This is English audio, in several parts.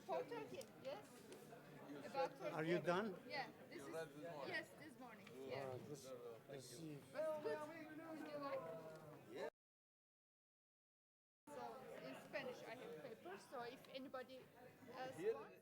4:30, yes? About 30. Are you done? Yeah, this is, yes, this morning. Yeah. All right, let's see. But it's good. Did you like? Yeah. So in Spanish I have papers, so if anybody else wants.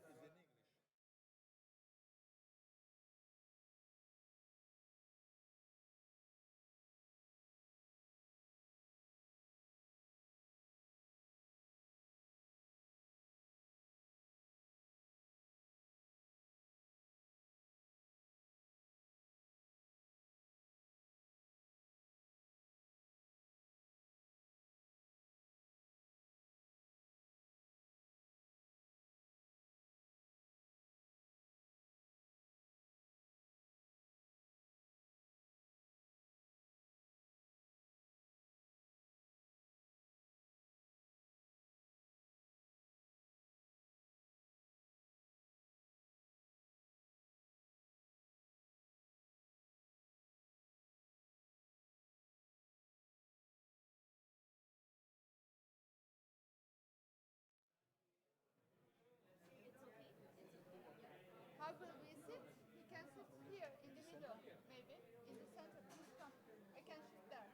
How will we sit? We can sit here in the middle, maybe. In the center. Please come. I can sit there.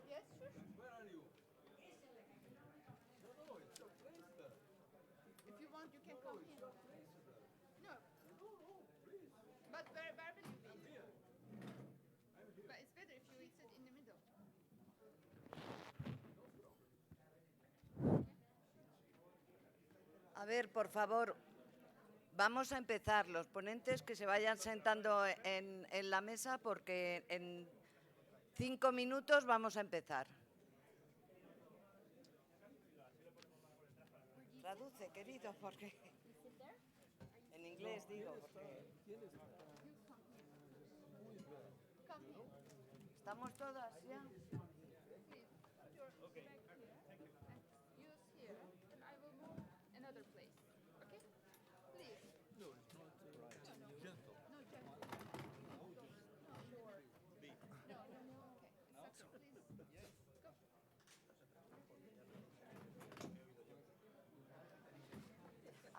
Yes, sure. Where are you? No, it's your place there. If you want, you can come here. No. Please. But where will you be? Here. But it's better if you sit in the middle. A ver, por favor, vamos a empezar. Los ponentes que se vayan sentando en la mesa porque en 5 minutos vamos a empezar. Traduce, querido, porque en inglés digo. Porque... ¿Estamos todas ya?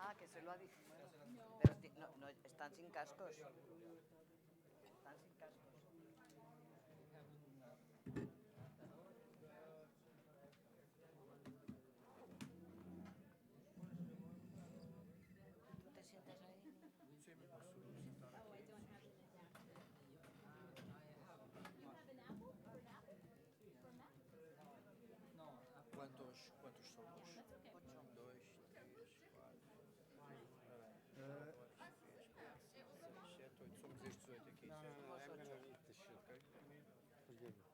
Ah, que se lo ha dicho. Pero no, están sin cascos. Están sin cascos. ¿Tú te sientas ahí? Sí, me paso sentar aquí. ¿Cuántos somos? 1, 2, 3, 4, 7, 8. Somos estes 8 aqui. No, I'm gonna eat the shit. Okay. Forgive me.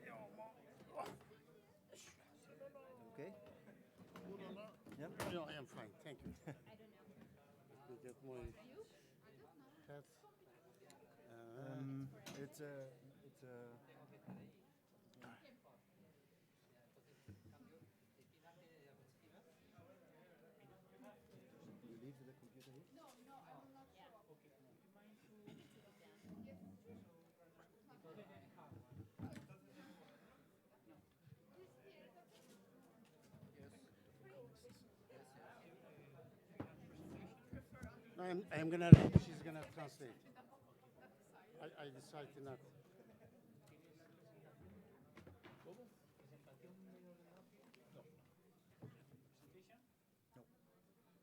No. Okay? Yep. No, I am fine. Thank you. Let me get my hat. It's a You leave the computer here? No, I will not show up. No, I'm gonna. She's gonna translate. I decided not.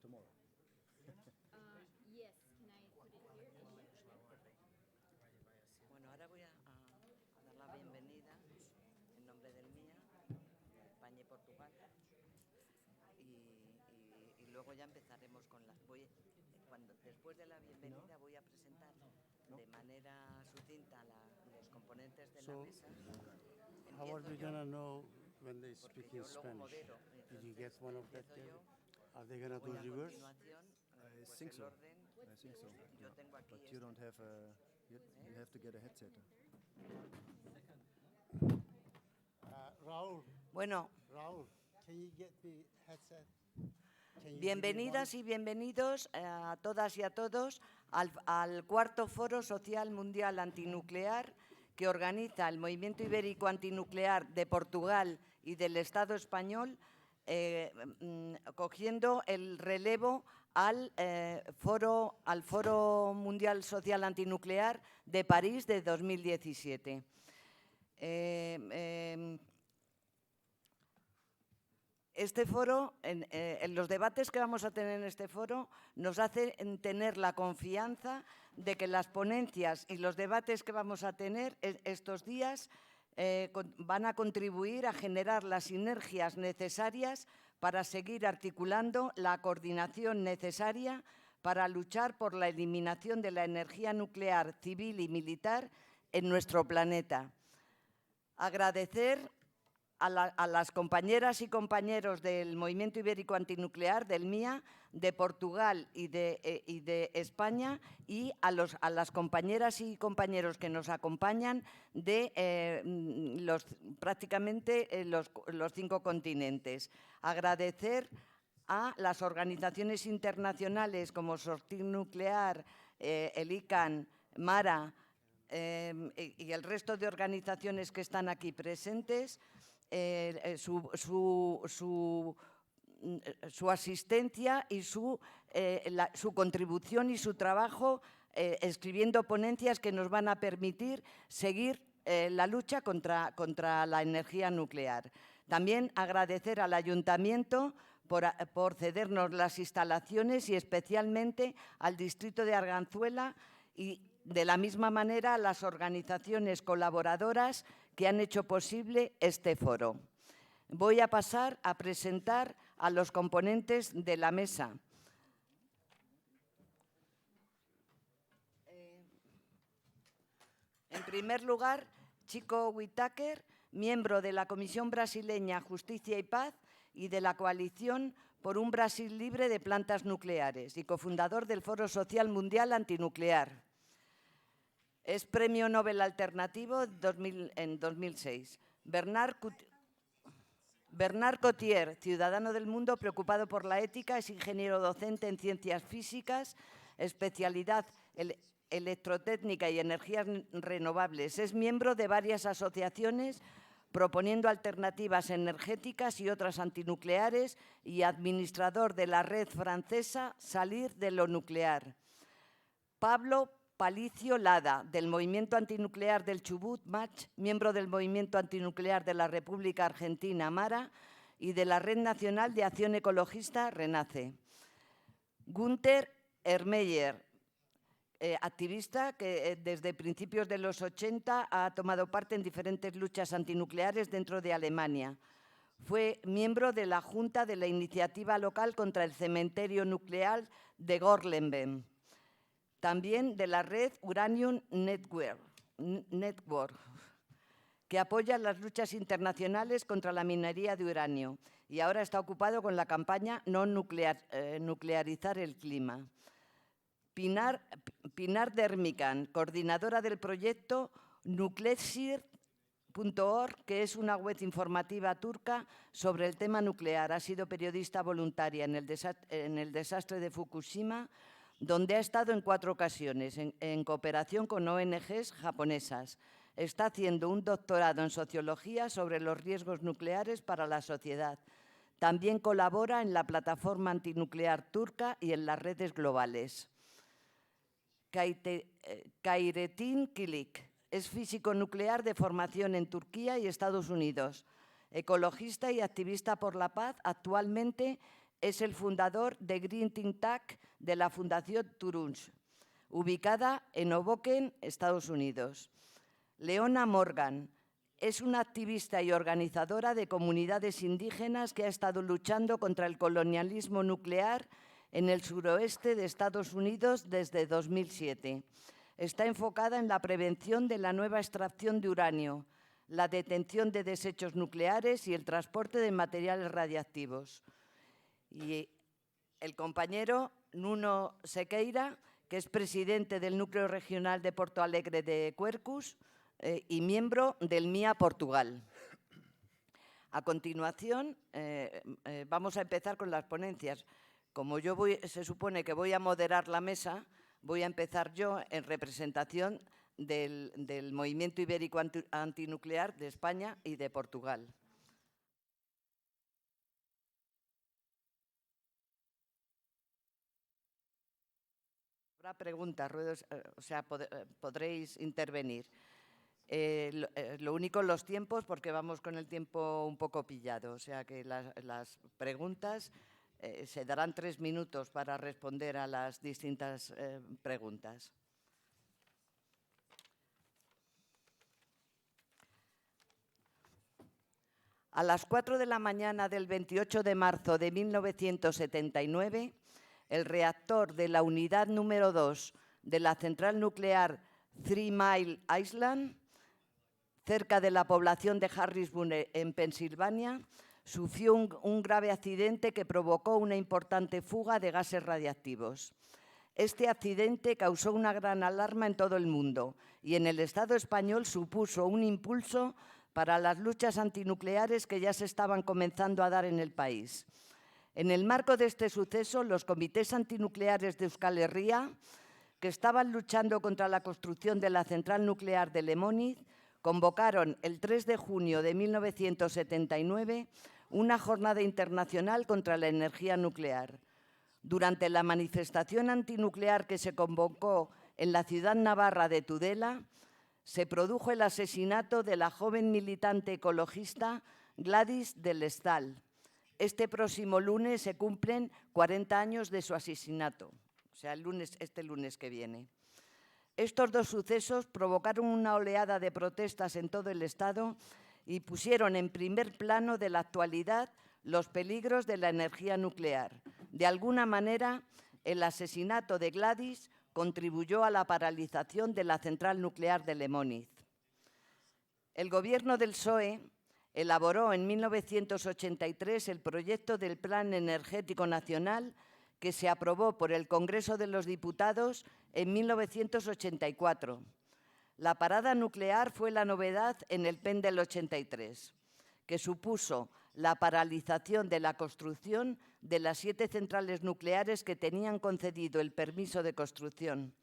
tomorrow. Yes, can I put it here? Bueno, ahora voy a dar la bienvenida en nombre del MIA, España y Portugal. Y luego ya empezaremos con las... Después de la bienvenida voy a presentar de manera sucinta los componentes de la mesa. How are we gonna know when they Porque speak yo in luego Spanish? modero. Did you get one of that? Empiezo yo. Are they gonna do Voy a reverse? continuación, I pues think el so. orden. I think so. Yo tengo aquí But you don't have a. You have to get a headset. Raúl, Bueno, can you get me headset? Can you bienvenidas y bienvenidos a todas y a todos al cuarto Foro Social Mundial Antinuclear que organiza el Movimiento Ibérico Antinuclear de Portugal y del Estado español, cogiendo el relevo al Foro Mundial Social Antinuclear de París de 2017. Este foro, en los debates que vamos a tener en este foro, nos hace tener la confianza de que las ponencias y los debates que vamos a tener estos días van a contribuir a generar las sinergias necesarias para seguir articulando la coordinación necesaria para luchar por la eliminación de la energía nuclear civil y militar en nuestro planeta. Agradecer a las compañeras y compañeros del Movimiento Ibérico Antinuclear, del MIA, de Portugal y de España, y a las compañeras y compañeros que nos acompañan de prácticamente los 5 continentes. Agradecer a las organizaciones internacionales como Sortir Nuclear, el ICANN, MARA y el resto de organizaciones que están aquí presentes, su asistencia y su contribución y su trabajo escribiendo ponencias que nos van a permitir seguir la lucha contra la energía nuclear. También agradecer al Ayuntamiento por cedernos las instalaciones y especialmente al Distrito de Arganzuela y de la misma manera a las organizaciones colaboradoras que han hecho posible este foro. Voy a pasar a presentar a los componentes de la mesa. En primer lugar, Chico Whitaker, miembro de la Comisión Brasileña Justicia y Paz y de la Coalición por un Brasil Libre de Plantas Nucleares y cofundador del Foro Social Mundial Antinuclear. Es Premio Nobel Alternativo en 2006. Bernard Cottier, ciudadano del mundo preocupado por la ética, es ingeniero docente en ciencias físicas, especialidad electrotécnica y energías renovables. Es miembro de varias asociaciones proponiendo alternativas energéticas y otras antinucleares y administrador de la red francesa Salir de lo Nuclear. Pablo Palicio Lada, del Movimiento Antinuclear del Chubut, MACH, miembro del Movimiento Antinuclear de la República Argentina, MARA, y de la Red Nacional de Acción Ecologista, RENACE. Günter Hermeyer, activista que desde principios de los 80 ha tomado parte en diferentes luchas antinucleares dentro de Alemania. Fue miembro de la Junta de la Iniciativa Local contra el Cementerio Nuclear de Gorleben. También de la red Uranium Network, que apoya las luchas internacionales contra la minería de uranio y ahora está ocupado con la campaña No nuclearizar el clima. Pinar Dermican, coordinadora del proyecto nucleaire.org, que es una web informativa turca sobre el tema nuclear. Ha sido periodista voluntaria en el desastre de Fukushima, donde ha estado en 4 ocasiones, en cooperación con ONGs japonesas. Está haciendo un doctorado en sociología sobre los riesgos nucleares para la sociedad. También colabora en la plataforma antinuclear turca y en las redes globales. Kairetin Kilik es físico nuclear de formación en Turquía y Estados Unidos. Ecologista y activista por la paz, actualmente es el fundador de Green Think Tank de la Fundación Turunch, ubicada en Hoboken, Estados Unidos. Leona Morgan es una activista y organizadora de comunidades indígenas que ha estado luchando contra el colonialismo nuclear en el suroeste de Estados Unidos desde 2007. Está enfocada en la prevención de la nueva extracción de uranio, la detención de desechos nucleares y el transporte de materiales radiactivos. Y el compañero Nuno Sequeira, que es presidente del Núcleo Regional de Porto Alegre de Quercus y miembro del MIA Portugal. A continuación, vamos a empezar con las ponencias. Como se supone que voy a moderar la mesa, voy a empezar yo en representación del movimiento ibérico antinuclear de España y de Portugal. Habrá preguntas, ruedos, o sea, podréis intervenir. Lo único, los tiempos, porque vamos con el tiempo un poco pillado, o sea que las preguntas se darán 3 minutos para responder a las distintas preguntas. A las 4 de la mañana del 28 de marzo de 1979, el reactor de la unidad número 2 de la central nuclear 3 Mile Island, cerca de la población de Harrisburg, en Pensilvania, sufrió un grave accidente que provocó una importante fuga de gases radiactivos. Este accidente causó una gran alarma en todo el mundo y en el Estado español supuso un impulso para las luchas antinucleares que ya se estaban comenzando a dar en el país. En el marco de este suceso, los comités antinucleares de Euskal Herria, que estaban luchando contra la construcción de la central nuclear de Lemóniz, convocaron el 3 de junio de 1979 una jornada internacional contra la energía nuclear. Durante la manifestación antinuclear que se convocó en la ciudad navarra de Tudela, se produjo el asesinato de la joven militante ecologista Gladys del Estal. Este próximo lunes se cumplen 40 años de su asesinato, o sea, este lunes que viene. Estos dos sucesos provocaron una oleada de protestas en todo el Estado y pusieron en primer plano de la actualidad los peligros de la energía nuclear. De alguna manera, el asesinato de Gladys contribuyó a la paralización de la central nuclear de Lemóniz. El gobierno del PSOE elaboró en 1983 el proyecto del Plan Energético Nacional que se aprobó por el Congreso de los Diputados en 1984. La parada nuclear fue la novedad en el PEN del 83, que supuso la paralización de la construcción de las 7 centrales nucleares que tenían concedido el permiso de construcción.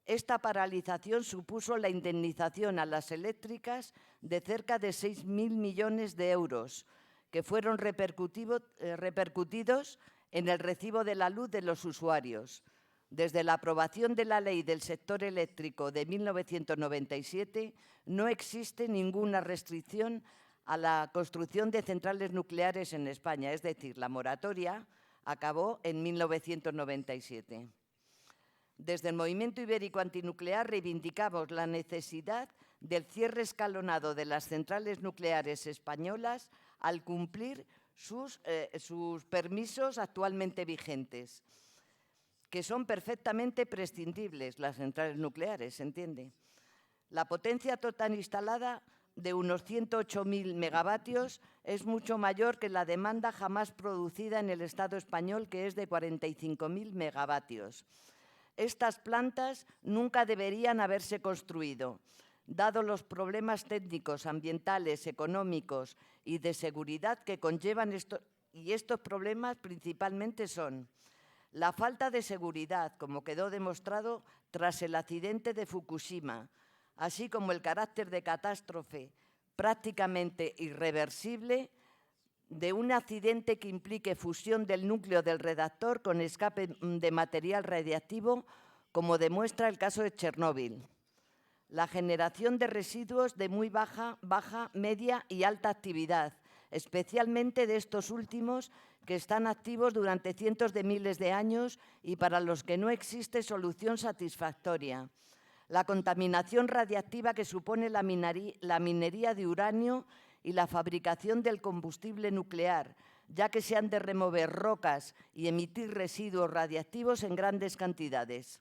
Esta paralización supuso la indemnización a las eléctricas de cerca de 6.000 millones de euros, que fueron repercutidos en el recibo de la luz de los usuarios. Desde la aprobación de la Ley del Sector Eléctrico de 1997, no existe ninguna restricción a la construcción de centrales nucleares en España, es decir, la moratoria acabó en 1997. Desde el Movimiento Ibérico Antinuclear reivindicamos la necesidad del cierre escalonado de las centrales nucleares españolas al cumplir sus permisos actualmente vigentes, que son perfectamente prescindibles las centrales nucleares, ¿se entiende? La potencia total instalada de unos 108.000 megavatios es mucho mayor que la demanda jamás producida en el Estado español, que es de 45.000 megavatios. Estas plantas nunca deberían haberse construido, dado los problemas técnicos, ambientales, económicos y de seguridad que conllevan estos problemas principalmente son la falta de seguridad, como quedó demostrado tras el accidente de Fukushima, así como el carácter de catástrofe prácticamente irreversible de un accidente que implique fusión del núcleo del reactor con escape de material radiactivo, como demuestra el caso de Chernóbil. La generación de residuos de muy baja, media y alta actividad, especialmente de estos últimos que están activos durante cientos de miles de años y para los que no existe solución satisfactoria. La contaminación radiactiva que supone la minería de uranio y la fabricación del combustible nuclear, ya que se han de remover rocas y emitir residuos radiactivos en grandes cantidades.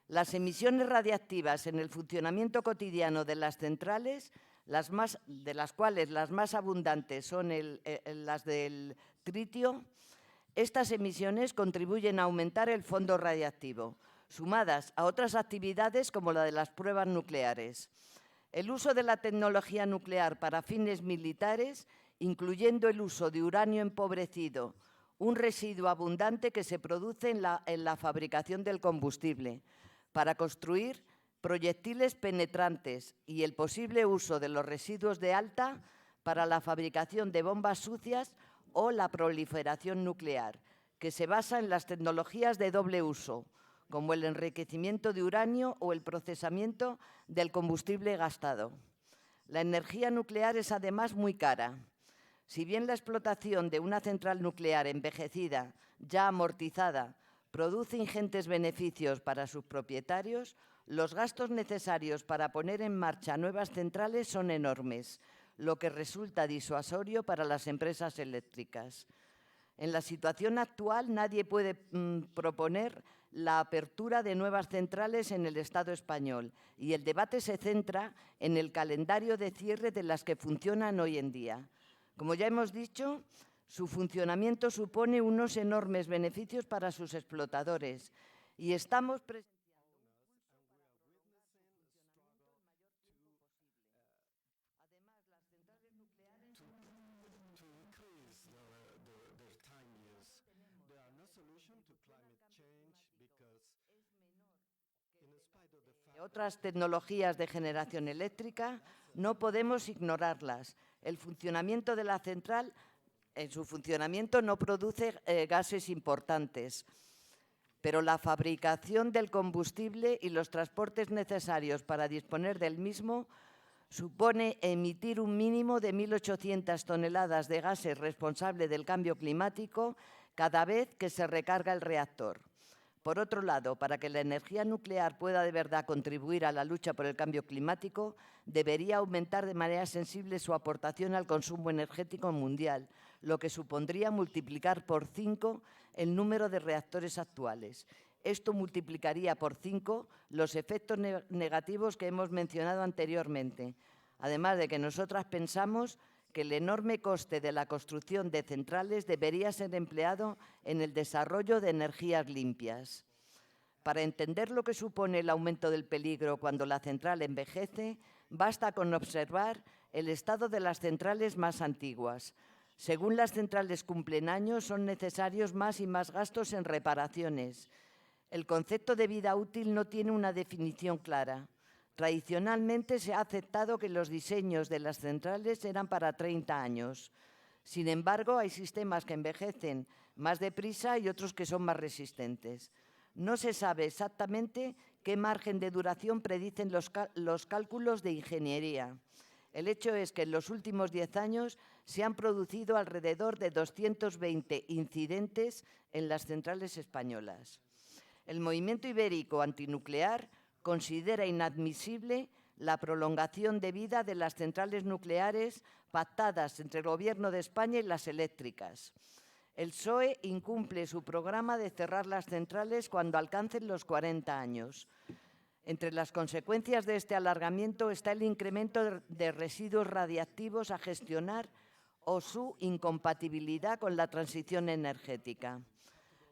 Las emisiones radiactivas en el funcionamiento cotidiano de las centrales, de las cuales las más abundantes son las del tritio, estas emisiones contribuyen a aumentar el fondo radiactivo, sumadas a otras actividades como la de las pruebas nucleares. El uso de la tecnología nuclear para fines militares, incluyendo el uso de uranio empobrecido, un residuo abundante que se produce en la fabricación del combustible, para construir proyectiles penetrantes y el posible uso de los residuos de alta para la fabricación de bombas sucias o la proliferación nuclear, que se basa en las tecnologías de doble uso, como el enriquecimiento de uranio o el procesamiento del combustible gastado. La energía nuclear es además muy cara. Si bien la explotación de una central nuclear envejecida, ya amortizada, produce ingentes beneficios para sus propietarios, los gastos necesarios para poner en marcha nuevas centrales son enormes, lo que resulta disuasorio para las empresas eléctricas. En la situación actual, nadie puede proponer la apertura de nuevas centrales en el Estado español y el debate se centra en el calendario de cierre de las que funcionan hoy en día. Como ya hemos dicho, su funcionamiento supone unos enormes beneficios para sus explotadores y estamos presenciando otras tecnologías de generación eléctrica, no podemos ignorarlas. El funcionamiento de la central, en su funcionamiento no produce gases importantes, pero la fabricación del combustible y los transportes necesarios para disponer del mismo supone emitir un mínimo de 1.800 toneladas de gases responsables del cambio climático cada vez que se recarga el reactor. Por otro lado, para que la energía nuclear pueda de verdad contribuir a la lucha por el cambio climático, debería aumentar de manera sensible su aportación al consumo energético mundial, lo que supondría multiplicar por 5 el número de reactores actuales. Esto multiplicaría por 5 los efectos negativos que hemos mencionado anteriormente, además de que nosotras pensamos que el enorme coste de la construcción de centrales debería ser empleado en el desarrollo de energías limpias. Para entender lo que supone el aumento del peligro cuando la central envejece, basta con observar el estado de las centrales más antiguas. Según las centrales cumplen años, son necesarios más y más gastos en reparaciones. El concepto de vida útil no tiene una definición clara. Tradicionalmente se ha aceptado que los diseños de las centrales eran para 30 años. Sin embargo, hay sistemas que envejecen más deprisa y otros que son más resistentes. No se sabe exactamente qué margen de duración predicen los cálculos de ingeniería. El hecho es que en los últimos 10 años se han producido alrededor de 220 incidentes en las centrales españolas. El movimiento ibérico antinuclear considera inadmisible la prolongación de vida de las centrales nucleares pactadas entre el Gobierno de España y las eléctricas. El PSOE incumple su programa de cerrar las centrales cuando alcancen los 40 años. Entre las consecuencias de este alargamiento está el incremento de residuos radiactivos a gestionar o su incompatibilidad con la transición energética.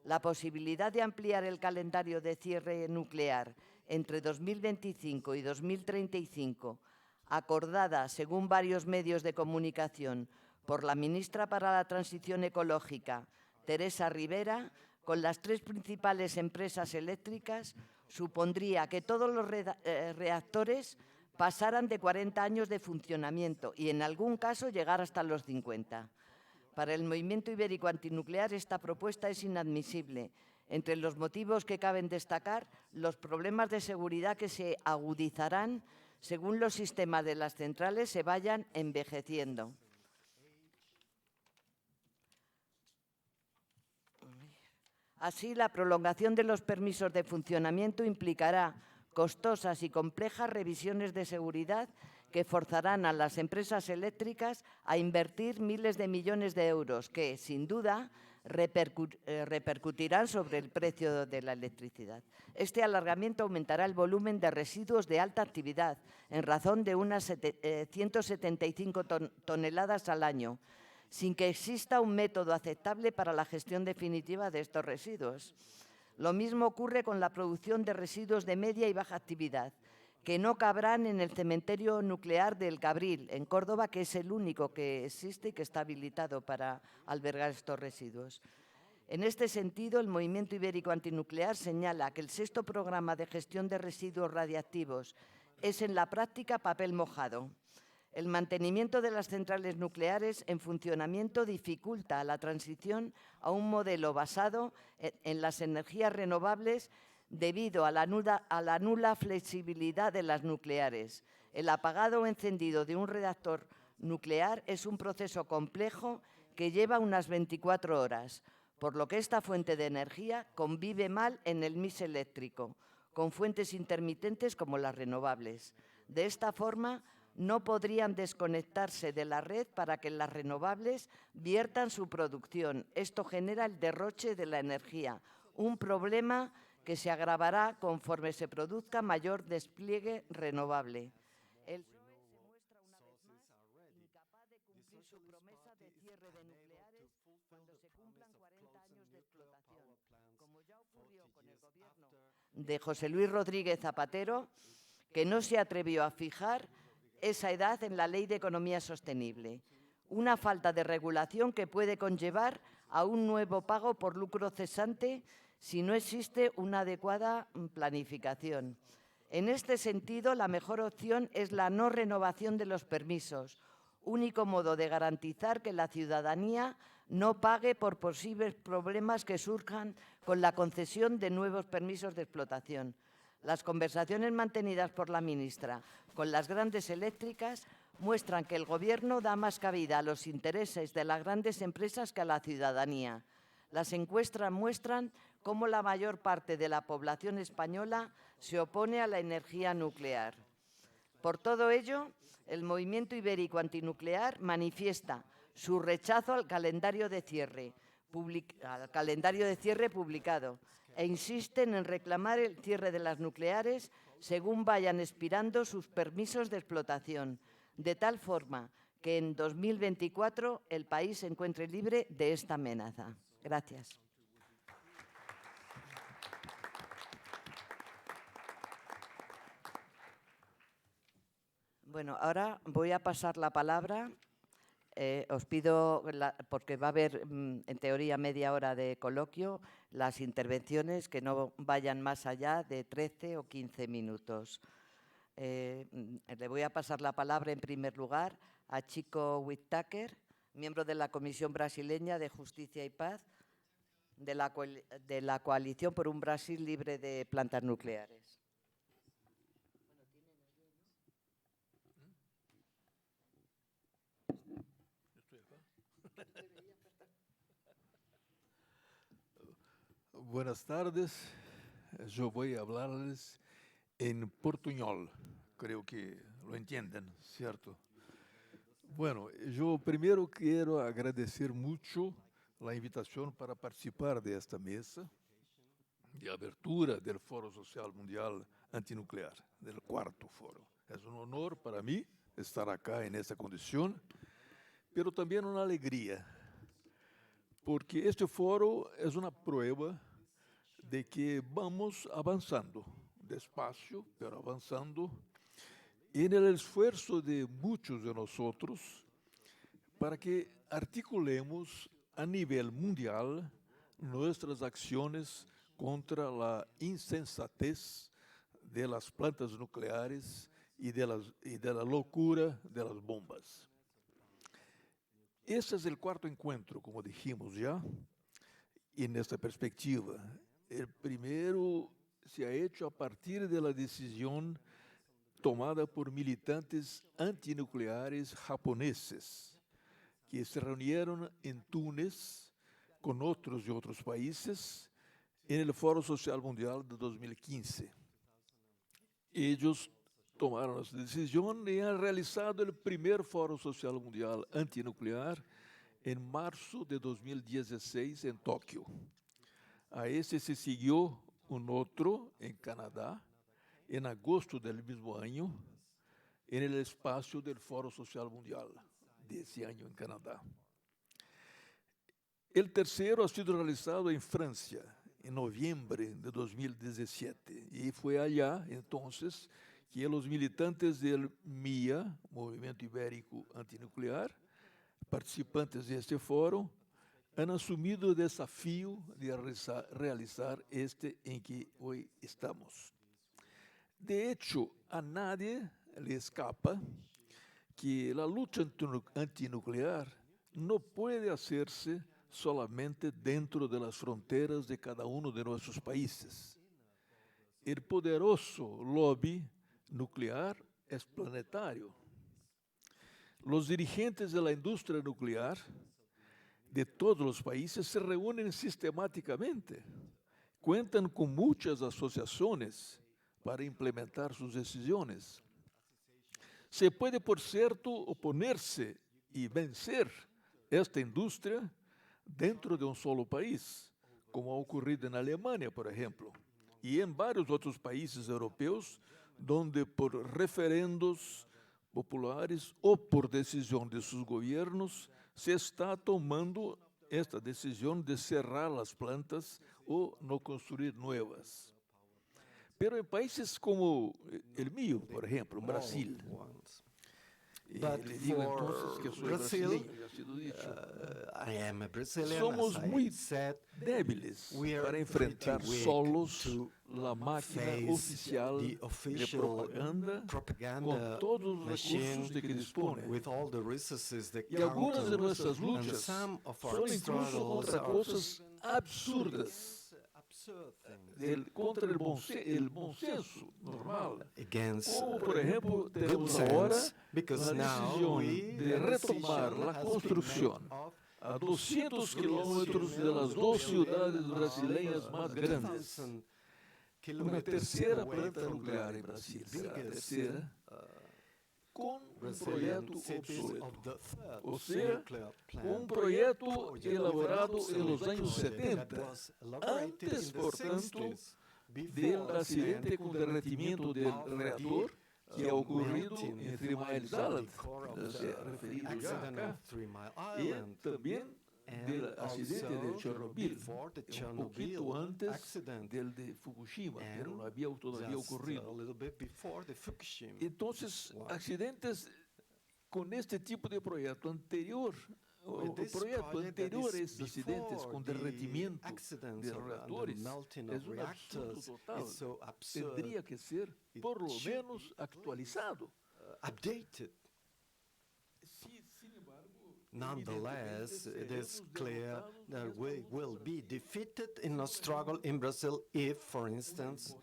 La posibilidad de ampliar el calendario de cierre nuclear entre 2025 y 2035, acordada, según varios medios de comunicación, por la ministra para la Transición Ecológica, Teresa Rivera, con las 3 principales empresas eléctricas, supondría que todos los reactores pasaran de 40 años de funcionamiento y, en algún caso, llegar hasta los 50. Para el movimiento ibérico antinuclear, esta propuesta es inadmisible. Entre los motivos que caben destacar, los problemas de seguridad que se agudizarán según los sistemas de las centrales se vayan envejeciendo. Así, la prolongación de los permisos de funcionamiento implicará costosas y complejas revisiones de seguridad que forzarán a las empresas eléctricas a invertir miles de millones de euros que, sin duda, repercutirán sobre el precio de la electricidad. Este alargamiento aumentará el volumen de residuos de alta actividad en razón de unas 175 toneladas al año, sin que exista un método aceptable para la gestión definitiva de estos residuos. Lo mismo ocurre con la producción de residuos de media y baja actividad, que no cabrán en el cementerio nuclear del Cabril, en Córdoba, que es el único que existe y que está habilitado para albergar estos residuos. En este sentido, el Movimiento Ibérico Antinuclear señala que el sexto programa de gestión de residuos radiactivos es en la práctica papel mojado. El mantenimiento de las centrales nucleares en funcionamiento dificulta la transición a un modelo basado en las energías renovables debido a la nula flexibilidad de las nucleares. El apagado o encendido de un reactor nuclear es un proceso complejo que lleva unas 24 horas, por lo que esta fuente de energía convive mal en el mix eléctrico, con fuentes intermitentes como las renovables. De esta forma, no podrían desconectarse de la red para que las renovables viertan su producción. Esto genera el derroche de la energía, un problema que se agravará conforme se produzca mayor despliegue renovable. El PSOE se muestra una vez más incapaz de cumplir su promesa de cierre de nucleares cuando se cumplan 40 años de explotación, como ya ocurrió con el gobierno de José Luis Rodríguez Zapatero, que no se atrevió a fijar esa edad en la Ley de Economía Sostenible. Una falta de regulación que puede conllevar a un nuevo pago por lucro cesante si no existe una adecuada planificación. En este sentido, la mejor opción es la no renovación de los permisos, único modo de garantizar que la ciudadanía no pague por posibles problemas que surjan con la concesión de nuevos permisos de explotación. Las conversaciones mantenidas por la ministra con las grandes eléctricas muestran que el Gobierno da más cabida a los intereses de las grandes empresas que a la ciudadanía. Las encuestas muestran cómo la mayor parte de la población española se opone a la energía nuclear. Por todo ello, el Movimiento Ibérico Antinuclear manifiesta su rechazo al calendario de cierre publicado e insisten en reclamar el cierre de las nucleares según vayan expirando sus permisos de explotación, de tal forma que en 2024 el país se encuentre libre de esta amenaza. Gracias. Bueno, ahora voy a pasar la palabra. Os pido, porque va a haber en teoría media hora de coloquio, las intervenciones que no vayan más allá de 13 o 15 minutos. Le voy a pasar la palabra en primer lugar a Chico Whitaker, miembro de la Comisión Brasileña de Justicia y Paz de la Coalición por un Brasil libre de plantas nucleares. Buenas tardes, yo voy a hablarles en portuñol, creo que lo entienden, ¿cierto? Bueno, yo primero quiero agradecer mucho la invitación para participar de esta mesa de abertura del Foro Social Mundial Antinuclear, del cuarto foro. Es un honor para mí estar acá en esta condición, pero también una alegría, porque este foro es una prueba de que vamos avanzando, despacio, pero avanzando, en el esfuerzo de muchos de nosotros para que articulemos a nivel mundial nuestras acciones contra la insensatez de las plantas nucleares y de la locura de las bombas. Este es el cuarto encuentro, como dijimos ya, en esta perspectiva. El primero se ha hecho a partir de la decisión tomada por militantes antinucleares japoneses, que se reunieron en Túnez con otros de otros países en el Foro Social Mundial de 2015. Ellos tomaron esa decisión y han realizado el primer Foro Social Mundial Antinuclear en marzo de 2016 en Tokio. A ese se siguió un otro en Canadá, en agosto del mismo año, en el espacio del Foro Social Mundial de ese año en Canadá. El tercero ha sido realizado en Francia, en noviembre de 2017, y fue allá, entonces, que los militantes del MIA, Movimiento Ibérico Antinuclear, participantes de este foro, han asumido el desafío de realizar este en que hoy estamos. De hecho, a nadie le escapa que la lucha antinuclear no puede hacerse solamente dentro de las fronteras de cada uno de nuestros países. El poderoso lobby nuclear es planetario. Los dirigentes de la industria nuclear de todos los países se reúnen sistemáticamente, cuentan con muchas asociaciones para implementar sus decisiones. Se puede, por cierto, oponerse y vencer esta industria dentro de un solo país, como ha ocurrido en Alemania, por ejemplo, y en varios otros países europeos, donde por referendos populares o por decisión de sus gobiernos se está tomando esta decisión de cerrar las plantas o no construir nuevas. Pero en países como el mío, por ejemplo, Brasil, But le digo entonces que soy Brazil, brasileño, ya ha sido dicho, I am a Brazilian, somos as I muy said, débiles we are para enfrentar pretty weak solos to la máquina face oficial the de official propaganda propaganda con todos los machine recursos de que dispone. with all the resources that Y algunas de count, nuestras and luchas some of our son incluso struggles contra are cosas absurdas, absurd things contra el buen senso normal. against Como, por ejemplo, good tenemos ahora sense, because la now decisión de the retomar decision la has been construcción made of a 200 kilómetros de las dos ciudades brasileñas más grandes. 2,000 Una kilometers tercera away planta from nuclear the en Brasil, será la biggest, tercera, con un Brazilian proyecto cities of obsoleto. the third O sea, nuclear plant. un proyecto Project elaborado of en los años that 70, was elaborated antes, in the por tanto, 60s, del before accidente the con derretimiento del of the, reactor que ha ocurrido melting en 3 Mile of Island, the core of se ha the referido ya accident acá, of 3 Mile y Island. también del And accidente de also Chernobyl, before the un Chernobyl poquito antes accident, del de Fukushima, pero no and había todavía just ocurrido. a little bit before the Fukushima. Entonces, one. accidentes con este tipo de proyecto anterior, o With this proyecto project that anterior a is estos accidentes before con the derretimiento accidents de of, and the reactores, melting es of un absurdo reactors total. is so absurd, Tendría que ser, It por lo should menos, actualizado. updated. Sin embargo, Nonetheless, evidentemente, it is seremos clear derrotados that en we esta will lucha be defeated in a struggle in Brazil if, for instance,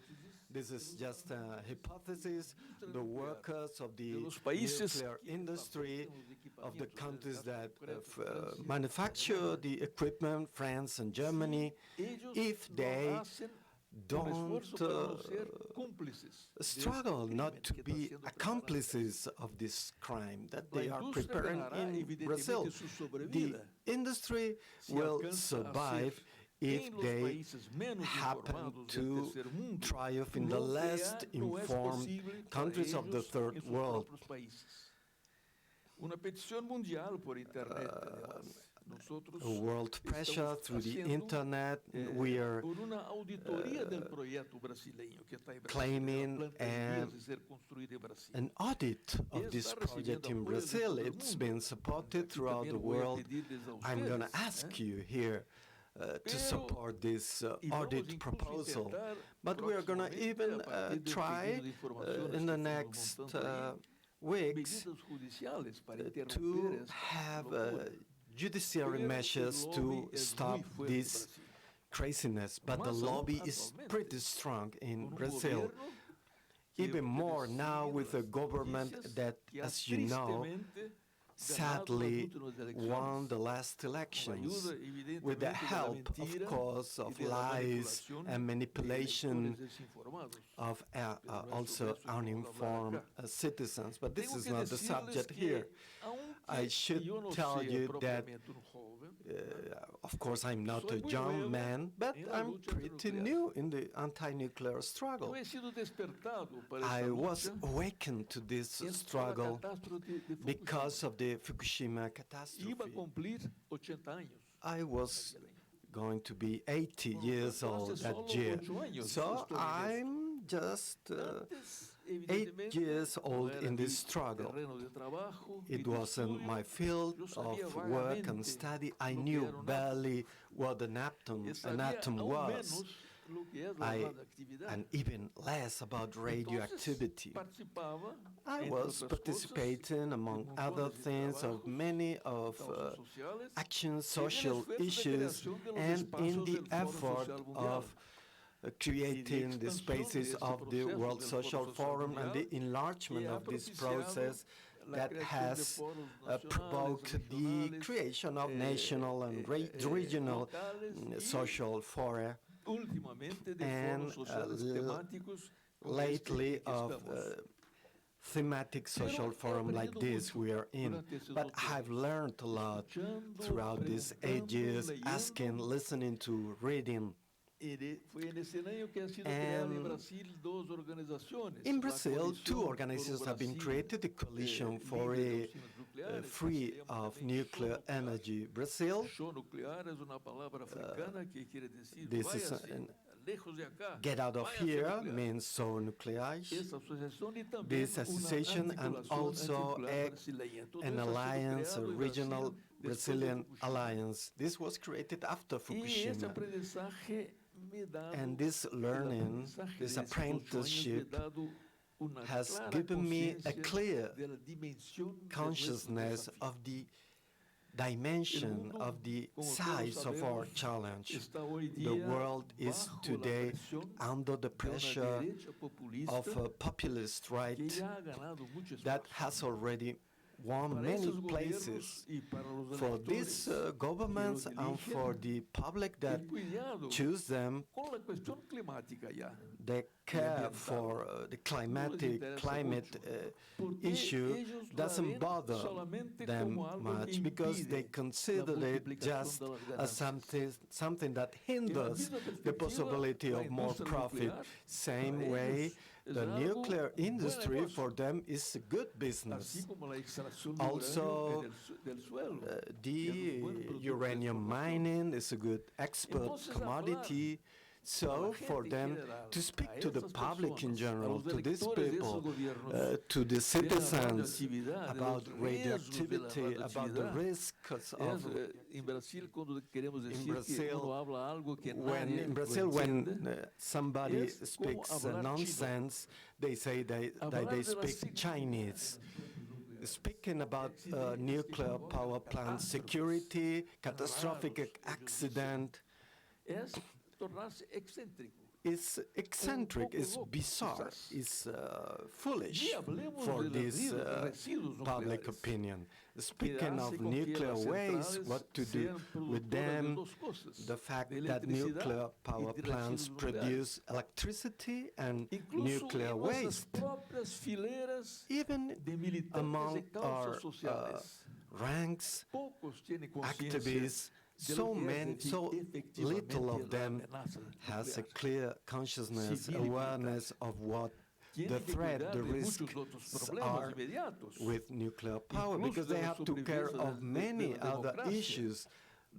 this is just a hypothesis, the workers of the los países nuclear que industry fabrican los of the equipamientos, countries en el that caso concreto, Francia, manufacture the equipment, France and Germany, ellos if no they hacen un don't esfuerzo para no ser cómplices de este struggle not crimen to que está be siendo preparado. accomplices of this crime that La they are industria preparing ganará, in evidentemente, Brazil. su The sobrevida industry si will alcanza a survive ser if en los they países menos happen informados del to tercer mundo, triumph in the lo que less ya no es informed posible para countries of the ellos third en sus world. propios países. Una petición mundial por internet, además. Nosotros A world pressure estamos through the haciendo, internet. We are por una auditoría del proyecto brasileño que está en Brasil, claiming la planta en vías de ser construida en Brasil. an audit of this project in Brazil. It's been supported throughout the world. I'm going to ask you here to support this audit proposal. But we are going to even try in the next weeks to have judiciary measures to stop this craziness. But the lobby is pretty strong in Brazil. Even more now with a government that, as you know, sadly won the last elections with the help, of course, of lies and manipulation of also uninformed citizens. But this is not the subject here. I should tell you that, of course, I'm not a young man, but I'm pretty new in the anti-nuclear struggle. I was awakened to this struggle because of the Fukushima catastrophe. I was going to be 80 years old that year, so I'm just 8 years old in this struggle. It wasn't my field of work and study. I knew barely what an atom was, and even less about radioactivity. I was participating, among other things, of many of actions, social issues, and in the effort of creating the spaces of the World Social Forum and the enlargement of this process that has provoked the creation of national and regional social fora, and lately of thematic social forum like this we are in. But I've learned a lot throughout these 8 years, asking, listening to, reading. In Brazil, 2 organizations have been created, the Coalition for a Free of Nuclear Energy Brazil. This is get out of here means so nucleares. This association and also an alliance, a regional Brazilian alliance. This was created after Fukushima. And this learning, this apprenticeship, has given me a clear consciousness of the dimension, of the size of our challenge. The world is today under the pressure of a populist right that has already won many places. For these governments and for the public that choose them, they care for the climate issue doesn't bother them much, because they consider it just as something that hinders the possibility of more profit. Same way, the nuclear industry for them is a good business. Also, the uranium mining is a good export commodity. So for them to speak to the public in general, to these people, to the citizens about radioactivity, about the risks of in Brazil, when somebody speaks nonsense, they say that they speak Chinese. Speaking about nuclear power plant security, catastrophic accident, is eccentric, is bizarre, is foolish for this public opinion. Speaking of nuclear waste, what to do with them, the fact that nuclear power plants produce electricity and nuclear waste. Even among our ranks, activists, so little of them has a clear consciousness, awareness of what the threat, the risks are with nuclear power, because they have to care of many other issues.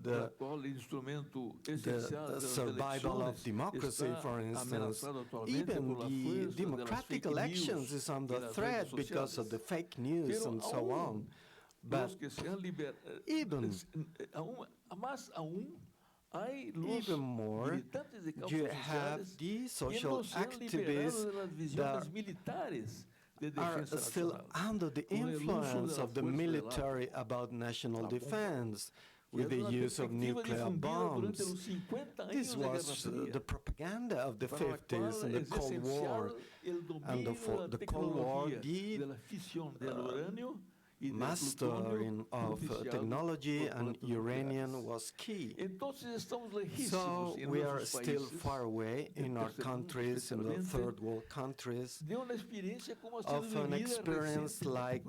The survival of democracy, for instance. Even the democratic elections is under threat because of the fake news and so on. But even more, you have the social activists that are still under the influence of the military about national defense, with the use of nuclear bombs. This was the propaganda of the 50s and the Cold War. And the Cold War, the mastering of technology and uranium was key. So we are still far away in our countries, in the third world countries, of an experience like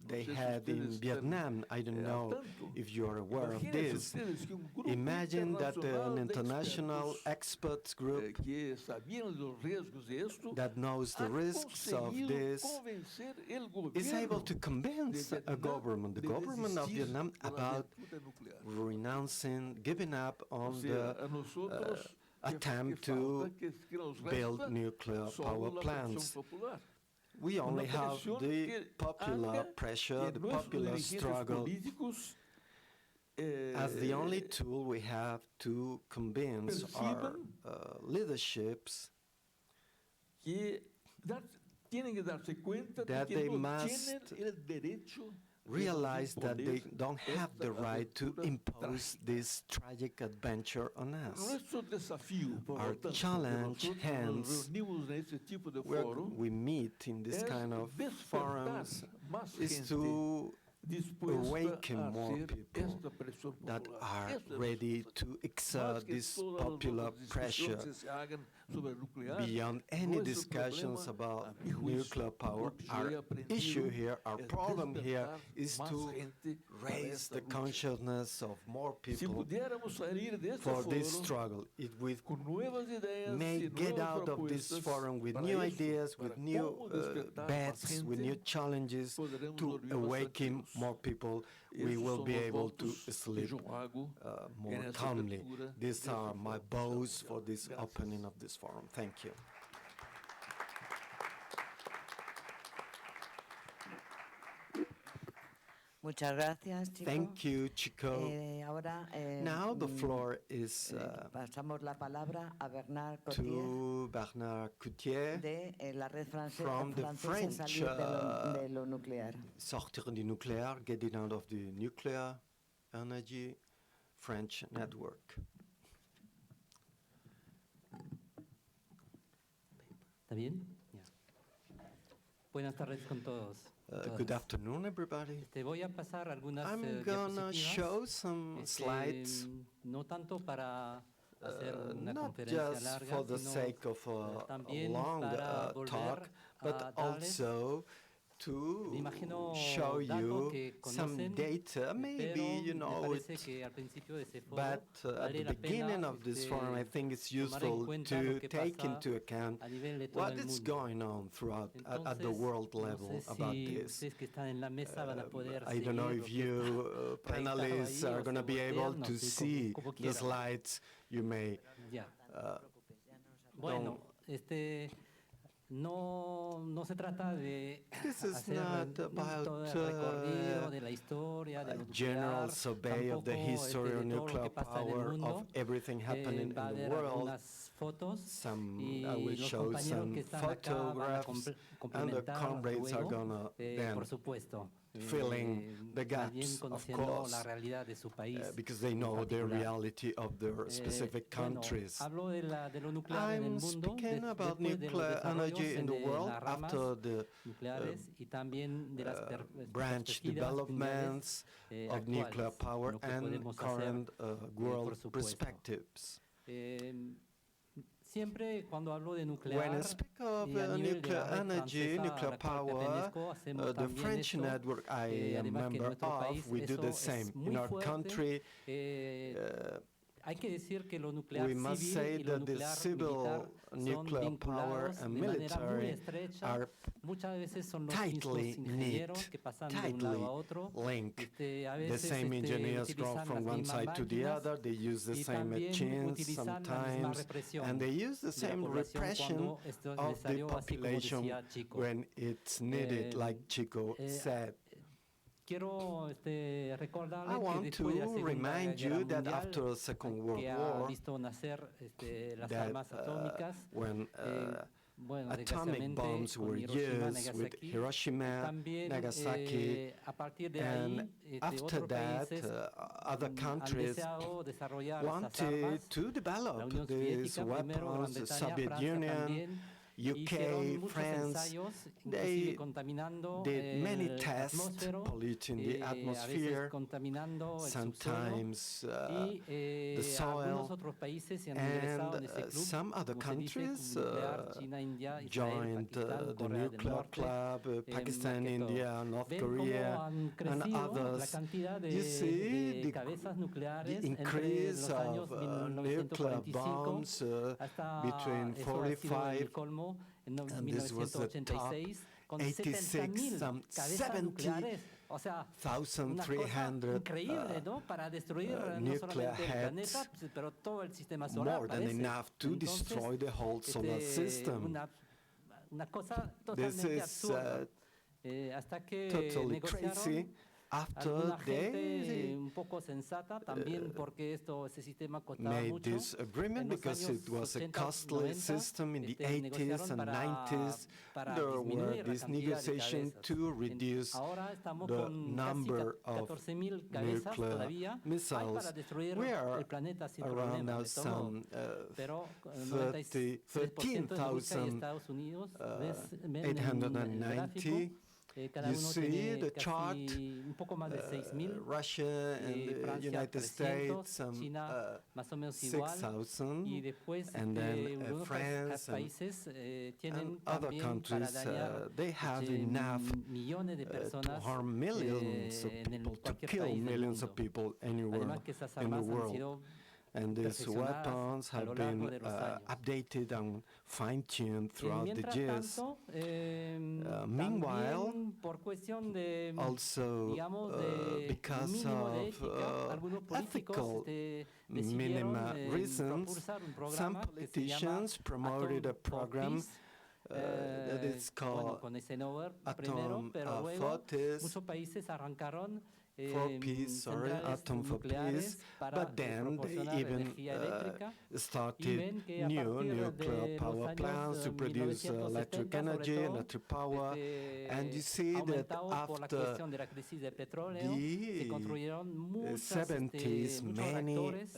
they had in Vietnam. I don't know if you are aware of this. Imagine that an international experts group that knows the risks of this is able to convince a government, the government of Vietnam, about renouncing, giving up on the attempt to build nuclear power plants. We only have the popular pressure, the popular struggle as the only tool we have to convince our leaderships that they must realize that they don't have the right to impose this tragic adventure on us. Our challenge, hence, where we meet in this kind of forums, is to awaken more people that are ready to exert this popular pressure beyond any discussions about nuclear power. Our issue here, our problem here, is to raise the consciousness of more people for this struggle. If we may get out of this forum with new ideas, with new bets, with new challenges to awaken more people, we will be able to sleep more calmly. These are my bows for this opening of this forum. Thank you. Muchas gracias, Chico. Thank you, Chico. Ahora, Now the floor is pasamos la palabra a Bernard Cottier to Bernard Cottier de la red from the French Salir de lo nuclear. Sortir du nucléaire, getting out of the nuclear energy French network. ¿Está bien? Ya. Buenas tardes con todos. Good afternoon, everybody. Te voy a pasar algunas I'm gonna show diapositivas. some slides, No tanto para hacer una not conferencia just larga, for the sino sake of a también long para volver talk, but a darles, also to me imagino, show datos you que some conocen, data. Maybe pero you me know parece it, que al principio de ese foro but at vale the la beginning pena, of this forum, I think it's tomar en useful cuenta to lo que take pasa into account a nivel de todo what el is mundo. going on throughout at the Entonces, world no level sé about si this. ustedes que están en la mesa van a poder I don't know seguir if lo que you está proyectado panelists ahí are o going to se be able voltean, no to sé, see como the quieran. slides. You may Ya. uh, Bueno, no se trata de This is hacer not about todo el recorrido de la historia de a lo general nuclear, survey of the tampoco history of de todo lo nuclear que pasa en el power, of mundo. everything happening Va a in the haber world. algunas fotos y I will los show compañeros some que están acá van a photographs, and the complementar comrades are luego, gonna then por supuesto, filling the también gaps, of conociendo course, la realidad de su país. because they en know the particular. reality of their specific Bueno, countries. hablo de lo nuclear en el I'm mundo, speaking about después de los nuclear energy desarrollos in the de world las ramas after the nucleares y también de las branch perspectivas developments mundiales, of nuclear actuales, power lo que and podemos hacer, current por world supuesto. perspectives. Siempre cuando hablo de When I nuclear speak of y a nivel de nuclear la red energy, francesa a nuclear la cual power, pertenezco, hacemos the también French eso. network I am Además que en member nuestro país of, we do eso the es same. muy In our fuerte. country, Hay que decir que lo nuclear we must civil say y lo that the nuclear civil militar son nuclear power vinculados and de manera muy military estrecha. are Muchas veces son los tightly mismos ingenieros que pasan de un lado tightly a otro. linked. A The veces same engineers go utilizan from las one mismas side to the máquinas other, they use the y same también machines utilizan la misma sometimes, represión and they use the de la same población repression cuando esto es of the necesario, así como population decía Chico. when it's needed, like Chico said. Quiero recordarles I que want después de la to Segunda remind Guerra you that Mundial, after the Second World que ha War, visto nacer las that armas atómicas, when bueno, atomic desgraciadamente, bombs con were Hiroshima, used with Nagasaki, Hiroshima, también Nagasaki, a partir de and ahí, after otros that, países other han countries deseado desarrollar estas wanted armas. to La develop Unión these Soviética primero, Gran weapons, the Bretaña, Soviet Francia Union, también. Hicieron UK, muchos France, ensayos, they inclusive contaminando did many el tests, atmósfero, polluting the a veces atmosphere, contaminando el subsuelo, sometimes y the algunos soil, otros países se han ingresado en ese and club, some other como se dice, countries como nuclear, China, India, Israel, joined Pakistán, the Corea del nuclear Norte, club, Pakistan, más que todo. India, North Ven cómo Korea, han and crecido la others. cantidad You see de cabezas nucleares the entre increase los años of nuclear 1945 bombs hasta between eso ha sido el 45 colmo en and this was the top 1986 con 86, 70.000 some cabezas 70 nucleares O sea, una cosa 1,300 increíble, ¿no? Para destruir no nuclear solamente el planeta, heads, pero todo el sistema solar. more than parece. enough to Entonces, destroy the whole solar system. Una cosa This totalmente is absurda. Hasta que totally negociaron crazy. After alguna gente they un poco sensata también porque ese sistema costaba made mucho. this agreement En los because años it was a 80, costly 90, system in the 80s negociaron and para 90s. para There disminuir were la these cantidad de negotiations cabezas. to reduce Ahora estamos the con casi number of 14,000 cabezas nuclear todavía. Hay missiles. para destruir We are el planeta sin around problema, now de todo. some Pero el 93% de Rusia y Estados Unidos, ven en el gráfico, 890. cada You uno see tiene the casi chart, un poco más de 6,000. Russia and the Francia United 300, States, China más o menos igual. 6,000. Y después And then algunos France países tienen and other también countries, para dañar they have enough millones de to personas harm millions of en people, to cualquier kill país del millions of mundo. people anywhere Además que esas in the armas han world. sido And these perfeccionadas weapons a have lo been largo de los años. updated and fine-tuned throughout the Mientras years. tanto, Meanwhile, también por cuestión de, also digamos, de because mínimo de of ética, algunos políticos ethical decidieron minima reasons, propulsar un some programa que se llama politicians promoted a Atom for program Peace, that is bueno, called con Eisenhower primero, Atom pero luego for Peace, muchos países arrancaron for peace, sorry, centrales Atom for nucleares Peace, para but then they proporcionar even energía eléctrica. Y started ven que a new partir nuclear de los power años plants to produce 1970, electric sobre energy, todo, electric power, and you see that aumentado por la after cuestión de la crisis de petróleo, se the construyeron muchos 70s, many reactores.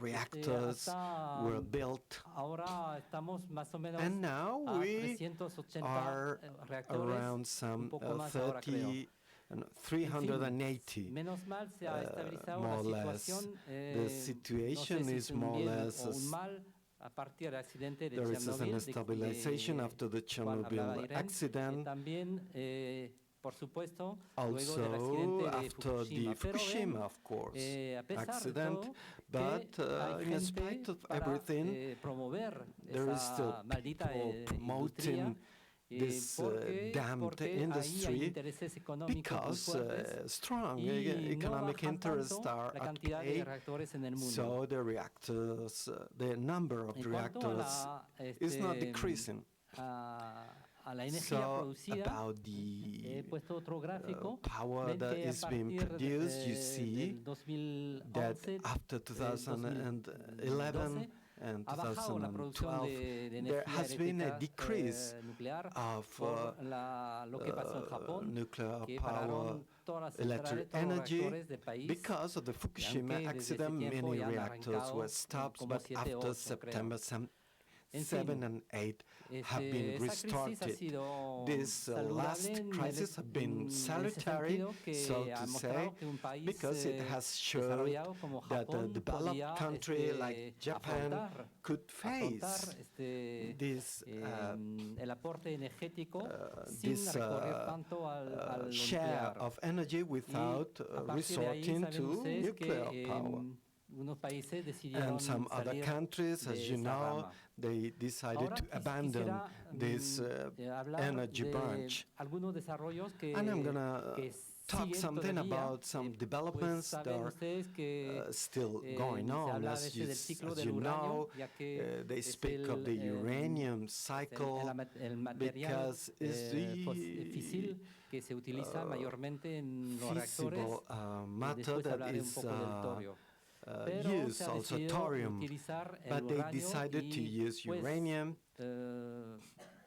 reactors hasta were built, ahora estamos más o menos and now a we 380 are reactores, around un some poco más ahora, creo. 30 and 380. Menos mal se ha estabilizado more la or less. situación. The No situation sé si is es un more or bien less o un mal a partir del accidente de there is Chernobyl, an stabilization after the cual hablaba Chernobyl Irene. accident. También, por supuesto, luego del Also, accidente de after Fukushima. the Pero Fukushima, ven, of course, a pesar de accident, todo, but que hay in gente spite of para, everything, promover there is still esa maldita people industria. promoting this damned Porque ahí hay industry intereses económicos muy because fuertes strong y no economic bajan interests tanto are la at cantidad de play. reactores en el mundo. So the reactors, the number of En cuanto a reactors la, is not decreasing. a la energía So producida, about he the puesto otro gráfico. power Ven that que a is being partir produced, you del see 2011, that after 2011 and ha bajado la producción 2012, de there energía has been a eléctrica decrease nuclear of por lo que pasó en Japón, nuclear que power pararon todas las electric centrales, todos los energy. reactores del país. Because of the Fukushima aunque desde ese accident, tiempo many ya han reactors arrancado were stopped, como but 7 o after 8, September, creo. En 7 fin, and 8 have been esa crisis ha restarted. sido This last saludable crisis have been en ese salutary, sentido que so ha to mostrado say, que un país because it has showed desarrollado como that a Japón developed podía country like Japan afrontar could face this el aporte energético sin this recurrir tanto al share nuclear. of energy without Y a partir de ahí resorting saben to ustedes nuclear que power. unos países decidieron And some other salir countries, de as you esa know, rama. they decided Ahora to abandon quisiera this hablar energy de branch. algunos desarrollos que, And I'm gonna que talk siguen something todavía. about some Pues developments that saben are ustedes que still going se on. habla a As veces you, del ciclo as del you uranio, know, ya que they es speak of the uranium cycle el material because it's físil que se utiliza mayormente en los reactores. feasible matter Después that hablaré un is poco del torio. Pero used, se ha also decidido thorium, utilizar el but they uranio decided to y, use pues, uranium.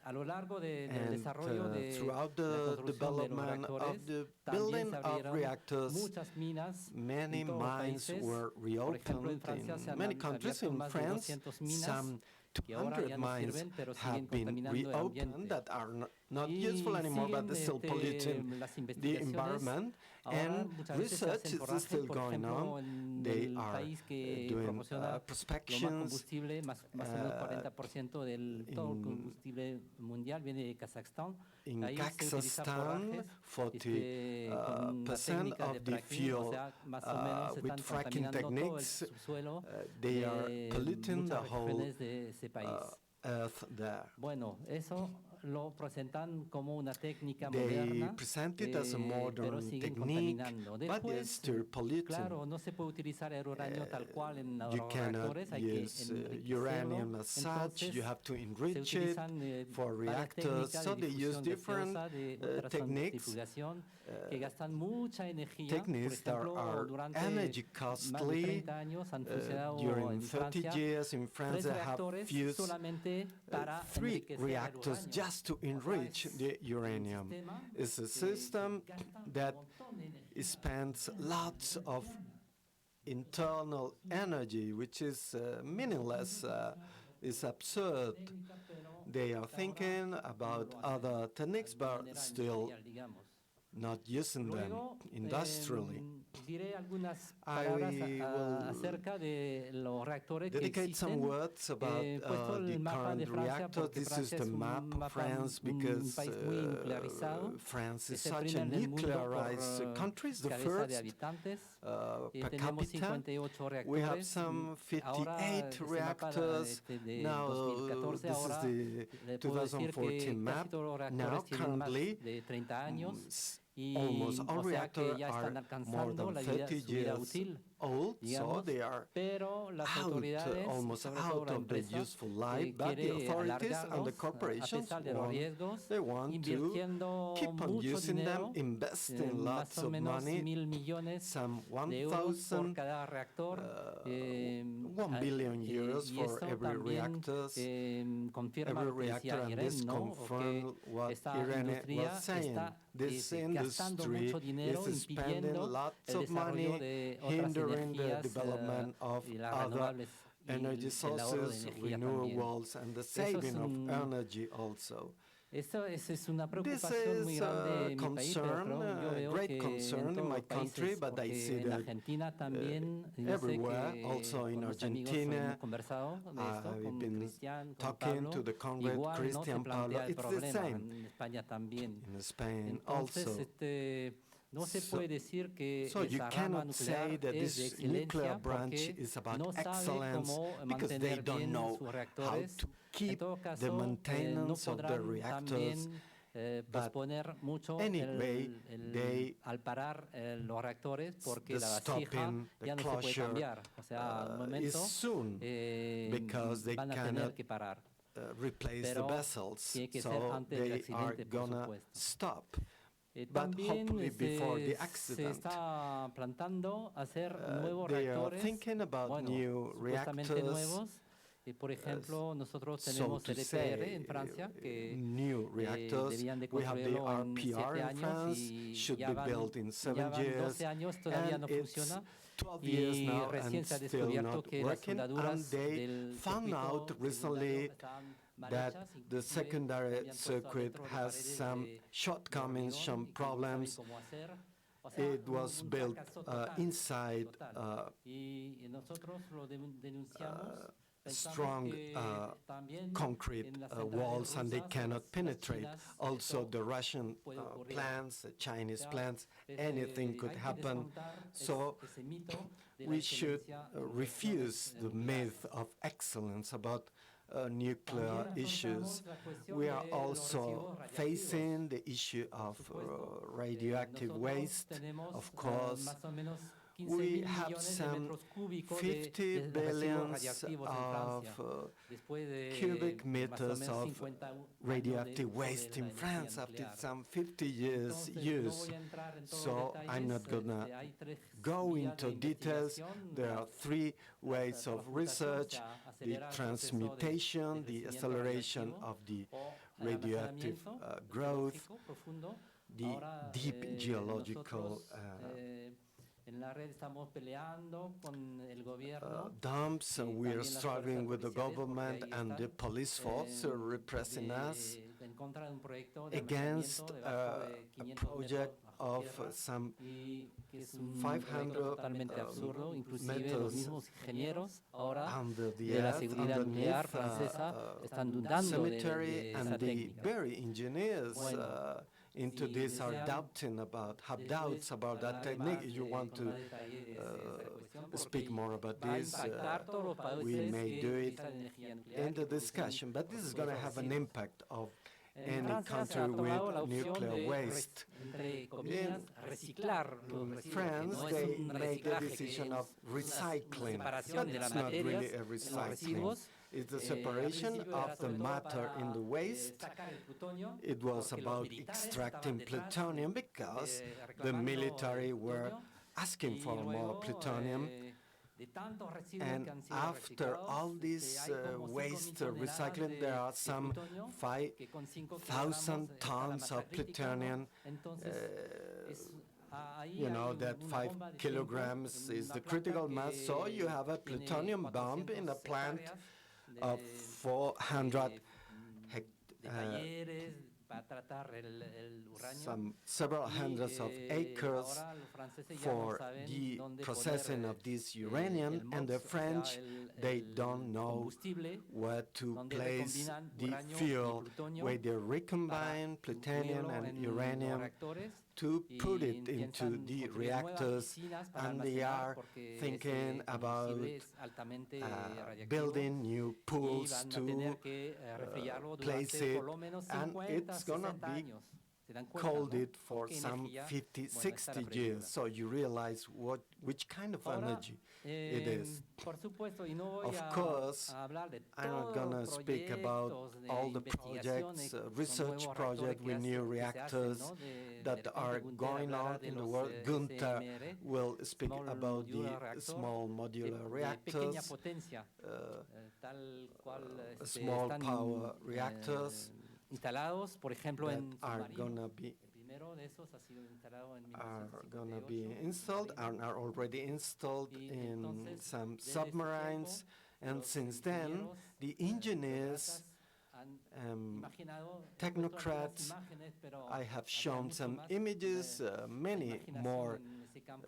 A lo largo del And desarrollo de throughout la the construcción de los development reactores, of the también building se of abrieron reactors, muchas minas many en todos los mines países. were Por ejemplo, en reopened Francia se in han many countries. abierto In más de France, 200 minas some que ahora 200 ya no mines sirven, pero have siguen been contaminando el reopened ambiente. that are not Y useful anymore, but they're still siguen, polluting las the investigaciones. environment. Ahora And muchas veces se research hacen is forraje, still por going ejemplo, on. en They el are país que doing proporciona lo más prospections. combustible, más o menos 40% del todo el combustible mundial viene de Kazajstán. In Ahí se utiliza Kazakhstan, forrajes, con una 40% técnica de of the fracking, o fuel sea, más o menos se with están fracking contaminando todo el techniques, subsuelo they de are polluting the muchas whole regiones de ese país. earth there. Bueno, eso lo presentan como una técnica They moderna, present it as a pero modern siguen technique, contaminando. but they're Después, still polluting. claro, no se puede utilizar el uranio tal cual en los You cannot reactores, hay que use enriquecerlo. uranium as such. Entonces, You have to se enrich it utilizan for varias reactors. técnicas So de they use difusión different gaseosa, de techniques, ultracentrifugación, que gastan mucha energía. Por techniques that ejemplo, are durante energy más de costly. 30 años han funcionado During en 30 Francia years in France, 3 they have reactores fused solamente para 3 enriquecer el reactors uranio. just to enrich the uranium. It's a system that spends lots of internal energy, which is meaningless, is absurd. They are thinking about other techniques, but still not using them Luego, industrially. diré algunas I palabras will acerca de los reactores que dedicate some existen. words about Puesto el the mapa de current Francia reactor. porque This is Francia the es un map of mapa, France un because país muy nuclearizado. France Es is el such a primero en el mundo nuclearized por country, it's the cabeza de first habitantes. per Tenemos capita. 58 reactores. We have some 58 reactors. De Now, 2014, this is ahora the le puedo decir 2014 que map. casi todos los Now, reactores tienen más currently, de 30 años. Y, almost all o sea que reactors ya are están more alcanzando than la 30 vida, su vida years útil, old, so digamos, they are pero las out, autoridades, almost sobre todo out la of the empresa, useful life, but the quiere authorities and the alargarlos a corporations pesar de los riesgos, they want to invirtiendo keep on mucho using dinero, them, investing más lots o of menos money, 1.000 millones some de euros por 1,000 cada reactor. 1 billion euros Y for esto every también reactor. confirma Every lo que decía reactor, and Irene, this ¿no? confirms Que what esta Irene industria was saying. está This gastando industry mucho dinero, is spending impidiendo lots el of desarrollo money, de otras hindering the energías development of y las other renovables y energy el ahorro de sources, energía también. renewables, and the Eso es saving of energy also. Esa es una This preocupación muy is grande a en mi país, pero concern, yo a veo great que concern en in todos my los países, country, but I porque see en that Argentina también, yo sé everywhere, que also in con los amigos Argentina, hemos conversado de esto, I've con been Cristian, con talking Pablo, to the comrade igual no se Christian Pablo. plantea el It's the problema, same en España también. in Spain Entonces, also. no se puede decir que So you esa rama cannot say nuclear that es de this nuclear excelencia branch porque is about no sabe excellence cómo because they mantener don't bien know sus how reactores. to En keep todo the caso, no maintenance of the podrán reactors. también But posponer mucho anyway, they al parar los reactores porque the la vasija stopping, the ya no se puede closure, cambiar. O sea, al is momento soon because they van a tener cannot que parar. replace the Pero vessels, tiene que ser so antes del they are accidente, por gonna supuesto. stop. But También hopefully before the se accident. está plantando hacer nuevos They are reactores, thinking about bueno, new supuestamente reactors. nuevos. Por ejemplo, nosotros So tenemos to el say, EPR en Francia, que new reactors. debían de We have the construirlo en RPR 7 in años France, y should ya be van, built in 7 ya van years, 12 años, todavía and no it's funciona. 12 years Y now recién and se ha still descubierto not que las working, and soldaduras they del found circuito out recently secundario estaban mal that hechas, the inclusive secondary habían puesto circuit adentro de has paredes some de shortcomings, hormigón some y que no saben problems. cómo hacer. O sea, It was un built fracaso total, inside total. Y nosotros lo denunciamos. strong También concrete en las walls, and they centrales rusas, cannot las penetrate. chinas, Also, esto the Russian puede ocurrir. plants, the Chinese O sea, plants, anything could hay que happen. desmontar So ese mito de la we should excelencia en refuse cuestiones the nucleares. myth of excellence about nuclear También issues. afrontamos la cuestión We are de los also residuos radiactivos. facing the issue of supuesto. radioactive Nosotros waste. tenemos, Of course, más o menos 15 we mil have millones de some metros cúbicos 50 de residuos billions radiactivos en of Francia. Después de cubic más o meters menos of 50 años radioactive de waste la in energía France after nuclear. some 50 years Entonces, no use. voy a entrar en todos So los I'm not detalles. gonna Hay tres go vías into de details. investigación, There la- are 3 ways of transmutación, research: o sea, the acelerar el proceso de transmutation, the crecimiento acceleration radiactivo, of the o radioactive almacenamiento growth, geológico profundo. the Ahora, deep geological nosotros, en la red estamos peleando con el gobierno. dumps, and y we are también las struggling fuerzas with the policiales, porque government ahí and the están, police force repressing us en contra de un proyecto de against almacenamiento debajo de a 500 project metros bajo of tierra, some y que es un 500 proyecto totalmente absurdo. Inclusive meters los mismos ingenieros ahora under the de la earth, seguridad nuclear underneath francesa están dudando de cemetery, esa and the técnica. very engineers Bueno, into si this are desean doubting have después doubts about that hablar technique. más If you want con to más detalle de esta cuestión, speak porque more about va a this, impactar todos los we países may que do it utilizan energía nuclear, in the que producen discussion, but this is going to have an residuos. impact of any Francia se country ha tomado la with opción nuclear de, waste. entre comillas, reciclar los In residuos, que France, no es they un made the reciclaje, que decision es of una recycling, separación but de las it's not really materias a en los recycling. residuos. It's the Al separation principio of era the sobre todo matter in the para waste. sacar el plutonio, It was porque los about militares extracting estaban detrás plutonium because the reclamando military el were plutonio, asking y for more luego, plutonium. de tantos residuos And que han sido after reciclados, all this hay como 5.000 waste toneladas recycling, there are de some plutonio, que con 5 5,000 kilogramos está la tons masa of crítica, ¿no? plutonium. Entonces, ahí You hay know that una 5 bomba de kilograms tiempo en is una the planta critical mass, que so you have a tiene plutonium bomb in a 400 plant hectáreas of 400 de talleres para tratar el uranio. several hundreds of acres Ahora los franceses ya no for saben the dónde processing poner, of this el uranium, and the MOX, o sea, French, they don't know combustible, where to donde place recombinan the uranio y fuel, plutonio where they recombine plutonium incluirlo and en los uranium reactores, to y put it into piensan the construir nuevas reactors, piscinas para and they almacenar, are porque thinking ese about combustible es altamente radiactivo, building new y pools van a to tener que refrigerarlo place durante it, por lo menos and 50, it's gonna 60 be años. ¿Se dan cuenta, cold no? it for Con qué some energía, 50, bueno, está 60 la years. pregunta. So you realize which kind of Ahora, energy it is. por supuesto, y no voy Of a course, hablar de I'm not todos gonna los speak about proyectos de all the investigación projects, con research nuevos projects reactores with new que se hacen, reactors ¿no? De that repente are Günter going hablará on de in the los, world. Günter SMR, will speak Small about the Modular Reactor, small modular de pequeña reactors, potencia, tal cual small están power reactors instalados, por ejemplo, that en are submarinos. gonna be El primero de esos ha sido instalado en are gonna be 1958 installed en and are already installed Y in entonces, some desde ese submarines. tiempo, And los since then, ingenieros, the engineers, burócratas han imaginado, he puesto technocrats, algunas imágenes, pero I have habría shown mucho some más. images, La many imaginación more en ese campo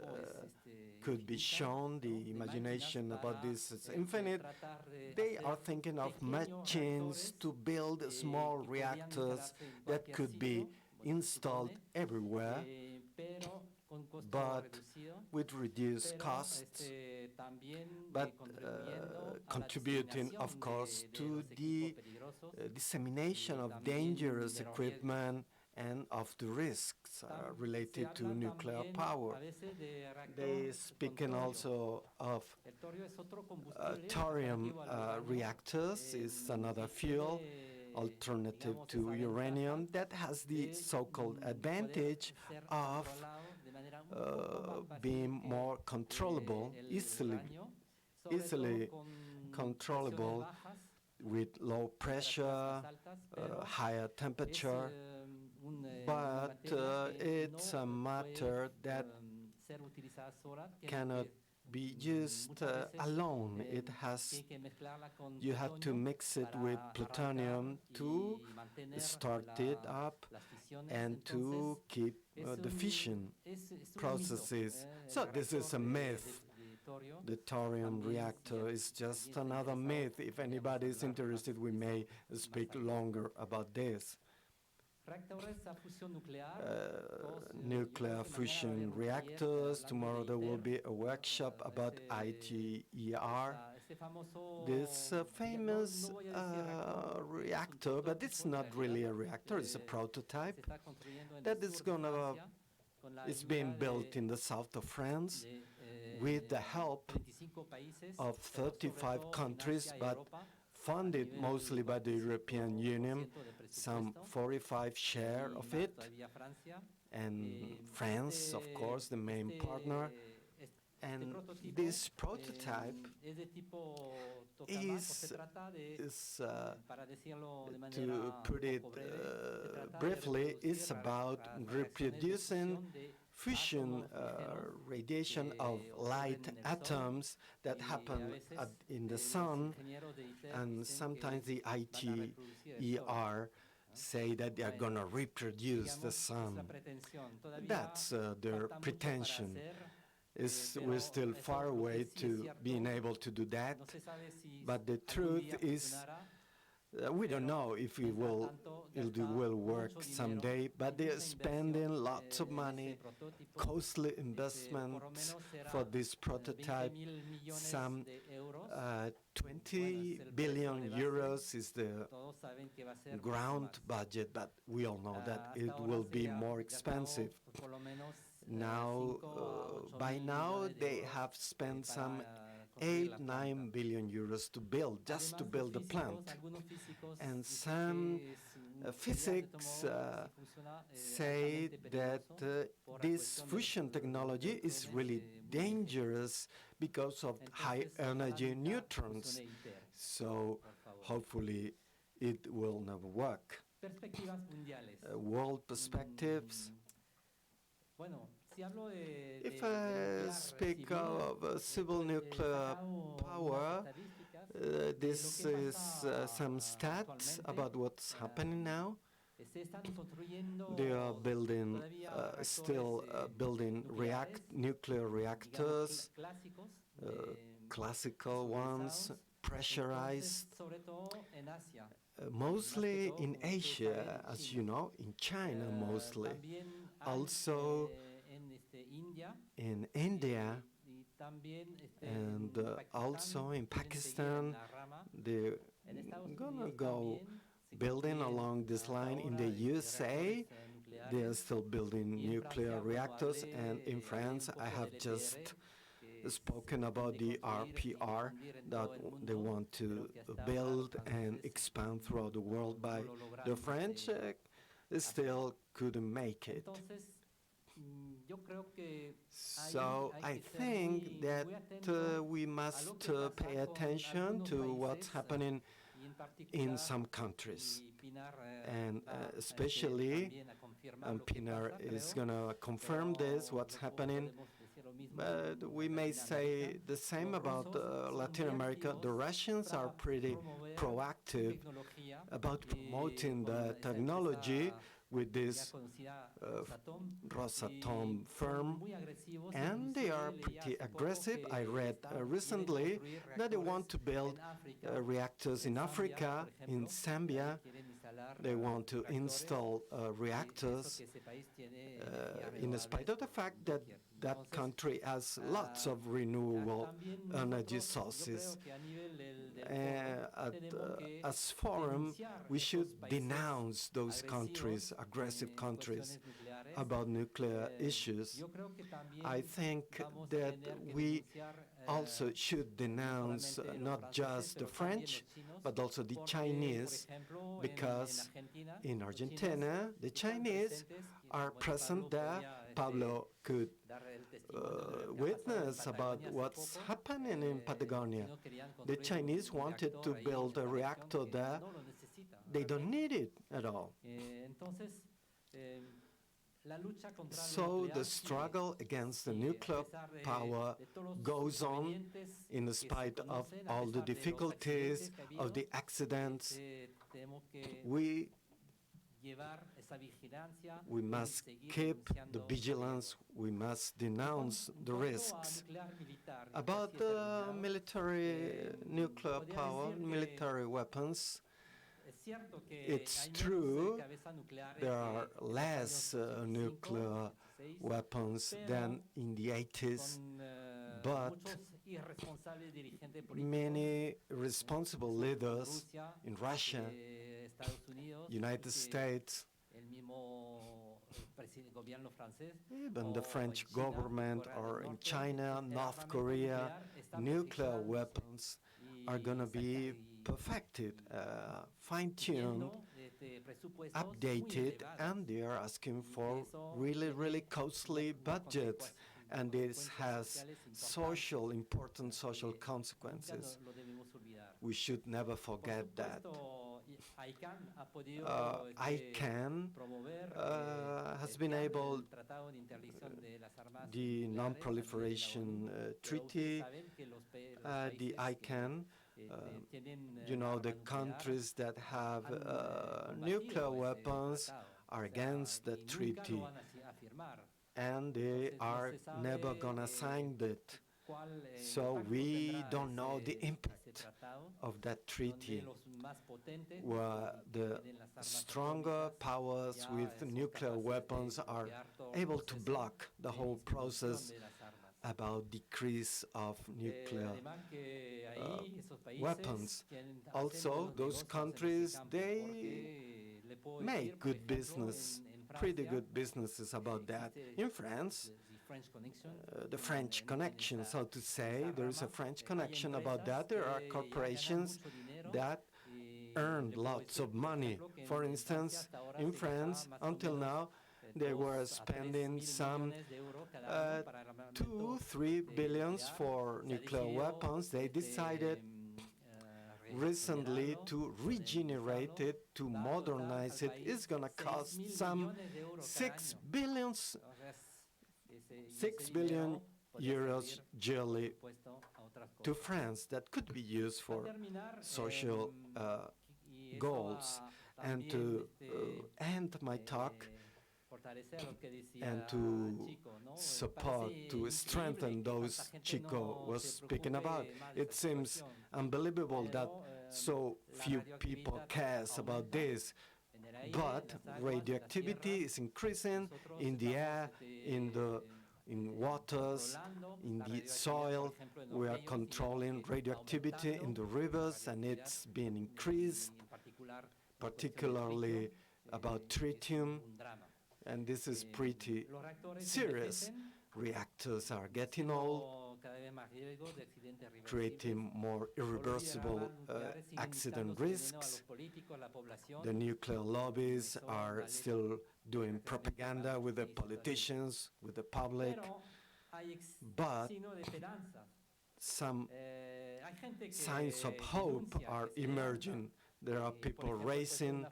es, could be infinita, shown. ¿no? The De imagination máquinas about para, this is infinite. tratar de They hacer are thinking of pequeños machines reactores, to build small que podrían reactors instalarse en that cualquier could be sitio, bueno, se installed supone, everywhere, pero con costo but reducido. with reduced Pero, costs, también, but contribuyendo a la contributing, of diseminación course, de to los the equipos peligrosos, dissemination of también dangerous de los equipment and of the risks related se to habla nuclear también power. a veces de reactor They con speaking torio. also of El torio es otro combustible thorium alternativo al uranio, reactors is another que fuel tiene, alternative digamos, to esa uranium ventaja that has the de, so-called poder advantage ser of controlado de manera un poco más fácil being que, more controllable, el easily uranio, sobre easily todo con controllable presiones bajas, with low pressure, temperaturas más altas, pero higher es, temperature, una but materia que it's no a matter puede, that ser utilizada sola, tiene cannot que, be used muchas veces, alone. It has, tiene que mezclarla con you have to plutonio mix it para with plutonium arrancar to y mantener start it up las fisiones. and to Entonces, keep es the un- fission es un mito, processes. el So this is a reactor myth. de torio. The thorium También, reactor si is just alguien está another interesado, myth. If podríamos anybody is hablar interested, we más may más speak tarde. longer about this. Reactores a fusión nuclear. Todos, yo Nuclear creo que mañana va a haber fusion un taller reactors. hablando Tomorrow de there will ITER, be a workshop about ITER. Este famoso, This ya famous no voy a decir reactor, porque es un reactor, but it's prototipo, en not really a realidad, reactor, it's a se prototype está construyendo en that el is sur de gonna, Francia, con la it's ayuda being de- built in the south of France de, with the help 25 países, of pero sobre 35 todo countries, Francia y but Europa, funded nivel mostly by the 45% European Union, del some presupuesto, 45 share y of más it, todavía Francia. and France, of course, the main partner. And prototipo, this prototype es de tipo tokamak, o se trata de, is, para decirlo de to manera put un it poco breve, se trata de briefly, reproducir it's about reacciones de reproducing fusión de fusion átomos ligeros radiation que of ocurren light en el Sol, atoms that y a happen veces, in the los sun, ingenieros de ITER and dicen sometimes que the van a reproducir el Sol. ITER say that they are Bueno, going to reproduce the digamos, es la sun. pretensión. Todavía That's their falta mucho para pretension. hacer, We're pero still eso far lo que away sí es to cierto, being able to do that. no se sabe si But the algún truth día is funcionará, We don't know if it will work someday, but they're spending lots of money, costly investments for this prototype. Some 20 billion euros is the ground budget, but we all know that it will be more expensive. Now, by now, they have spent some 8-9 billion euros to build, just to build the plant. And some physics say that this fusion technology is really dangerous because of high energy neutrons. So hopefully it will never work. World perspectives. If I speak of civil nuclear power, this is some stats about what's happening now. They are building, still building nuclear reactors, classical ones, pressurized, mostly in Asia, as you know, in China mostly, also in India, and also in Pakistan. They're gonna go building along this line. In the USA, they are still building nuclear reactors, and in France, I have just spoken about the RPR that they want to build and expand throughout the world, but the French still couldn't make it. So I think that we must pay attention to what's happening in some countries, and especially, and Pinar is going to confirm this, what's happening, but we may say the same about Latin America. The Russians are pretty proactive about promoting the technology with this Rosatom firm, and they are pretty aggressive. I read recently that they want to build reactors in Africa, in Zambia. They want to install reactors in spite of the fact that that country has lots of renewable energy sources. As Forum, we should denounce those countries, aggressive countries, about nuclear issues. I think that we also should denounce not just the French, but also the Chinese, because in Argentina, the Chinese are present there. Pablo could witness about what's happening in Patagonia. The Chinese wanted to build a reactor there. They don't need it at all. So the struggle against the nuclear power goes on in spite of all the difficulties, of the accidents. We must keep the vigilance, we must denounce the risks. About the military nuclear power, military weapons, it's true there are less nuclear weapons than in the 80s, but many responsible leaders in Russia, United States, even the French government, or in China, North Korea, nuclear weapons are going to be perfected, fine-tuned, updated, and they are asking for really, really costly budgets, and this has important social consequences. We should never forget that. ICANN has been able, the non-proliferation treaty, the ICANN, you know, the countries that have nuclear weapons are against the treaty, and they are never gonna sign it. So we don't know the impact part of that treaty, where the stronger powers with nuclear weapons are able to block the whole process about decrease of nuclear weapons. Also, those countries, they make good business, pretty good businesses about that. In France, the French connection, so to say, there is a French connection about that. There are corporations that earn lots of money. For instance, in France, until now, they were spending some 2-3 billions for nuclear weapons. They decided recently to regenerate it, to modernize it. It's going to cost some 6 billion euros yearly to France that could be used for social goals. And to end my talk and to support, to strengthen those Chico was speaking about, it seems unbelievable that so few people cares about this. But radioactivity is increasing in the air, in waters, in the soil. We are controlling radioactivity in the rivers, and it's being increased, particularly about tritium, and this is pretty serious. Reactors are getting old, creating more irreversible accident risks. The nuclear lobbies are still doing propaganda with the politicians, with the public, but some signs of hope are emerging. There are people rising.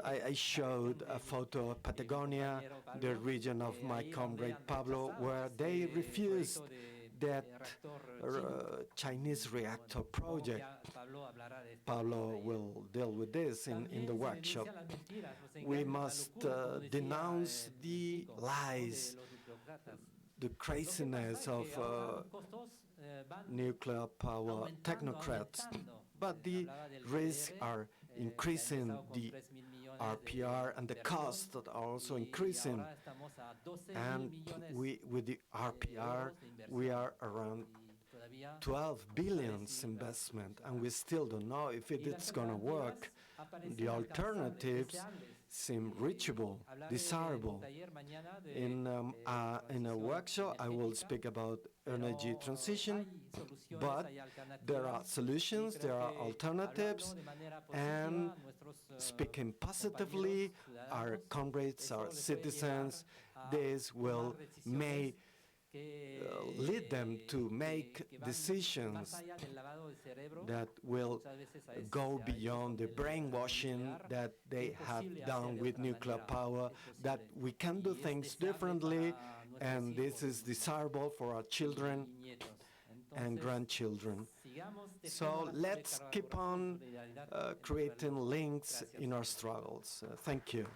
I showed a photo of Patagonia, the region of my comrade Pablo, where they refused that Chinese reactor project. Pablo will deal with this in the workshop. We must denounce the lies, the craziness of nuclear power technocrats. But the risks are increasing, the RPR and the costs that are also increasing. And with the RPR, we are around 12 billions investment, and we still don't know if it's going to work. The alternatives seem reachable, desirable. In a workshop, I will speak about energy transition, but there are solutions, there are alternatives, and speaking positively, our comrades, our citizens, this may lead them to make decisions that will go beyond the brainwashing that they have done with nuclear power, that we can do things differently, and this is desirable for our children and grandchildren. So let's keep on creating links in our struggles. Thank you.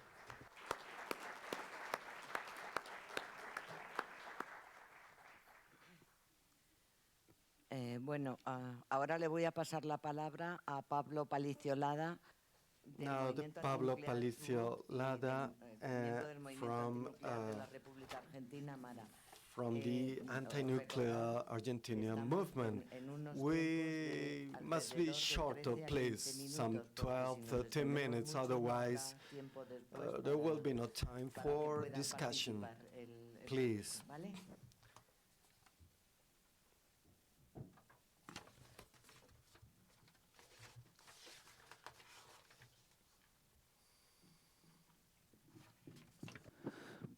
Bueno, ahora le voy a pasar la palabra a Pablo Palicio Lada. Now, Pablo Palicio Lada from the anti-nuclear Argentinian movement. We must be shorter, please, some 12, 13 minutes, otherwise there will be no time for discussion. Please.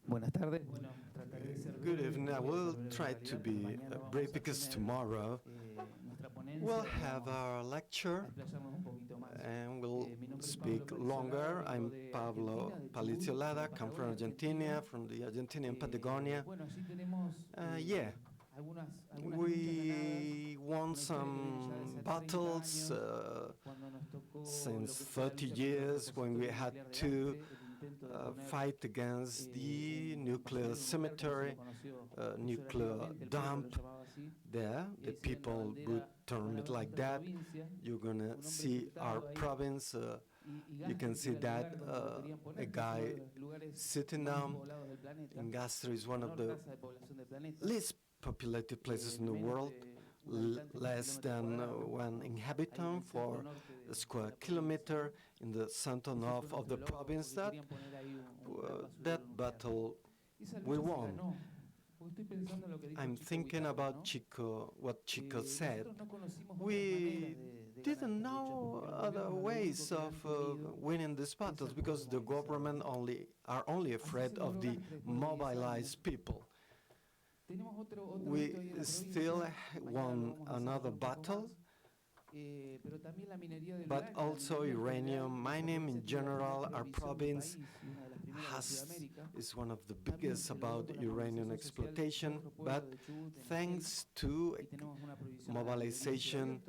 Buenas tardes. Good evening. I will try to be brief because tomorrow we'll have our lecture and we'll speak longer. I'm Pablo Palicio Lada, come from Argentina, from the Argentinian Patagonia. We won some battles since 30 years when we had to fight against the nuclear cemetery, nuclear dump there. The people would term it like that. You're gonna see our province. You can see that a guy sitting down. And Gastro is one of the least populated places in the world, less than 1 inhabitant for a square kilometer in the center north of the province. That battle we won. I'm thinking about Chico, what Chico said. We didn't know other ways of winning these battles because the government are only afraid of the mobilized people. We still won another battle, but also uranium mining in general. Our province is one of the biggest about uranium exploitation, but thanks to mobilization,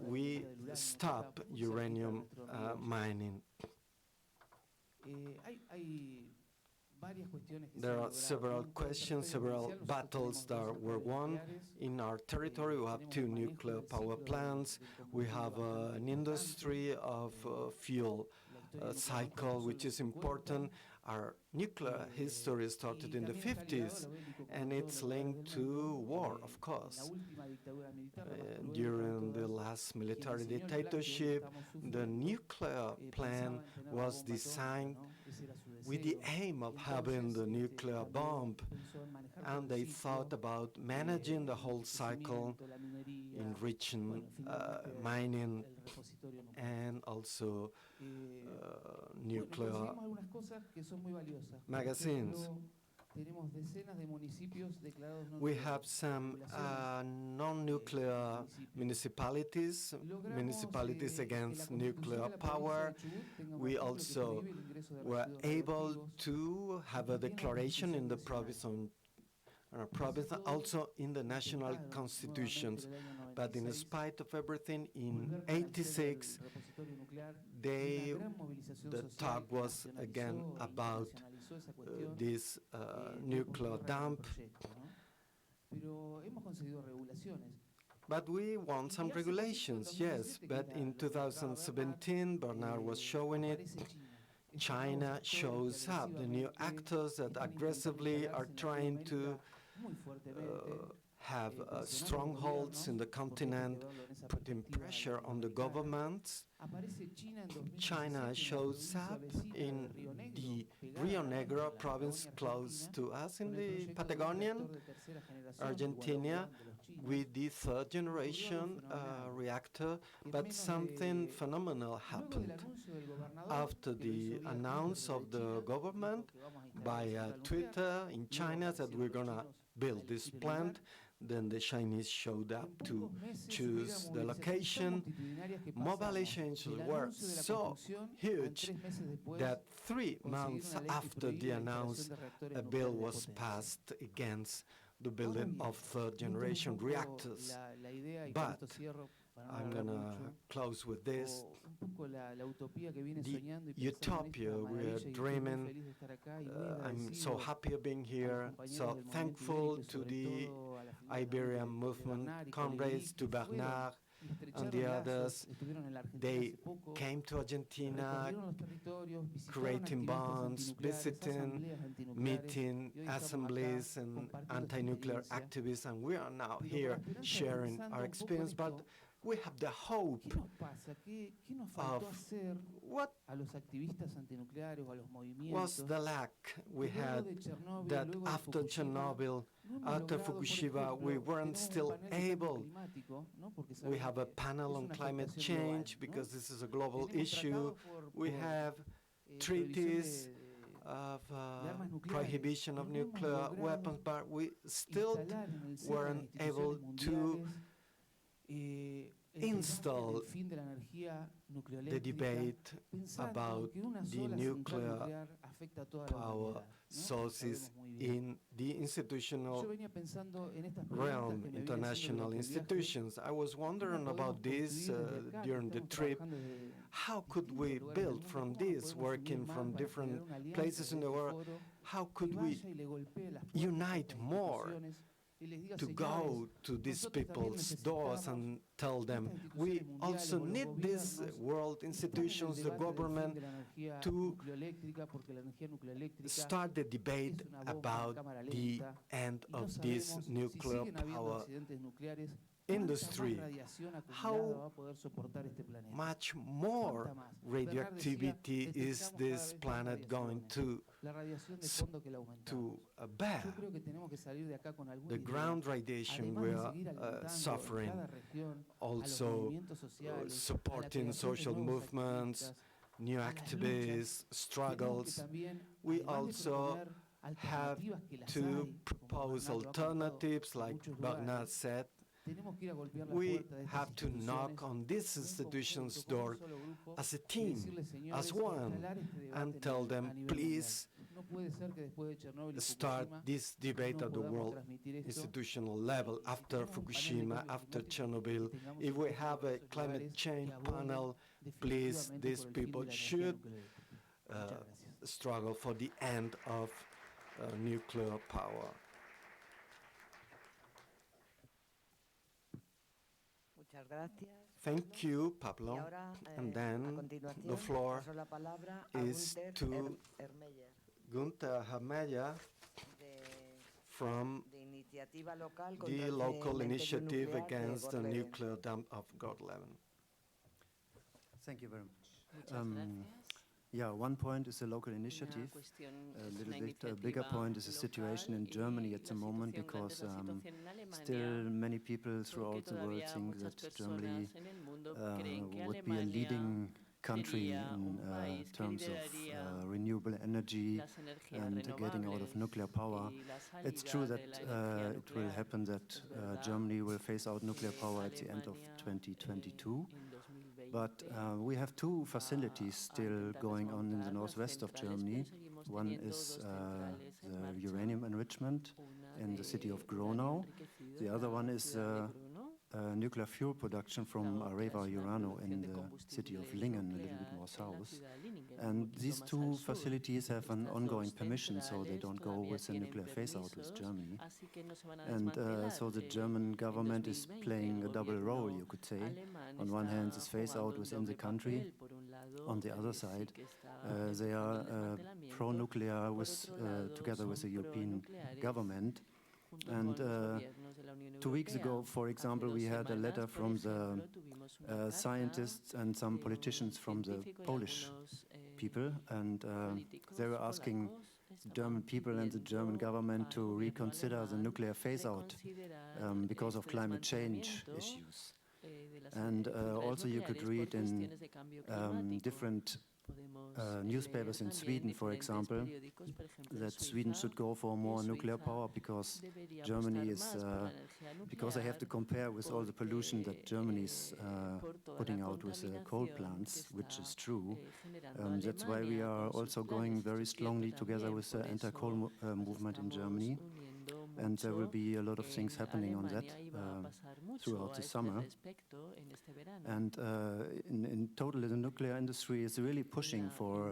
we stop uranium mining. There are several questions, several battles that were won. In our territory, we have 2 nuclear power plants. We have an industry of fuel cycle, which is important. Our nuclear history started in the 50s, and it's linked to war, of course. During the last military dictatorship, the nuclear plant was designed with the aim of having the nuclear bomb, and they thought about managing the whole cycle, enriching, mining, and also nuclear magazines. We have some non-nuclear municipalities against nuclear power. We also were able to have a declaration in the province, also in the national constitutions. But in spite of everything, in '86, the talk was again about this nuclear dump. But we want some regulations, yes. But in 2017, Bernard was showing it, China shows up. The new actors that aggressively are trying to have strongholds in the continent, putting pressure on the governments. China shows up in the Rio Negro province close to us in the Patagonian, Argentina, with the 3rd generation reactor. But something phenomenal happened. After the announce of the government by Twitter in China that we're gonna build this plant, then the Chinese showed up to choose the location. Mobilizations were so huge that 3 months after the announce, a bill was passed against the building of 3rd generation reactors. But I'm gonna close with this. The utopia we're dreaming. I'm so happy of being here, so thankful to the Iberian movement comrades, to Bernard and the others. They came to Argentina, creating bonds, visiting, meeting assemblies and anti-nuclear activists, and we are now here sharing our experience. But we have the hope of what was the lack we had, that after Chernobyl, after Fukushima, we weren't still able. We have a panel on climate change because this is a global issue. We have treaties of prohibition of nuclear weapons, but we still weren't able to install the debate about the nuclear power sources in the institutional realm, international institutions. I was wondering about this during the trip. How could we build from this, working from different places in the world? How could we unite more to go to these people's doors and tell them, we also need these world institutions, the government, to start the debate about the end of this nuclear power industry. How much more radioactivity is this planet going to bear? The ground radiation we are suffering, also supporting social movements, new activists, struggles. We also have to propose alternatives, like Bernard said. We have to knock on this institution's door as a team, as one, and tell them, please start this debate at the world institutional level after Fukushima, after Chernobyl. If we have a climate change panel, please, these people should struggle for the end of nuclear power. Thank you, Pablo. And then the floor is to Günter Hermeyer from the local initiative against the nuclear dump of God-11. Thank you very much. Yeah, one point is the local initiative. A little bit bigger point is the situation in Germany at the moment, because still many people throughout the world think that Germany would be a leading country in terms of renewable energy and getting out of nuclear power. It's true that it will happen that Germany will phase out nuclear power at the end of 2022. But we have two facilities still going on in the northwest of Germany. One is the uranium enrichment in the city of Gronau. The other one is nuclear fuel production from Areva Urano in the city of Lingen, a little bit more south. And these two facilities have an ongoing permission, so they don't go with the nuclear phase-out with Germany. And so the German government is playing a double role, you could say. On one hand, this phase-out within the country. On the other side, they are pro-nuclear together with the European government. And 2 weeks ago, for example, we had a letter from the scientists and some politicians from the Polish people, and they were asking the German people and the German government to reconsider the nuclear phase-out because of climate change issues. And also you could read in different newspapers in Sweden, for example, that Sweden should go for more nuclear power because Germany is, because they have to compare with all the pollution that Germany is putting out with the coal plants, which is true. That's why we are also going very strongly together with the anti-coal movement in Germany. And there will be a lot of things happening on that throughout the summer. And in total, the nuclear industry is really pushing for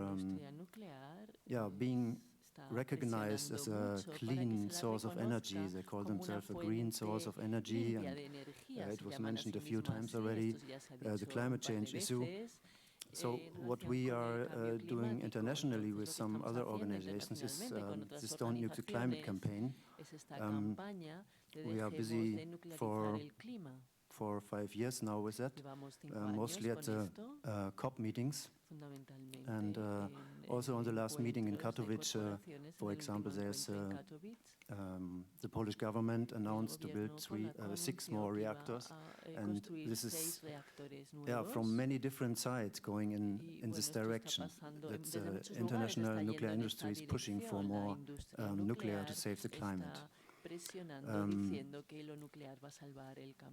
being recognized as a clean source of energy. They call themselves a green source of energy. And it was mentioned a few times already, the climate change issue. So what we are doing internationally with some other organizations is this Don't Nuke the Climate campaign. We are busy for 4 or 5 years now with that, mostly at the COP meetings. And also on the last meeting in Katowice, for example, there's the Polish government announced to build 6 more reactors. And this is from many different sides going in this direction. That the international nuclear industry is pushing for more nuclear to save the climate.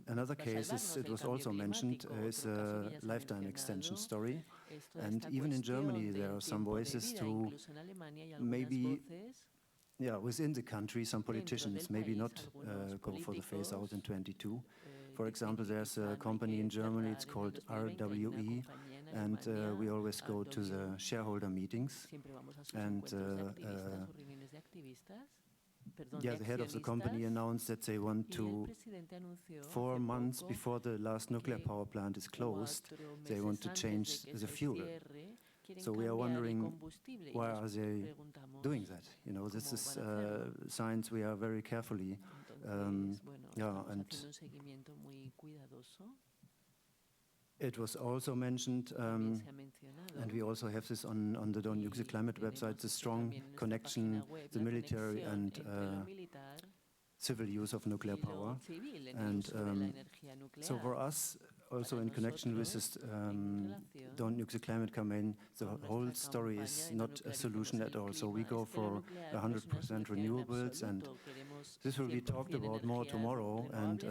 Another case, it was also mentioned, is a lifetime extension story. And even in Germany, there are some voices to maybe, within the country, some politicians maybe not go for the phase out in 22. For example, there's a company in Germany, it's called RWE, and we always go to the shareholder meetings. And the head of the company announced that they want to, 4 months before the last nuclear power plant is closed, they want to change the fuel. So we are wondering, why are they doing that? You know, this is science we are very carefully, and it was also mentioned, and we also have this on the Don't Nuke the Climate website, the strong connection, the military and civil use of nuclear power. And so for us, also in connection with this Don't Nuke the Climate campaign, the whole story is not a solution at all. So we go for 100% renewables, and this will be talked about more tomorrow. And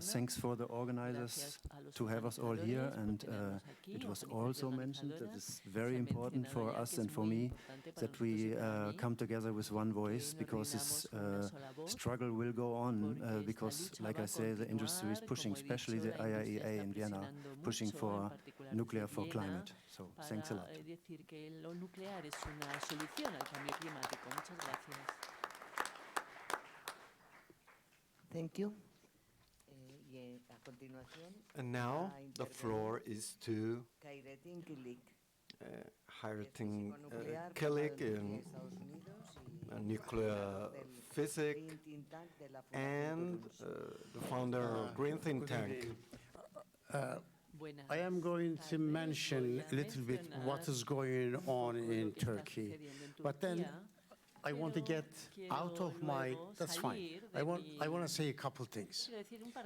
thanks for the organizers to have us all here. And it was also mentioned that it's very important for us and for me that we come together with one voice, because this struggle will go on, because, like I say, the industry is pushing, especially the IAEA in Vienna, pushing for nuclear for climate. So thanks a lot. Thank you. And now the floor is to Hayrettin Kilik, a nuclear physics and the founder of Green Think Tank. I am going to mention a little bit what is going on in Turkey, but then I want to get out of my, that's fine. I want to say a couple things.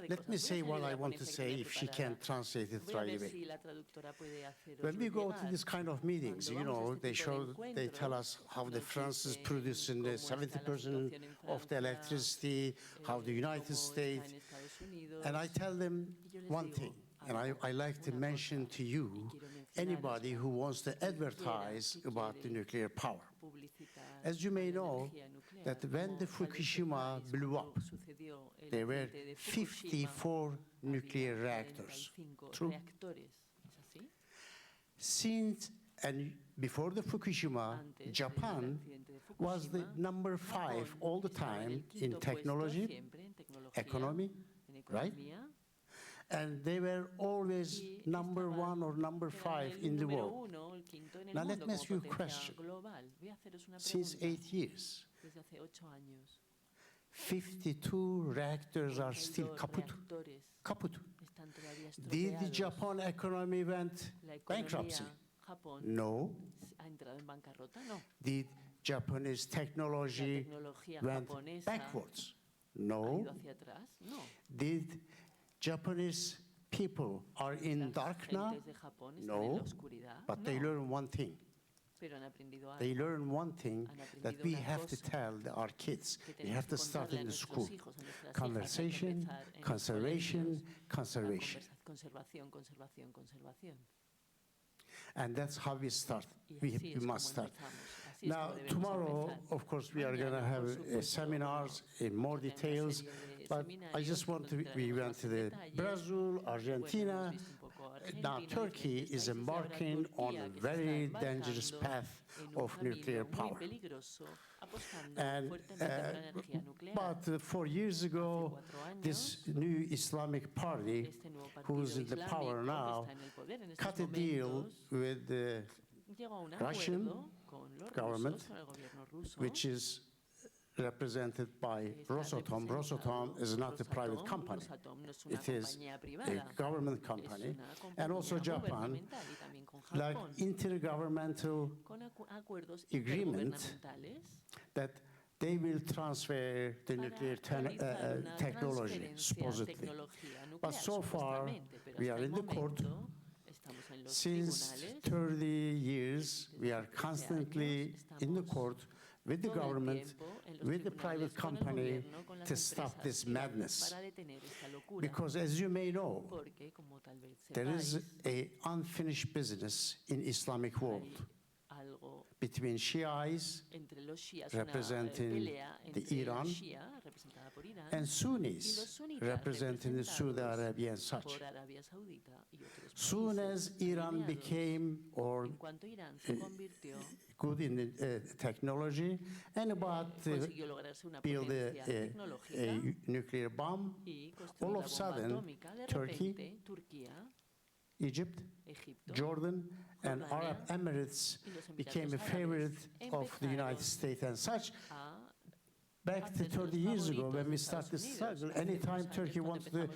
Let me say what I want to say, if she can translate it right away. When we go to this kind of meetings, you know, they tell us how the France is producing the 70% of the electricity, how the United States, and I tell them one thing, and I like to mention to you, anybody who wants to advertise about the nuclear power. As you may know, that when the Fukushima blew up, there were 54 nuclear reactors. True? Since and before the Fukushima, Japan was the number 5 all the time in technology, economy, right? And they were always number 1 or number 5 in the world. Now let me ask you a question. Since 8 years, 52 reactors are still kaput. Kaput. Did the Japan economy went bankruptcy? No. Did Japanese technology went backwards? No. Did Japanese people are in dark now? No, but they learn one thing. They learn one thing that we have to tell our kids. We have to start in the school. Conversation, conservation, conservation. And that's how we start. We must start. Now, tomorrow, of course, we are going to have seminars in more details. But I just want to, we went to the Brazil, Argentina. Now Turkey is embarking on a very dangerous path of nuclear power. And, but 4 years ago, this new Islamic party, who's in the power now, cut a deal with the Russian government, which is represented by Rosatom. Rosatom is not a private company. It is a government company. And also Japan, like intergovernmental agreement that they will transfer the nuclear technology, supposedly. But so far, we are in the court. Since 30 years, we are constantly in the court with the government, with the private company to stop this madness. Because as you may know, there is an unfinished business in Islamic world between Shiites representing the Iran and Sunnis representing the Saudi Arabia and such. Soon as Iran became or good in technology and about to build a nuclear bomb, all of a sudden Turkey, Egypt, Jordan, and Arab Emirates became a favorite of the United States and such. Back to 30 years ago, when we started this struggle, anytime Turkey wanted to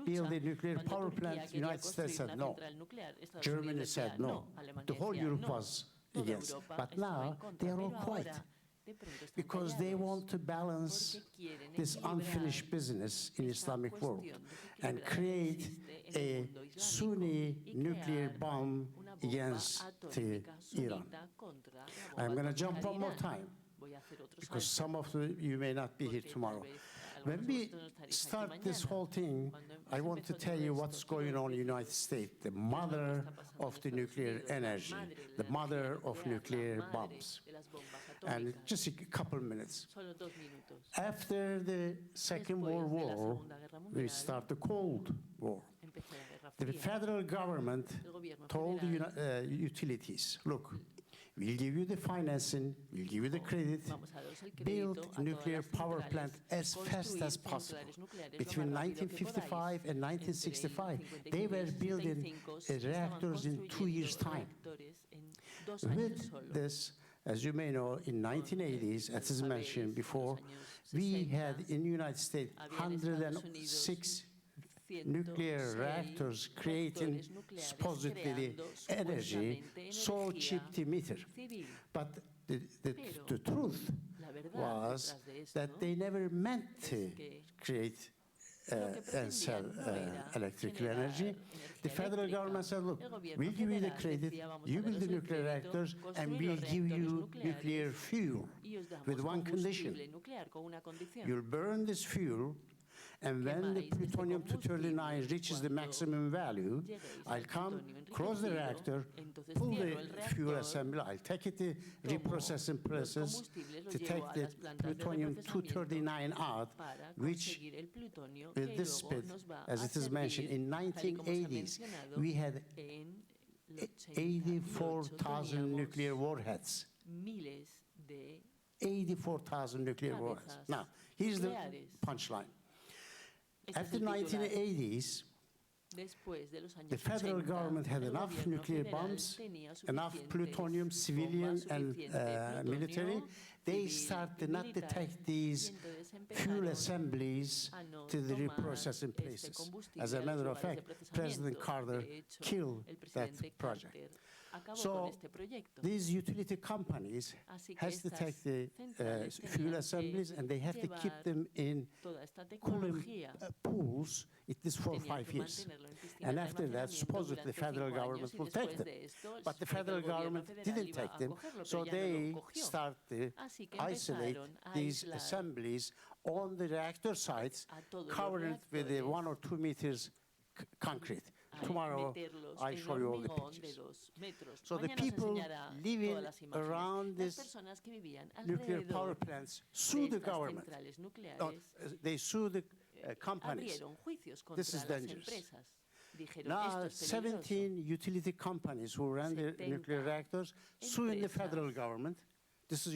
build a nuclear power plant, the United States said no. Germany said no. The whole Europe was against. But now, they are all quiet because they want to balance this unfinished business in Islamic world and create a Sunni nuclear bomb against Iran. I'm going to jump one more time, because some of you may not be here tomorrow. When we start this whole thing, I want to tell you what's going on in the United States, the mother of the nuclear energy, the mother of nuclear bombs. And just a couple minutes. After the Second World War, we start the Cold War. The federal government told the utilities, look, we'll give you the financing, we'll give you the credit, build nuclear power plant as fast as possible. Between 1955 and 1965, they were building reactors in 2 years' time. With this, as you may know, in 1980s, as is mentioned before, we had in the United States 106 nuclear reactors creating supposedly energy so cheap to meter. But the truth was that they never meant to create and sell electrical energy. The federal government said, look, we'll give you the credit, you build the nuclear reactors, and we'll give you nuclear fuel with one condition. You'll burn this fuel, and when the plutonium-239 reaches the maximum value, I'll come, close the reactor, pull the fuel assembly, I'll take it to reprocessing process to take the plutonium-239 out, which with this speed, as it is mentioned, in 1980s, we had 84,000 nuclear warheads. 84,000 nuclear warheads. Now, here's the punchline. After the 1980s, the federal government had enough nuclear bombs, enough plutonium, civilian and military. They started not to take these fuel assemblies to the reprocessing places. As a matter of fact, President Carter killed that project. So these utility companies has to take the fuel assemblies and they have to keep them in cooling pools at least 4 or 5 years. And after that, supposedly the federal government will take them. But the federal government didn't take them, so they start to isolate these assemblies on the reactor sites, covered with a 1 or 2 meters concrete. Tomorrow, I show you all the pictures. So the people living around these nuclear power plants sue the government. They sue the companies. This is dangerous. Now, 17 utility companies who ran the nuclear reactors suing the federal government. This is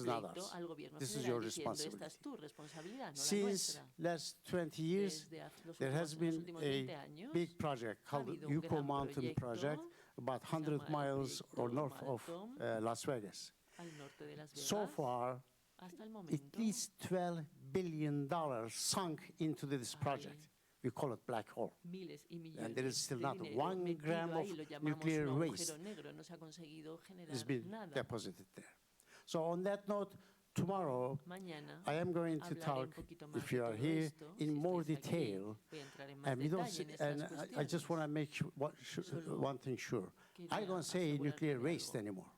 not ours. This is your responsibility. Since last 20 years, there has been a big project called the Yucca Mountain Project, about 100 miles or north of Las Vegas. So far, at least $12 billion sunk into this project. We call it black hole. And there is still not 1 gram of nuclear waste has been deposited there. So on that note, tomorrow, I am going to talk, if you are here, in more detail. And we don't. And I just want to make one thing sure. I don't say nuclear waste anymore.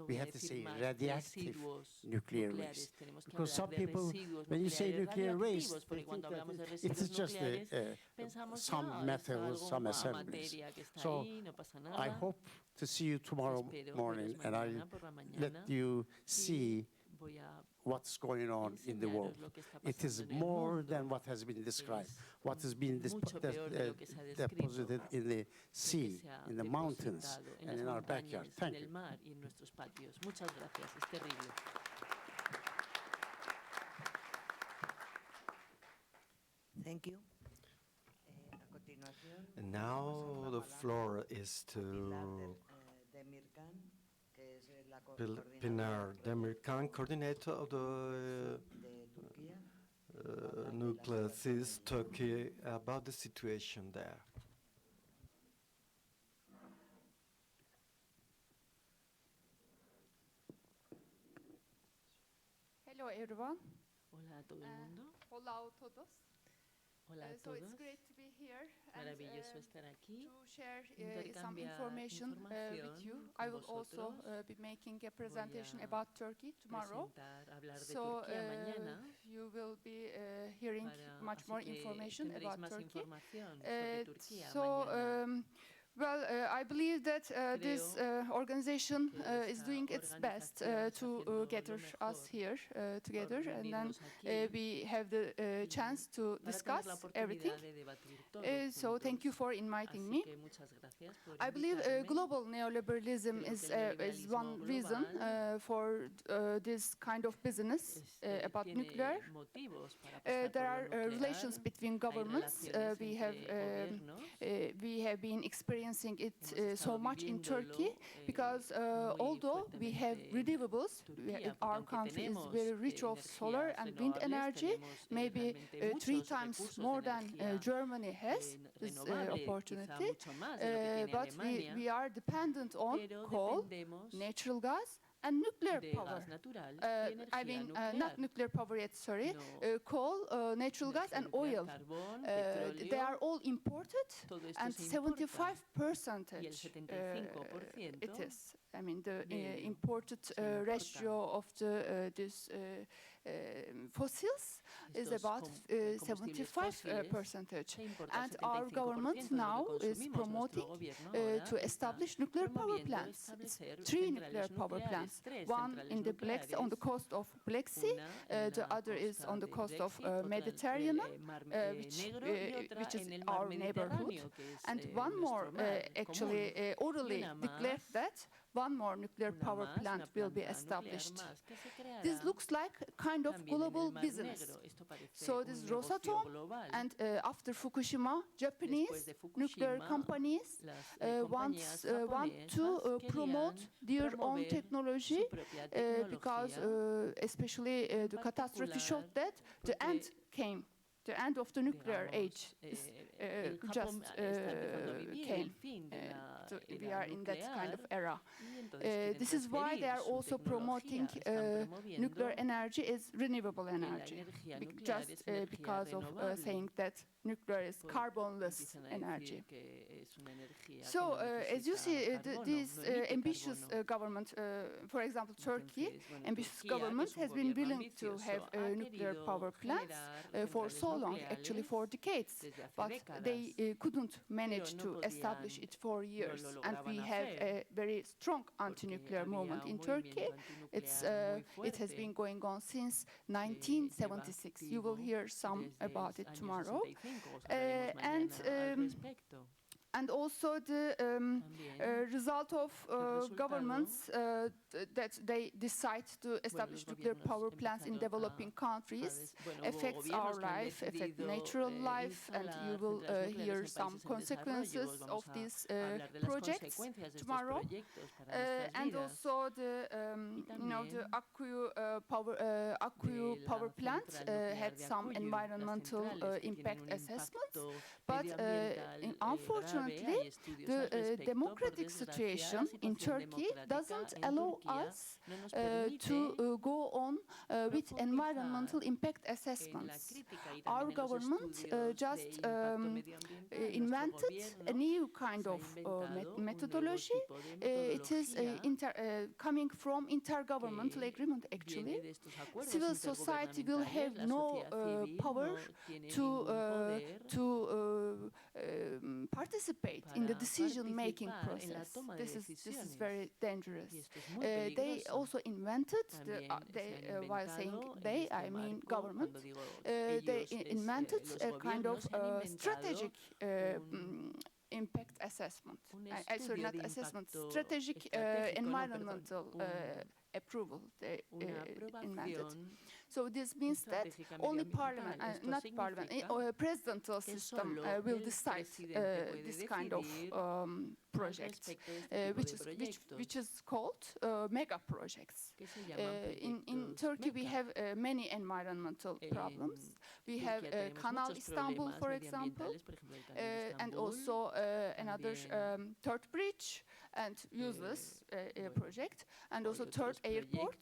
we have to say radioactive nuclear waste. Because some people, when you say nuclear waste, they think that it is just some metals, some assemblies. So I hope to see you tomorrow morning, and I let you see what's going on in the world. It is more than what has been described, what has been deposited in the sea, in the mountains, and in our backyard. Thank you. Thank you. And now the floor is to Pinar Demirkan, coordinator of the nuclear CIS Turkey, about the situation there. Hello, everyone. Hola a todo el mundo. Hola a todos. Hola a So todos. it's great to be here Maravilloso estar aquí. to share some Intercambiar information with you. con I will also vosotros. be making a presentation about Turkey tomorrow. Hablar de So Turquía mañana. you will be hearing much así more que information tendréis about más Turkey. información sobre Turquía So mañana. well, I believe that this organization is doing its best to gather us here together, and then we have the chance to discuss everything. So thank you for inviting me. I believe global neoliberalism is one reason for this kind of business about nuclear. There are relations between governments. We have been experiencing it so much in Turkey because although we have renewables, our country is very rich of solar and wind energy, maybe 3 times more than Germany has this opportunity, but we are dependent on coal, natural gas, and nuclear power. I mean, not nuclear power yet, sorry. Coal, natural gas, and oil. They are all imported, and 75% it is. I mean, the imported ratio of this fossils is about 75%. And our government now is promoting to establish nuclear power plants. It's 3 nuclear power plants. One in the on the coast of Black Sea, the other is on the coast of Mediterranean, which is our neighborhood. And one more actually orally declared that one more nuclear power plant will be established. This looks like kind of global business. So this Rosatom and after Fukushima, Japanese nuclear companies want to promote their own technology because especially the catastrophe showed that the end came. The end of the nuclear age is just came. We are in that kind of era. This is why they are also promoting nuclear energy is renewable energy, just because of saying that nuclear is carbonless energy. So, as you see, this ambitious government, for example, Turkey, ambitious government has been willing to have nuclear power plants for so long, actually for decades, but they couldn't manage to establish it for years. And we have a very strong anti-nuclear movement in Turkey. It has been going on since 1976. You will hear some about it tomorrow. And also the result of governments that they decide to establish nuclear power plants in developing countries affects our life, affects natural life, and you will hear some consequences of these projects tomorrow. And also the Akkuyu power plant had some environmental impact assessments, but unfortunately unfortunately, the democratic situation in Turkey doesn't allow us to go on with environmental impact assessments. Our government just invented a new kind of methodology. It is coming from intergovernmental agreement, actually. Civil society will have no power to participate in the decision-making process. This is very dangerous. They also invented, while saying they, I mean government, they invented a kind of strategic impact assessment. Sorry, not assessment, strategic environmental approval they invented. So this means that only parliament, not parliament, presidential system will decide this kind of project, which is called mega projects. In Turkey, we have many environmental problems. We have Canal Istanbul, for example, and also another third bridge and useless project, and also third airport.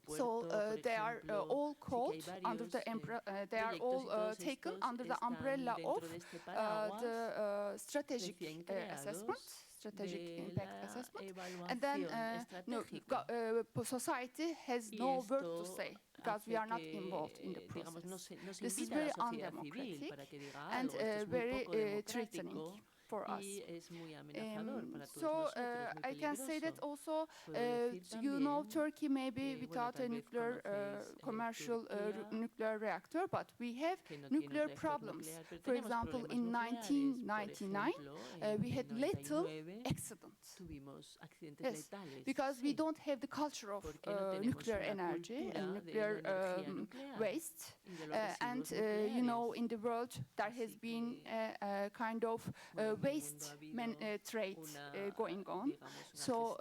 So they are all called under the they are all taken under the umbrella of the strategic assessment, strategic impact assessment, and then society has no word to say because we are not involved in the process. This is very undemocratic and very threatening for us. So I can say that also, you know, Turkey may be without a nuclear, commercial nuclear reactor, but we have nuclear problems. For example, in 1999, we had lethal accidents. Yes, because we don't have the culture of nuclear energy and nuclear waste. And, you know, in the world, there has been a kind of waste trade going on. So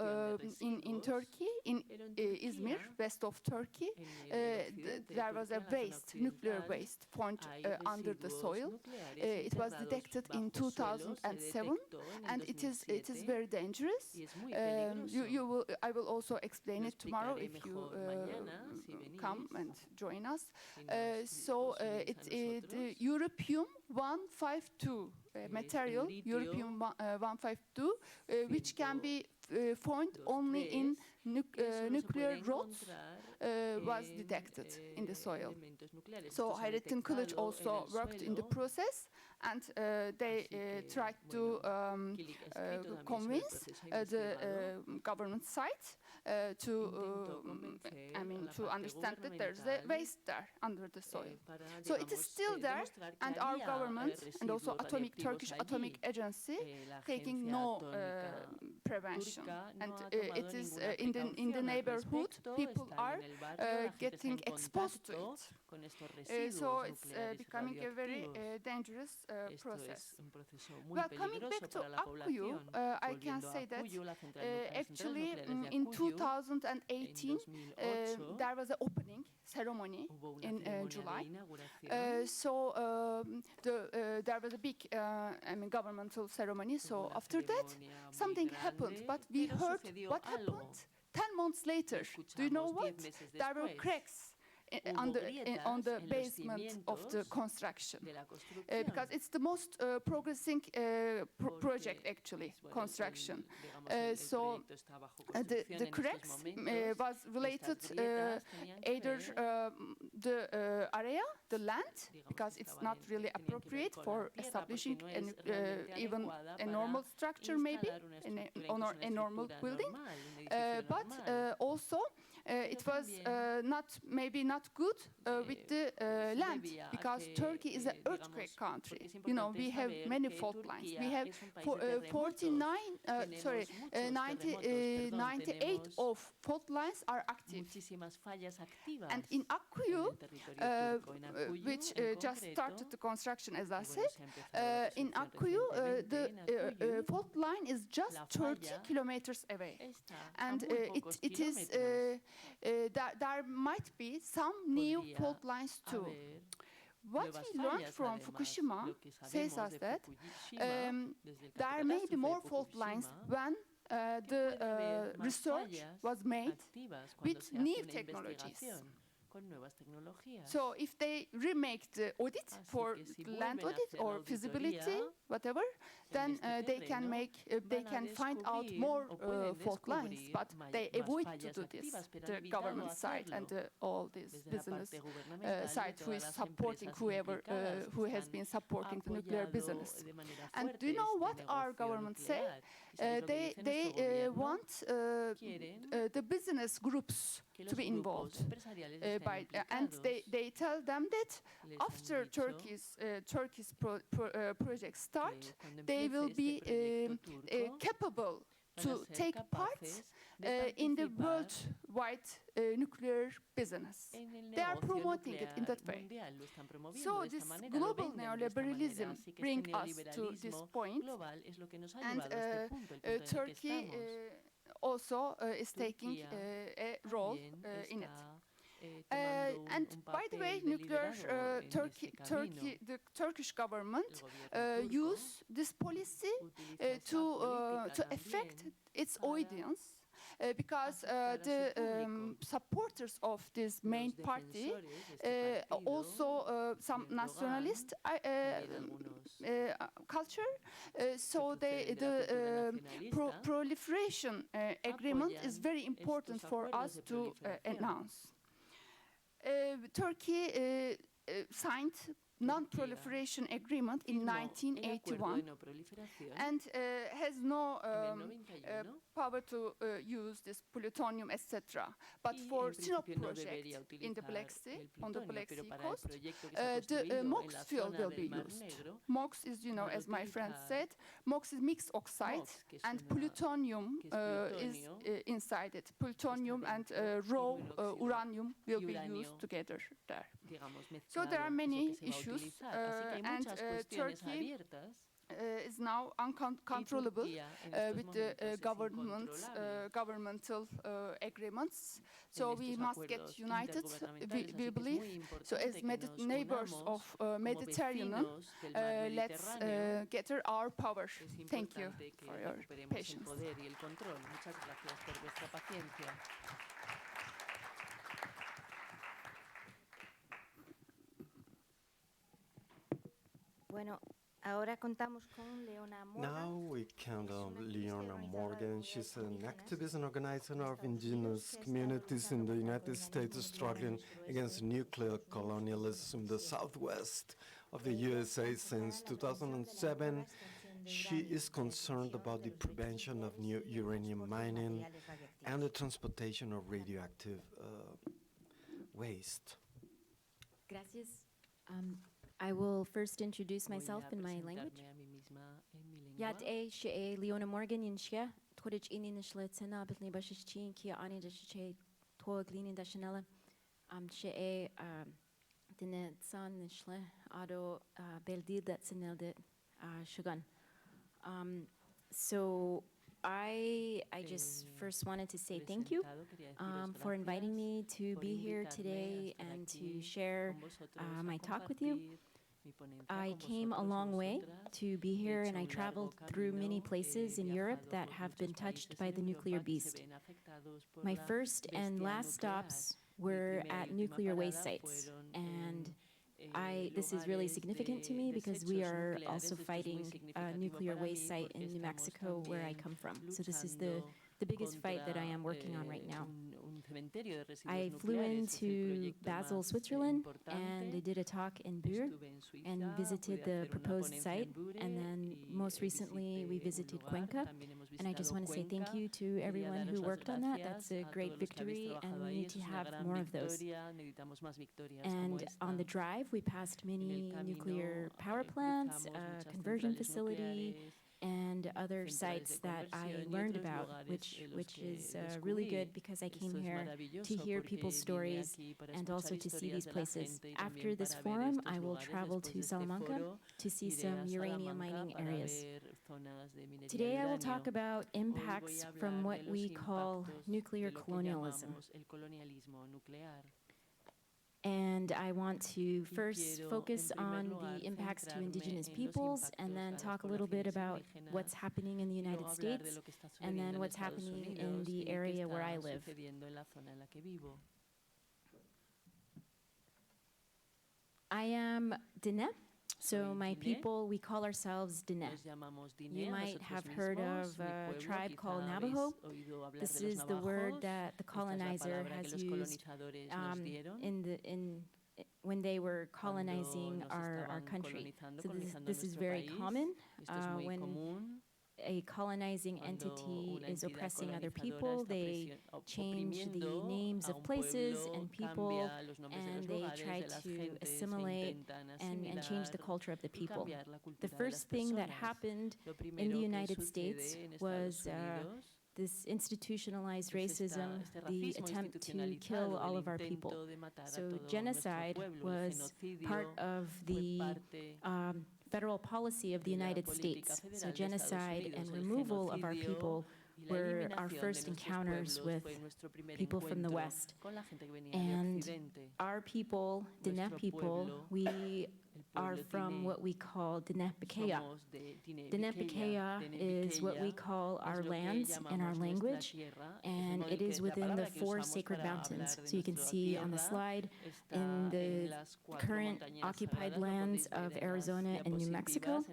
in Turkey, in Izmir, west of Turkey, there was a nuclear waste found under the soil. It was detected in 2007, and it is very dangerous. I will also explain it tomorrow if you come and join us. So it's the Europium-152 material, Europium-152, which can be found only in nuclear rods, was detected in the soil. So Hayrettin Kılıç also worked in the process, and they tried to convince the government side to understand that there's a waste there under the soil. So it is still there, and our government and also Turkish Atomic Agency taking no prevention. And it is in the neighborhood, people are getting exposed to it. So it's becoming a very dangerous process. Well, coming back to Akkuyu, I can say that actually in 2018 there was an opening ceremony in July. So there was a big governmental ceremony. So after that, something happened, but we heard what happened 10 months later. Do you know what? There were cracks on the basement of the construction, because it's the most progressing project, actually, construction. So the cracks was related either the area, the land, because it's not really appropriate for establishing even a normal structure, maybe, a normal building, but also it was maybe not good with the land, because Turkey is an earthquake country. You know, we have many fault lines. We have 98 of fault lines are active. And in Akkuyu, which just started the construction, as I said, in Akkuyu, the fault line is just 30 kilometers away. And it is there might be some new fault lines too. what we learned from Fukushima says us that there may be more fault lines when the research was made with new technologies. So if they remake the audit for land audit or feasibility, whatever, then they can find out more fault lines, but they avoid to do this, the government side and all this business side who is supporting who has been supporting the nuclear business. And do you know what our government say? They want the business groups to be involved, and they tell them that after Turkey's project start, they will be capable to take part in the worldwide nuclear business. They are promoting it in that way. So this global neoliberalism brings us to this point, and Turkey also is taking a role in it. And by the way, the Turkish government use this policy to affect its audience. Because the supporters of this main party, also some nationalist culture, so the proliferation agreement is very important for us to announce. Turkey signed non-proliferation agreement in 1981 and has no power to use this plutonium, etc. But for Sinop project in the Black Sea, on the Black Sea coast, the MOX fuel will be used. MOX is, as my friend said, MOX is mixed oxide, and plutonium is inside it. Plutonium and raw uranium will be used together there. So there are many issues, and Turkey is now uncontrollable with the governmental agreements. So we must get united, we believe. So as neighbors of Mediterranean, let's gather our power. Thank you for your patience. Bueno, ahora contamos con Leona Morgan. Now we count on Leona Morgan. She's an activist and organizer of indigenous communities in the United States struggling against nuclear colonialism in the southwest of the USA since 2007. She is concerned about the prevention of new uranium mining and the transportation of radioactive waste. Gracias. I will first introduce myself in my language. Yat she Leona Morgan in Shia, Torich in Shletsena, Bitney Bashichin, Kia Ani Dashe, Toglin in Dashanella, she Dinet San Shle, Ado Beldid that's in the Shugan. So I just first wanted to say thank you for inviting me to be here today and to share my talk with you. I came a long way to be here, and I traveled through many places in Europe that have been touched by the nuclear beast. My first and last stops were at nuclear waste sites, and this is really significant to me because we are also fighting a nuclear waste site in New Mexico, where I come from. So this is the biggest fight that I am working on right now. I flew into Basel, Switzerland, and I did a talk in Bure and visited the proposed site. And then most recently, we visited Cuenca. And I just want to say thank you to everyone who worked on that. That's a great victory, and we need to have more of those. And on the drive, we passed many nuclear power plants, a conversion facility, and other sites that I learned about, which is really good because I came here to hear people's stories and also to see these places. After this forum, I will travel to Salamanca to see some uranium mining areas. Today I will talk about impacts from what we call nuclear colonialism. And I want to first focus on the impacts to indigenous peoples and then talk a little bit about what's happening in the United States and then what's happening in the area where I live. I am Diné. So my people, we call ourselves Diné. You might have heard of a tribe called Navajo. This is the word that the colonizer has used when they were colonizing our country. So this is very common when a colonizing entity is oppressing other people. They change the names of places and people, and they try to assimilate and change the culture of the people. The first thing that happened in the United States was this institutionalized racism, the attempt to kill all of our people. So genocide was part of the federal policy of the United States. So genocide and removal of our people were our first encounters with people from the West. And our people, Diné people, we are from what we call Diné Pequea. Diné Pequea is what we call our lands and our language, and it is within the 4 sacred mountains. So you can see on the slide in the current occupied lands of Arizona and New Mexico.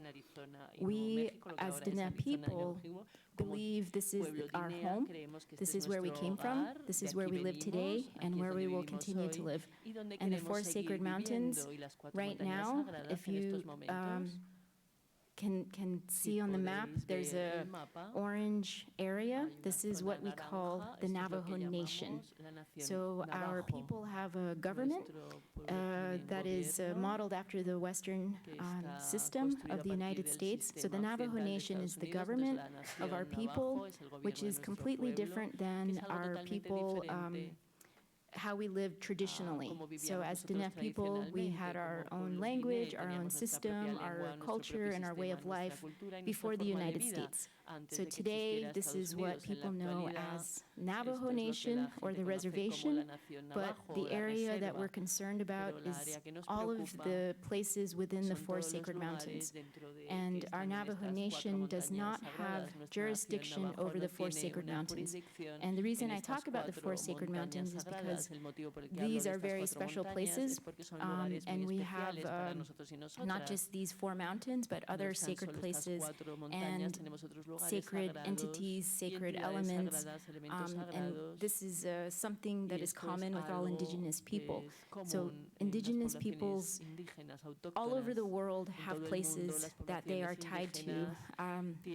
We, as Diné people, believe this is our home, this is where we came from, this is where we live today, and where we will continue to live. And the 4 sacred mountains, right now, if you can see on the map, there's a orange area. This is what we call the Navajo Nation. So our people have a government that is modeled after the Western system of the United States. So the Navajo Nation is the government of our people, which is completely different than our people how we lived traditionally. So as Diné people, we had our own language, our own system, our culture, and our way of life before the United States. So today, this is what people know as Navajo Nation or the reservation, but the area that we're concerned about is all of the places within the 4 sacred mountains. And our Navajo Nation does not have jurisdiction over the 4 sacred mountains. And the reason I talk about the 4 sacred mountains is because these are very special places, and we have not just these 4 mountains, but other sacred places and sacred entities, sacred elements, and this is something that is common with all indigenous people. So indigenous peoples all over the world have places that they are tied to.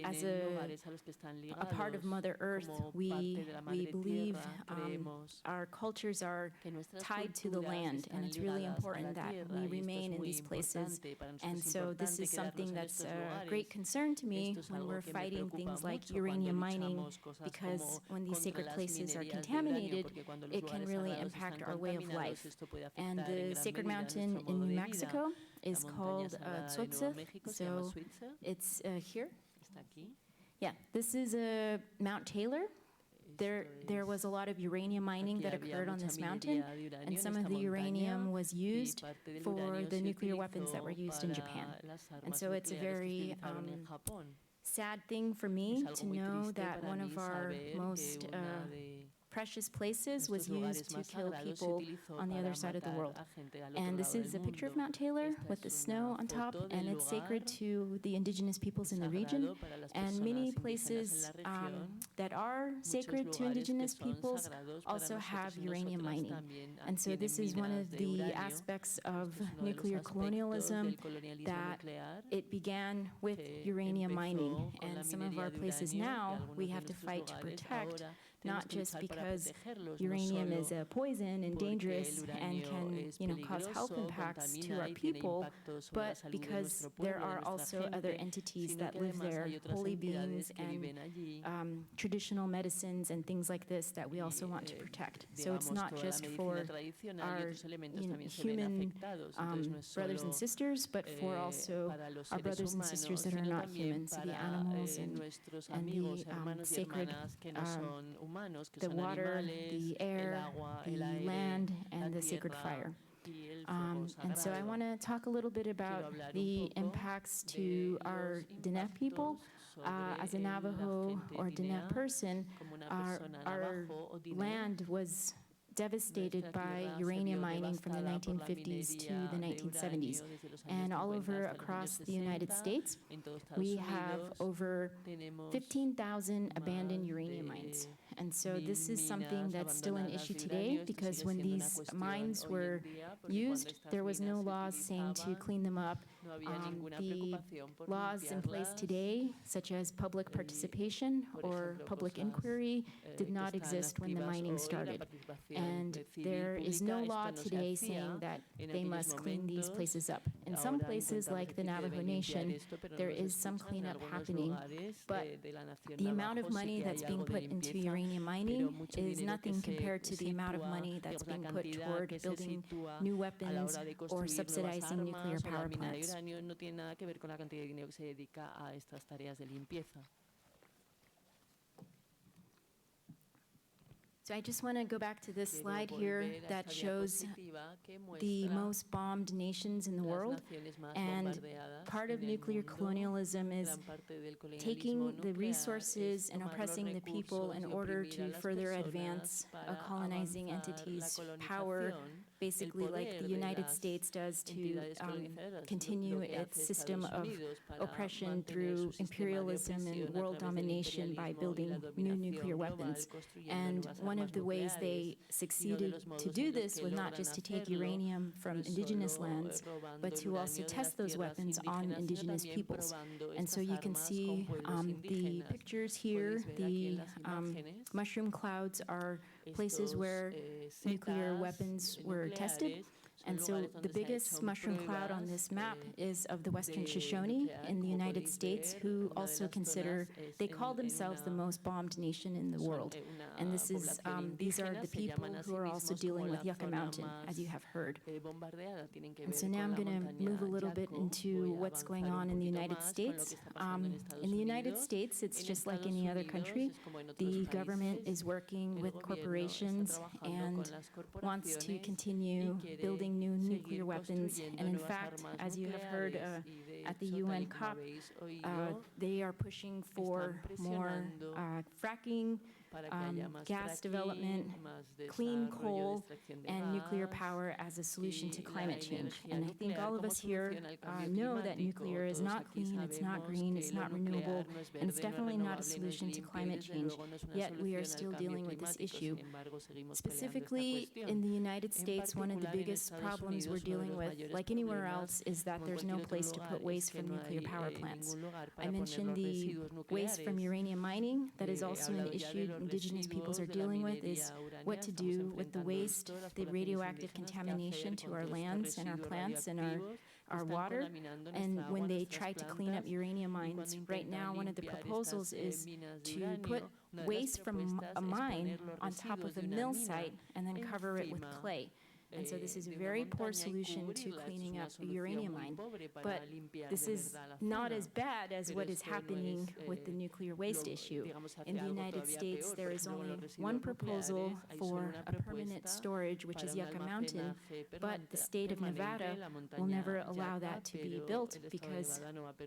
As a part of Mother Earth, we believe our cultures are tied to the land, and it's really important that we remain in these places. And so this is something that's a great concern to me when we're fighting things like uranium mining, because when these sacred places are contaminated, it can really impact our way of life. And the sacred mountain in New Mexico is called Tzotzil, so it's here. Yeah, this is Mount Taylor. There was a lot of uranium mining that occurred on this mountain, and some of the uranium was used for the nuclear weapons that were used in Japan. And so it's a very sad thing for me to know that one of our most precious places was used to kill people on the other side of the world. And this is a picture of Mount Taylor with the snow on top, and it's sacred to the indigenous peoples in the region. And many places that are sacred to indigenous peoples also have uranium mining. And so this is one of the aspects of nuclear colonialism, that it began with uranium mining. And some of our places now we have to fight to protect, not just because uranium is a poison and dangerous and can, cause health impacts to our people, but because there are also other entities that live there, holy beings and traditional medicines and things like this that we also want to protect. So it's not just for our human brothers and sisters, but for also our brothers and sisters that are not human, so the animals and the sacred the water, the air, the land, and the sacred fire. And so I want to talk a little bit about the impacts to our Diné people. As a Navajo or Diné person, our land was devastated by uranium mining from the 1950s to the 1970s. And all over across the United States, we have over 15,000 abandoned uranium mines. And so this is something that's still an issue today, because when these mines were used, there was no laws saying to clean them up. The laws in place today, such as public participation or public inquiry, did not exist when the mining started. And there is no law today saying that they must clean these places up. In some places, like the Navajo Nation, there is some cleanup happening, but the amount of money that's being put into uranium mining is nothing compared to the amount of money that's being put toward building new weapons or subsidizing nuclear power plants. No tiene nada que ver con la cantidad de dinero que se dedica a estas tareas de limpieza. So I just want to go back to this slide here that shows the most bombed nations in the world. And part of nuclear colonialism is taking the resources and oppressing the people in order to further advance a colonizing entity's power, basically like the United States does to continue its system of oppression through imperialism and world domination by building new nuclear weapons. And one of the ways they succeeded to do this was not just to take uranium from indigenous lands, but to also test those weapons on indigenous peoples. And so you can see the pictures here. The mushroom clouds are places where nuclear weapons were tested. And so the biggest mushroom cloud on this map is of the Western Shoshone in the United States, who also they call themselves the most bombed nation in the world. And this is, these are the people who are also dealing with Yucca Mountain, as you have heard. And so now I'm going to move a little bit into what's going on in the United States. In the United States, it's just like any other country. The government is working with corporations and wants to continue building new nuclear weapons. And in fact, as you have heard at the UN COP, they are pushing for more fracking, gas development, clean coal, and nuclear power as a solution to climate change. And I think all of us here know that nuclear is not clean, it's not green, it's not renewable, and it's definitely not a solution to climate change. Yet we are still dealing with this issue. Specifically in the United States, one of the biggest problems we're dealing with, like anywhere else, is that there's no place to put waste from nuclear power plants. I mentioned the waste from uranium mining. That is also an issue indigenous peoples are dealing with, is what to do with the waste, the radioactive contamination to our lands and our plants and our water. And when they try to clean up uranium mines, right now one of the proposals is to put waste from a mine on top of a mill site and then cover it with clay. And so this is a very poor solution to cleaning up a uranium mine. But this is not as bad as what is happening with the nuclear waste issue. In the United States, there is only one proposal for a permanent storage, which is Yucca Mountain, but the state of Nevada will never allow that to be built because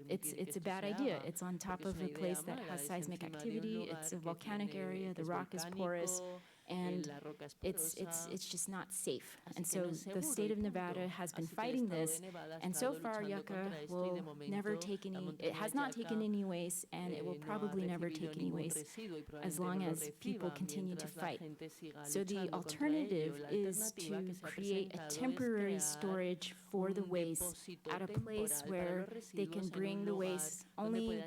it's a bad idea. It's on top of a place that has seismic activity, it's a volcanic area, the rock is porous, and it's just not safe. And so the state of Nevada has been fighting this, and so far Yucca will never take any, it has not taken any waste, and it will probably never take any waste as long as people continue to fight. So the alternative is to create a temporary storage for the waste at a place where they can bring the waste only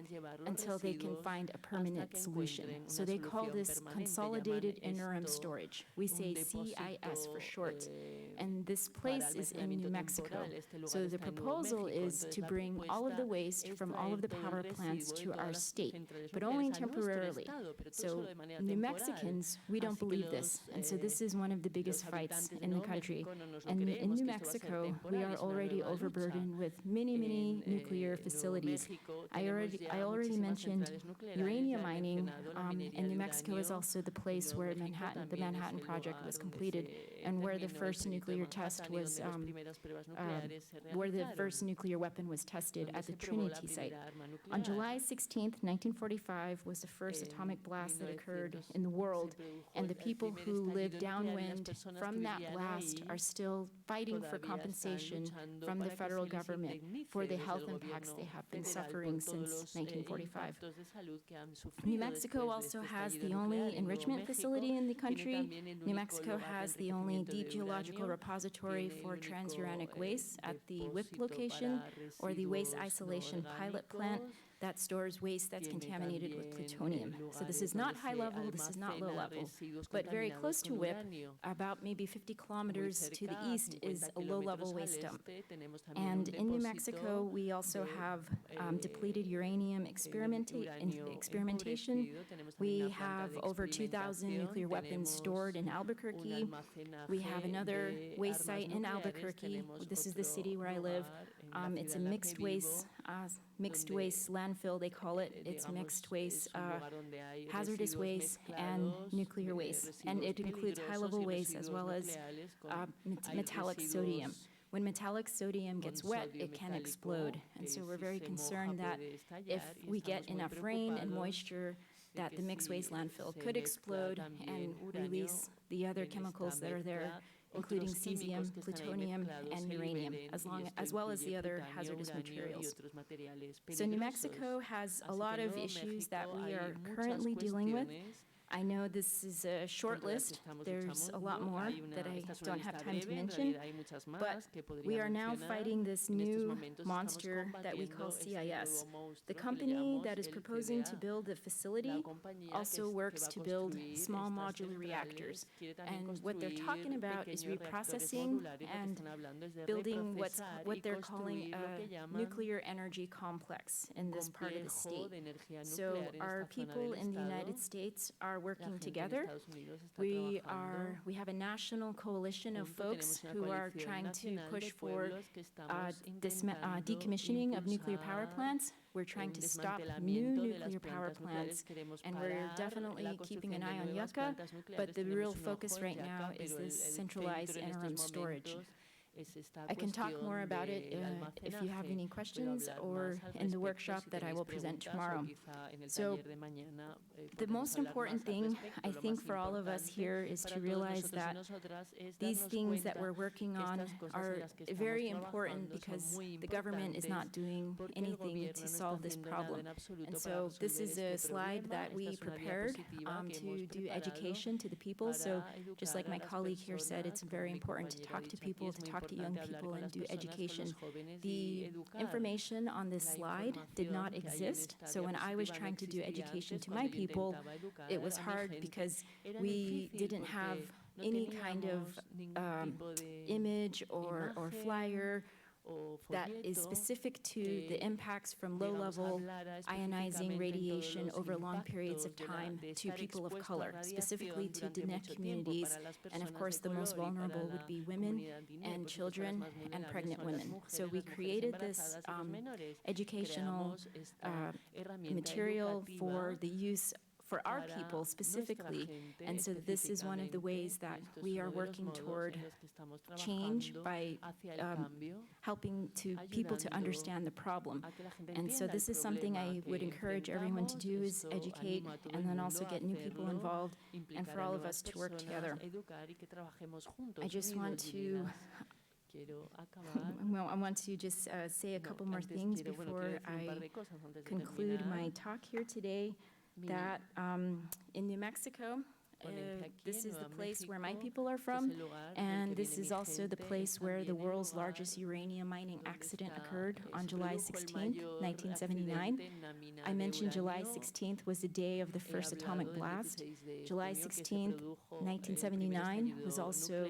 until they can find a permanent solution. So they call this consolidated interim storage. We say CIS for short. And this place is in New Mexico. So the proposal is to bring all of the waste from all of the power plants to our state, but only temporarily. So New Mexicans, we don't believe this. And so this is one of the biggest fights in the country. And in New Mexico, we are already overburdened with many, many nuclear facilities. I already mentioned uranium mining, and New Mexico is also the place where Manhattan Manhattan. The Manhattan Project was completed, and where the first nuclear test was, where the first nuclear weapon was tested at the Trinity site. On July 16th, 1945, was the first atomic blast that occurred in the world, and the people who lived downwind from that blast are still fighting for compensation from the federal government for the health impacts they have been suffering since 1945. New Mexico also has the only enrichment facility in the country. New Mexico has the only deep geological repository for transuranic waste at the WIP location, or the Waste Isolation Pilot Plant, that stores waste that's contaminated with plutonium. So this is not high level, this is not low level, but very close to WIP, about maybe 50 kilometers to the east, is a low level waste dump. And in New Mexico, we also have depleted uranium experimentation. We have over 2,000 nuclear weapons stored in Albuquerque. We have another waste site in Albuquerque. This is the city where I live. It's a mixed waste landfill, they call it. It's mixed waste, hazardous waste, and nuclear waste. And it includes high-level waste as well as metallic sodium. When metallic sodium gets wet, it can explode. And so we're very concerned that if we get enough rain and moisture, that the mixed waste landfill could explode and release the other chemicals that are there, including cesium, plutonium, and uranium, as well as the other hazardous materials. So New Mexico has a lot of issues that we are currently dealing with. I know this is a short list. There's a lot more that I don't have time to mention, but we are now fighting this new monster that we call CIS. The company that is proposing to build the facility also works to build small modular reactors. And what they're talking about is reprocessing and building what they're calling a nuclear energy complex in this part of the state. So our people in the United States are working together. We have a national coalition of folks who are trying to push for decommissioning of nuclear power plants. We're trying to stop new nuclear power plants, and we're definitely keeping an eye on Yucca, but the real focus right now is this centralized interim storage. I can talk more about it if you have any questions, or in the workshop that I will present tomorrow. So the most important thing, I think, for all of us here is to realize that these things that we're working on are very important because the government is not doing anything to solve this problem. And so this is a slide that we prepared to do education to the people. So just like my colleague here said, it's very important to talk to people, to talk to young people and do education. The information on this slide did not exist. So when I was trying to do education to my people, it was hard because we didn't have any kind of image or flyer that is specific to the impacts from low-level ionizing radiation over long periods of time to people of color, specifically to Diné communities, and of course the most vulnerable would be women and children and pregnant women. So we created this educational material for the use for our people specifically, and so this is one of the ways that we are working toward change by helping people to understand the problem. And so this is something I would encourage everyone to do, is educate and then also get new people involved and for all of us to work together. I just want to I want to just say a couple more things before I conclude my talk here today. That in New Mexico, this is the place where my people are from, and this is also the place where the world's largest uranium mining accident occurred on July 16th, 1979. I mentioned July 16th was the day of the first atomic blast. July 16th, 1979 was also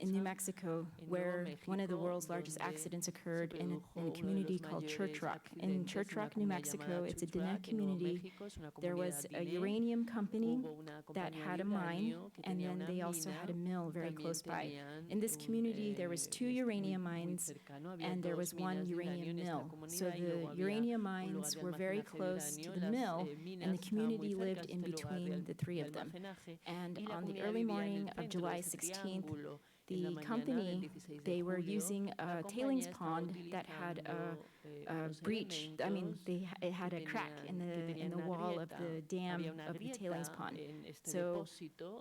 in New Mexico where one of the world's largest accidents occurred in a community called Church Rock. In Church Rock, New Mexico, it's a Diné community. There was a uranium company that had a mine, and then they also had a mill very close by. In this community, there was 2 uranium mines, and there was 1 uranium mill. So the uranium mines were very close to the mill, and the community lived in between the 3 of them. And on the early morning of July 16th, the company, they were using a tailings pond that had a breach. I mean, it had a crack in the wall of the dam of the tailings pond. So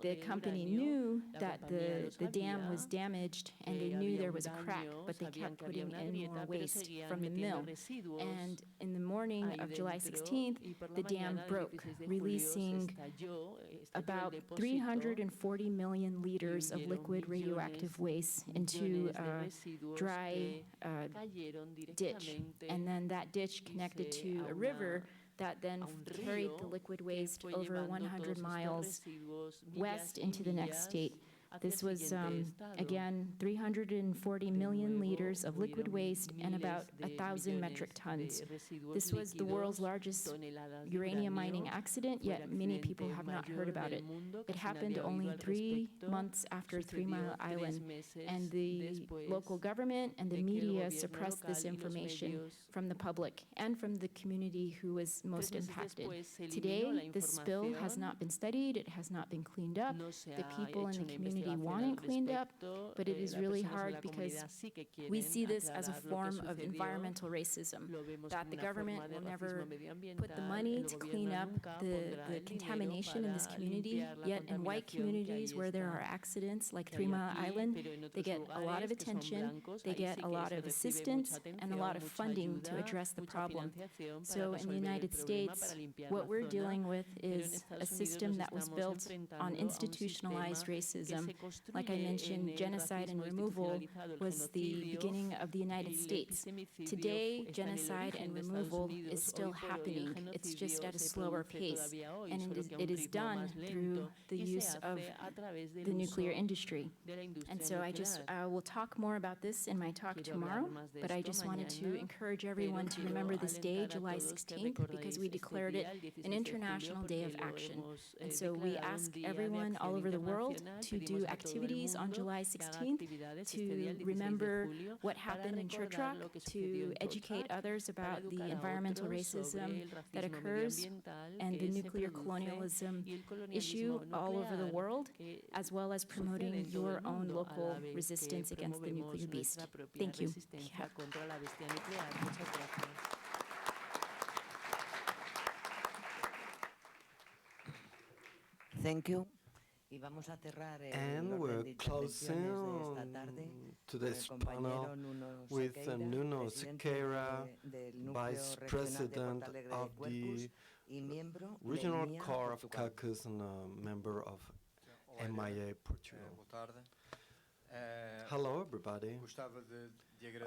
the company knew that the dam was damaged, and they knew there was a crack, but they kept putting in more waste from the mill. And in the morning of July 16th, the dam broke, releasing about 340 million liters of liquid radioactive waste into a dry ditch. And then that ditch connected to a river that then carried the liquid waste over 100 miles west into the next state. This was, again, 340 million liters of liquid waste and about 1,000 metric tons. This was the world's largest uranium mining accident, yet many people have not heard about it. It happened only 3 months after 3 Mile Island, and the local government and the media suppressed this information from the public and from the community who was most impacted. Today, the spill has not been studied, it has not been cleaned up. The people in the community want it cleaned up, but it is really hard because we see this as a form of environmental racism, that the government will never put the money to clean up the contamination in this community, yet in white communities where there are accidents like 3 Mile Island, they get a lot of attention, they get a lot of assistance, and a lot of funding to address the problem. So in the United States, what we're dealing with is a system that was built on institutionalized racism. Like I mentioned, genocide and removal was the beginning of the United States. Today, genocide and removal is still happening. It's just at a slower pace, and it is done through the use of the nuclear industry. And so I just will talk more about this in my talk tomorrow, but I just wanted to encourage everyone to remember this day, July 16th, because we declared it an International Day of Action. And so we ask everyone all over the world to do activities on July 16th to remember what happened in Church Rock, to educate others about the environmental racism that occurs and the nuclear colonialism issue all over the world, as well as promoting your own local resistance against the nuclear beast. Thank you. Thank you. And we're closing today's panel with Nuno Sequeira, Vice President of the Regional Core of Caucasus and a member of MIA Portugal. Hello, everybody.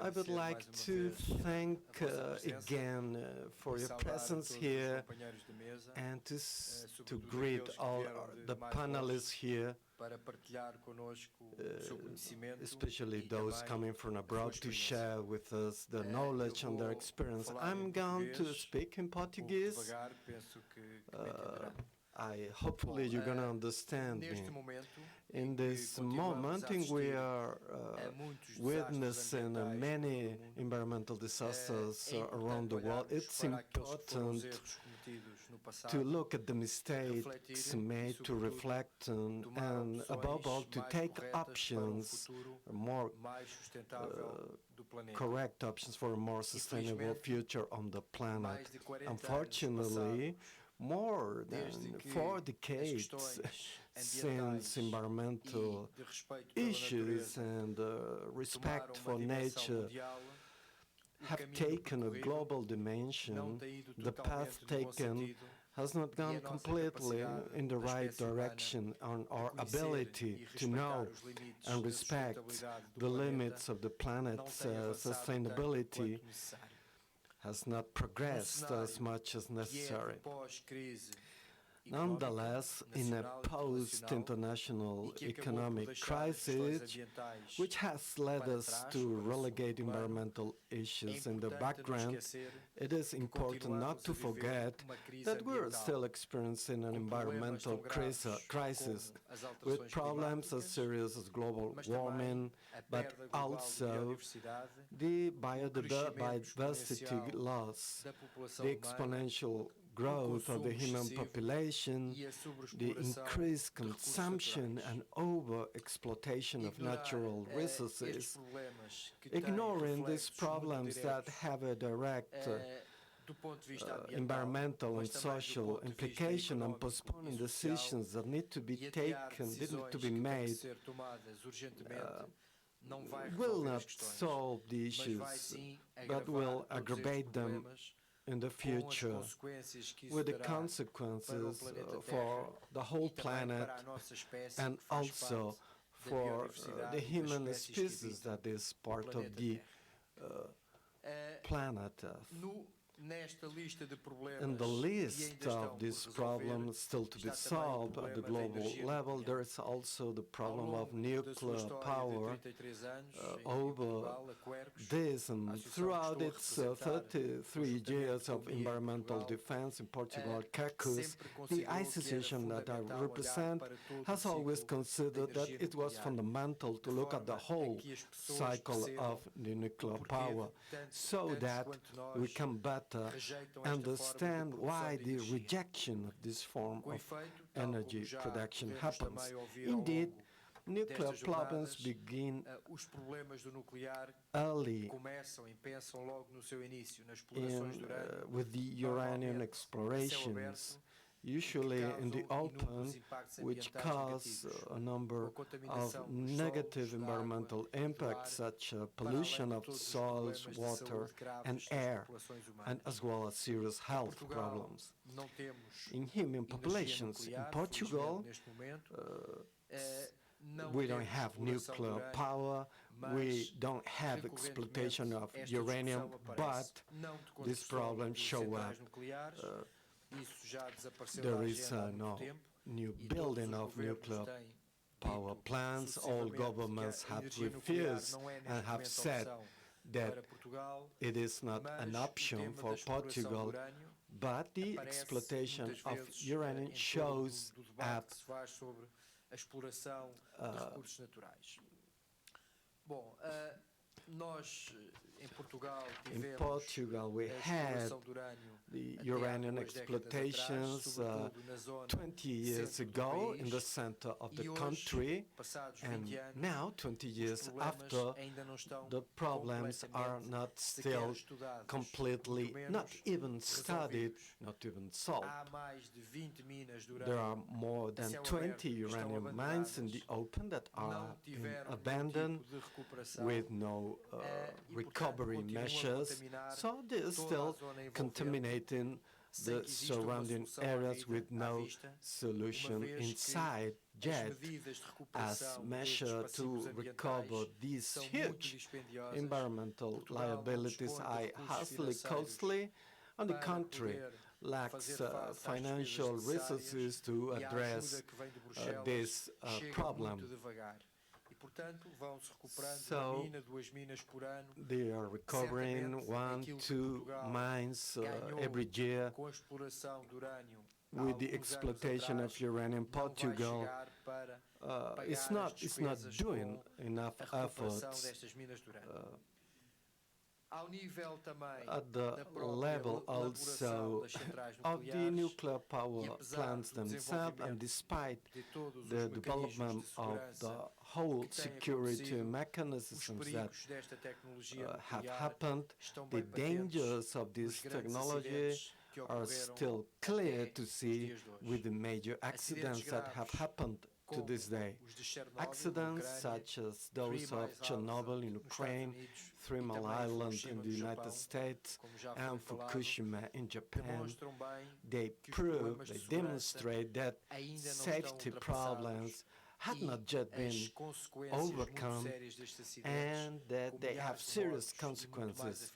I would like to thank again for your presence here and to greet all the panelists here, especially those coming from abroad, to share with us their knowledge and their experience. I'm going to speak in Portuguese. Hopefully you're going to understand me. In this moment, we are witnessing many environmental disasters around the world. It's important to look at the mistakes made, to reflect, and above all, to take options, more correct options for a more sustainable future on the planet. Unfortunately, more than 4 decades since environmental issues and respect for nature have taken a global dimension, the path taken has not gone completely in the right direction on our ability to know and respect the limits of the planet's sustainability has not progressed as much as necessary. Nonetheless, in a post-international economic crisis, which has led us to relegate environmental issues in the background, it is important not to forget that we're still experiencing an environmental crisis with problems as serious as global warming, but also the biodiversity loss, the exponential growth of the human population, the increased consumption and over-exploitation of natural resources. Ignoring these problems that have a direct environmental and social implication and postponing decisions that need to be taken, need to be made, will not solve the issues, but will aggravate them in the future, with the consequences for the whole planet and also for the human species that is part of the planet Earth. In the list of these problems still to be solved at the global level, there is also the problem of nuclear power. Over this and throughout its 33 years of environmental defense in Portugal, CACUS, the association that I represent has always considered that it was fundamental to look at the whole cycle of the nuclear power so that we can better understand why the rejection of this form of energy production happens. Indeed, nuclear problems begin early with the uranium explorations, usually in the open, which cause a number of negative environmental impacts such as pollution of soils, water and air, and as well as serious health problems. In human populations in Portugal, we don't have nuclear power, we don't have exploitation of uranium, but these problems show up. There is no new building of nuclear power plants. All governments have refused and have said that it is not an option for Portugal, but the exploitation of uranium shows up. In Portugal, we had the uranium exploitations 20 years ago in the center of the country, and now, 20 years after, the problems are not still completely, not even studied, not even solved. There are more than 20 uranium mines in the open that are abandoned with no recovery measures, so they are still contaminating the surrounding areas with no solution inside yet. As measure to recover these huge environmental liabilities are hastily costly, on the contrary, lacks financial resources to address this problem. So they are recovering 1-2 mines every year. With the exploitation of uranium, Portugal it's not doing enough efforts at the level also of the nuclear power plants themselves, and despite the development of the whole security mechanisms that have happened, the dangers of this technology are still clear to see with the major accidents that have happened to this day. Accidents such as those of Chernobyl in Ukraine, 3 Mile Island in the United States, and Fukushima in Japan, they demonstrate that safety problems had not yet been overcome and that they have serious consequences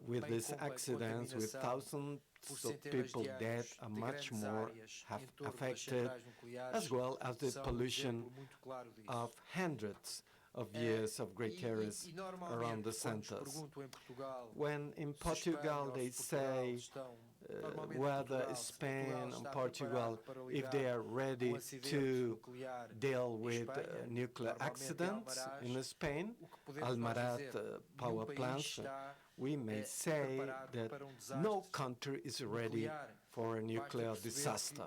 with these accidents, with thousands of people dead, and much more have affected, as well as the pollution of hundreds of years of great areas around the centers. When in Portugal they say whether Spain and Portugal, if they are ready to deal with nuclear accidents in Spain, Almaraz power plants, we may say that no country is ready for a nuclear disaster.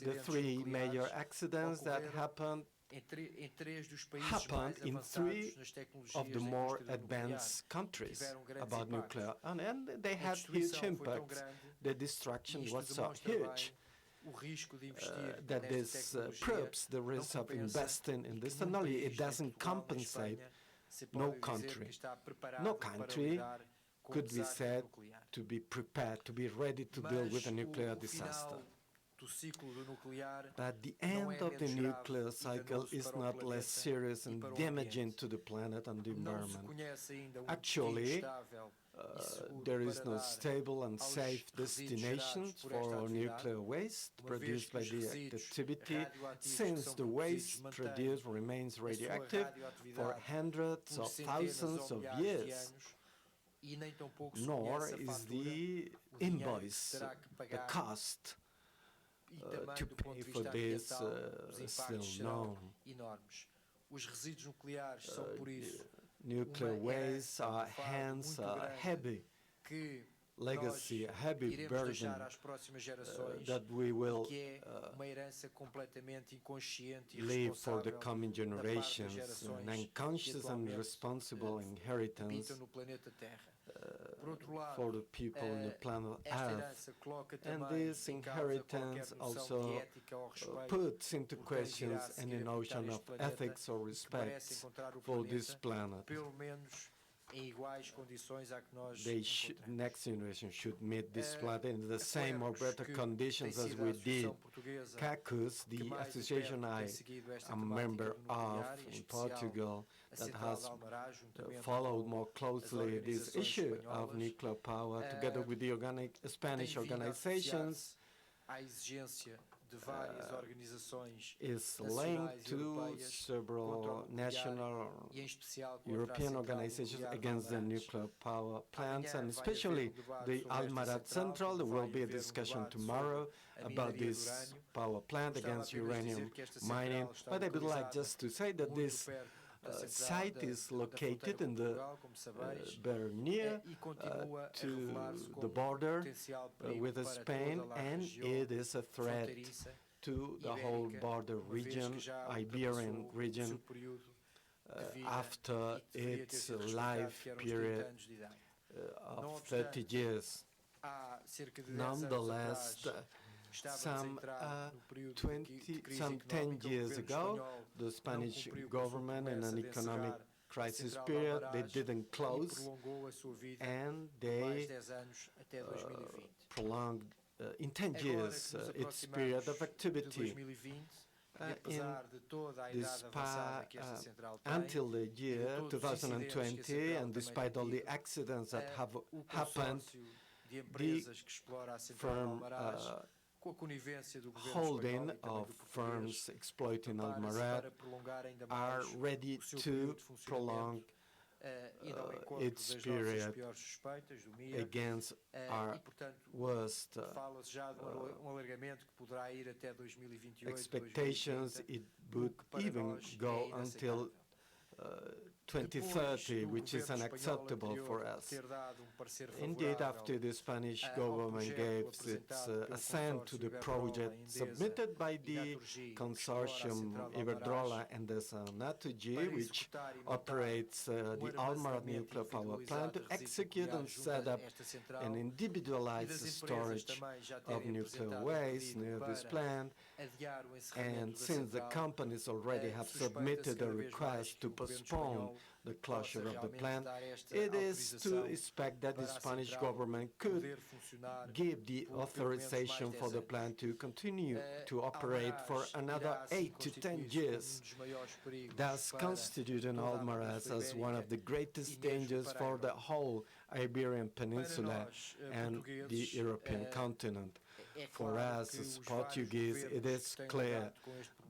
The three major accidents that happened in three of the more advanced countries about nuclear, and they had huge impacts. The destruction was so huge that this proves the risk of investing in this technology. It doesn't compensate no country. No country could be said to be prepared, to be ready to deal with a nuclear disaster. But the end of the nuclear cycle is not less serious and damaging to the planet and the environment. Actually, there is no stable and safe destination for nuclear waste produced by the activity, since the waste produced remains radioactive for hundreds of thousands of years. Nor is the invoice, the cost to pay for this still known. Nuclear wastes are hence a heavy legacy, a heavy burden that we will leave for the coming generations, an unconscious and responsible inheritance for the people on the planet Earth. And this inheritance also puts into question any notion of ethics or respect for this planet. Next generation should meet this planet in the same or better conditions as we did. CACUS, the association I am a member of in Portugal, that has followed more closely this issue of nuclear power, together with the Spanish organizations, is linked to several national European organizations against the nuclear power plants, and especially the Almaraz Central. There will be a discussion tomorrow about this power plant against uranium mining. But I would like just to say that this site is located in the very near to the border with Spain, and it is a threat to the whole border region, Iberian region, after its life period of 30 years. Nonetheless, some 10 years ago, the Spanish government, in an economic crisis period, they didn't close, and they prolonged in 10 years its period of activity. Until the year 2020, and despite all the accidents that have happened, the firm holding of firms exploiting Almaraz are ready to prolong its period against our worst expectations. It would even go until 2030, which is unacceptable for us. Indeed, after the Spanish government gave its assent to the project submitted by the consortium Iberdrola and the Naturgy, which operates the Almaraz nuclear power plant, to execute and set up an individualized storage of nuclear waste near this plant. And since the companies already have submitted a request to postpone the closure of the plant, it is to expect that the Spanish government could give the authorization for the plant to continue to operate for another 8 to 10 years, thus constituting Almaraz as one of the greatest dangers for the whole Iberian Peninsula and the European continent. For us, as Portuguese, it is clear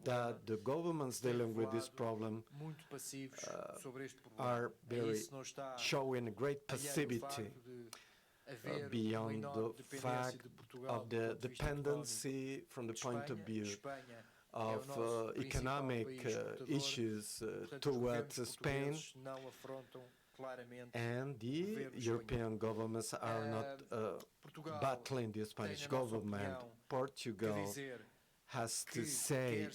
that the governments dealing with this problem are showing great passivity beyond the fact of the dependency from the point of view of economic issues towards Spain, and the European governments are not battling the Spanish government. Portugal has to say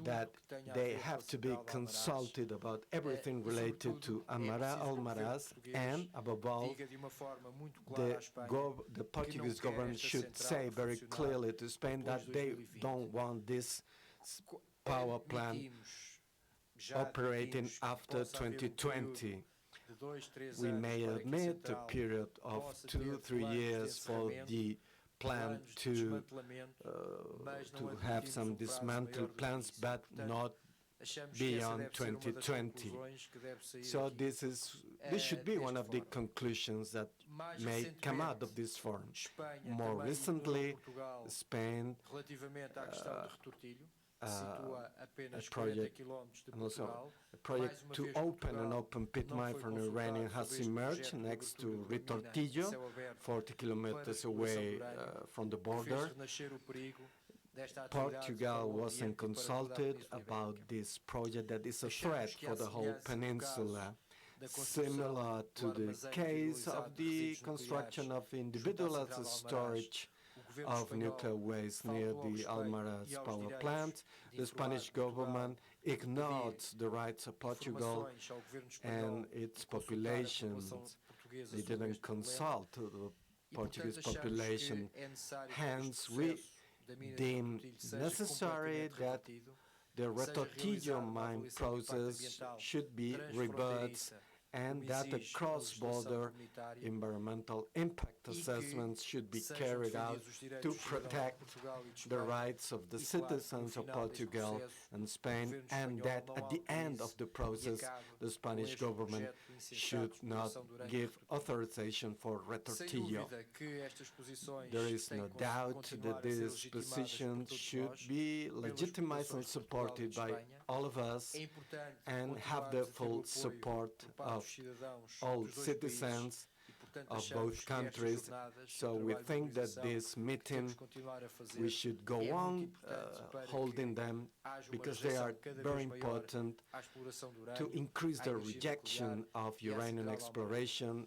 that they have to be consulted about everything related to Almaraz, and above all, the Portuguese government should say very clearly to Spain that they don't want this power plant operating after 2020. We may admit a period of 2-3 years for the plant to have some dismantled plants, but not beyond 2020. So this should be one of the conclusions that may come out of this forum. More recently, Spain a project to open an open pit mine for uranium has emerged next to Retortillo, 40 kilometers away from the border. Portugal wasn't consulted about this project that is a threat for the whole peninsula, similar to the case of the construction of individual storage of nuclear waste near the Almaraz power plant. The Spanish government ignored the rights of Portugal and its populations. They didn't consult the Portuguese population. Hence, we deemed necessary that the Retortillo mine process should be reversed, and that the cross-border environmental impact assessments should be carried out to protect the rights of the citizens of Portugal and Spain, and that at the end of the process, the Spanish government should not give authorization for Retortillo. There is no doubt that these positions should be legitimized and supported by all of us and have the full support of all citizens of both countries. So we think that this meeting, we should go on holding them because they are very important to increase the rejection of uranium exploration,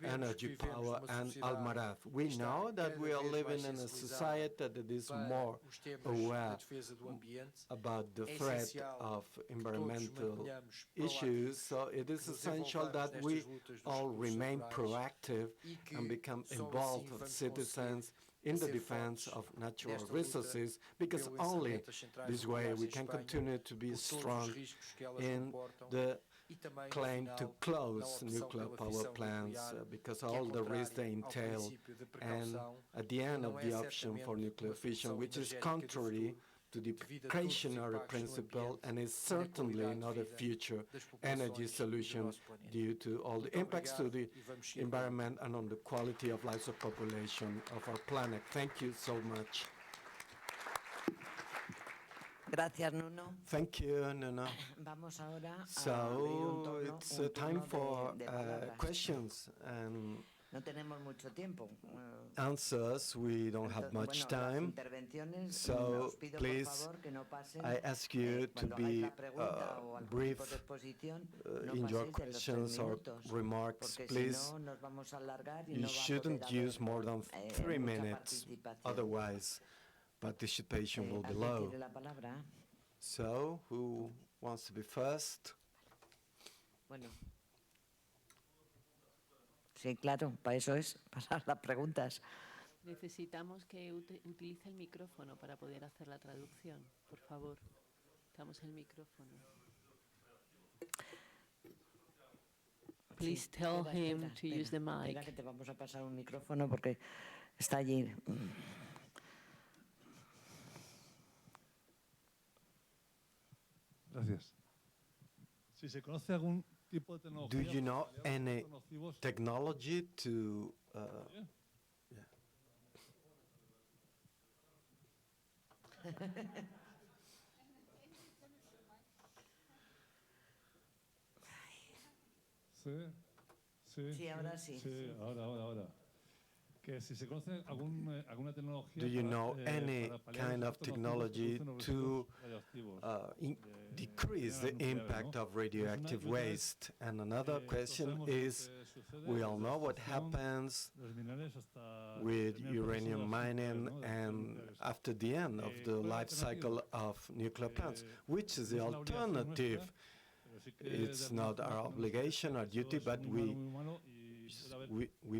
energy power, and Almaraz. We know that we are living in a society that is more aware about the threat of environmental issues, so it is essential that we all remain proactive and become involved as citizens in the defense of natural resources, because only this way we can continue to be strong in the claim to close nuclear power plants because of all the risks they entail, and at the end of the option for nuclear fission, which is contrary to the precautionary principle and is certainly not a future energy solution due to all the impacts to the environment and on the quality of life of population of our planet. Thank you so much. Gracias, Nuno. Thank you, Nuno. Vamos ahora so it's time for questions and no tenemos mucho tiempo. Answers. We don't have much time, so please, I ask you to be brief in your questions or remarks. Please, you shouldn't use more than 3 minutes, otherwise participation will be low. So, who wants to be first? Bueno. Sí, claro, para eso es, para las preguntas. Necesitamos que utilice el micrófono para poder hacer la traducción, por favor. Damos el micrófono. Please tell him to use the mic. Espera que te vamos a pasar un micrófono porque está allí. Gracias. Si se conoce algún tipo de tecnología. Do you know any technology to? Sí, ahora sí. Sí, ahora. Que si se conoce alguna tecnología. Do you know any kind of technology to decrease the impact of radioactive waste? And another question is, we all know what happens with uranium mining and after the end of the life cycle of nuclear plants. Which is the alternative? It's not our obligation or duty, but we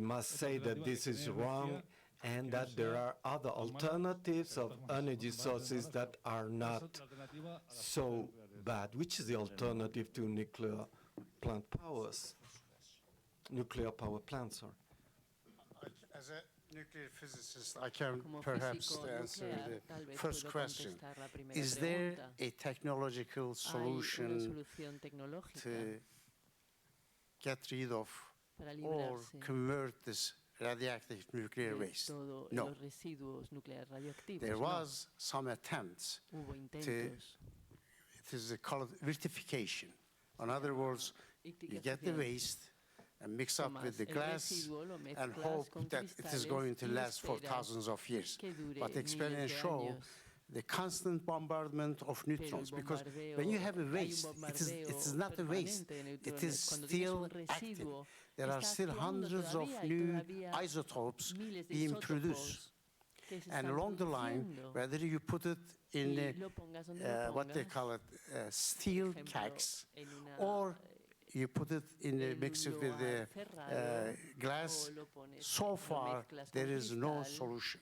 must say that this is wrong and that there are other alternatives of energy sources that are not so bad. Which is the alternative to nuclear plant powers? Nuclear power plants, sorry. As a nuclear physicist, I can perhaps answer the first question. Is there a technological solution to get rid of or convert this radioactive nuclear waste? No. There was some attempts to, it is called vitrification. In other words, you get the waste and mix up with the glass and hope that it is going to last for thousands of years. But experience shows the constant bombardment of neutrons, because when you have a waste, it is not a waste, it is still active. There are still hundreds of new isotopes being produced. And along the line, whether you put it in what they call it, steel kegs, or you put it in the mix it with the glass, so far there is no solution.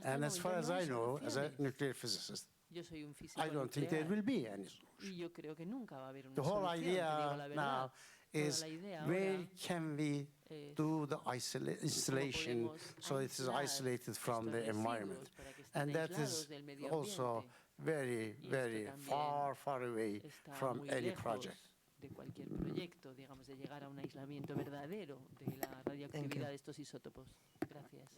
And as far as I know, as a nuclear physicist, I don't think there will be any solution. The whole idea now is where can we do the installation so it is isolated from the environment. And that is also very, very far, far away from any project. De cualquier proyecto, digamos, de llegar a un aislamiento verdadero de la radioactividad de estos isótopos. Gracias.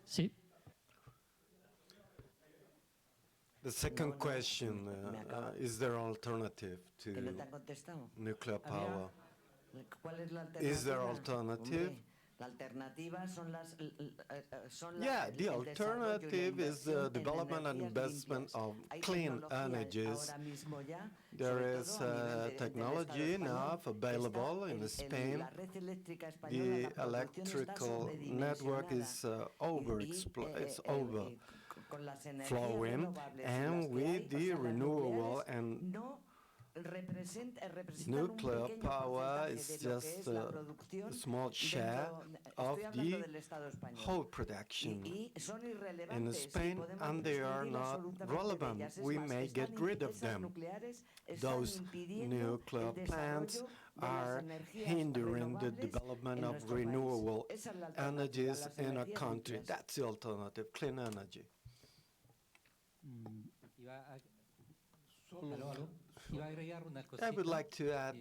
Sí. The second question, is there an alternative to nuclear power? Is there alternative? Yeah, the alternative is the development and investment of clean energies. There is technology now available in Spain. The electrical network is overflowing, and with the renewable and nuclear power is just a small share of the whole production in Spain, and they are not relevant. We may get rid of them. Those nuclear plants are hindering the development of renewable energies in a country. That's the alternative, clean energy. I would like to add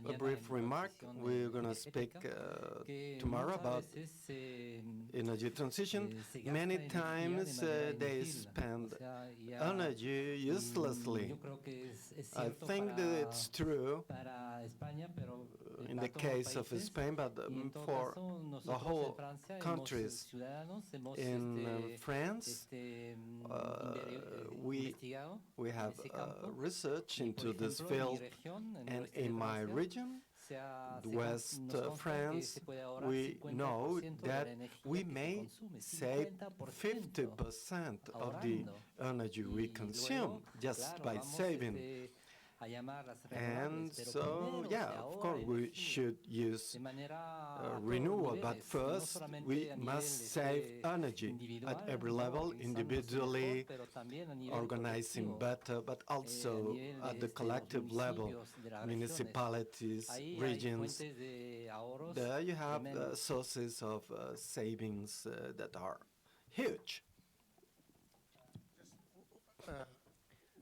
a brief remark. We're going to speak tomorrow about energy transition. Many times they spend energy uselessly. I think that it's true in the case of Spain, but for the whole countries. In France, we have research into this field, and in my region, West France, we know that we may save 50% of the energy we consume just by saving. And so, yeah, of course, we should use renewable, but first we must save energy at every level, individually, organizing better, but also at the collective level, municipalities, regions. There you have sources of savings that are huge.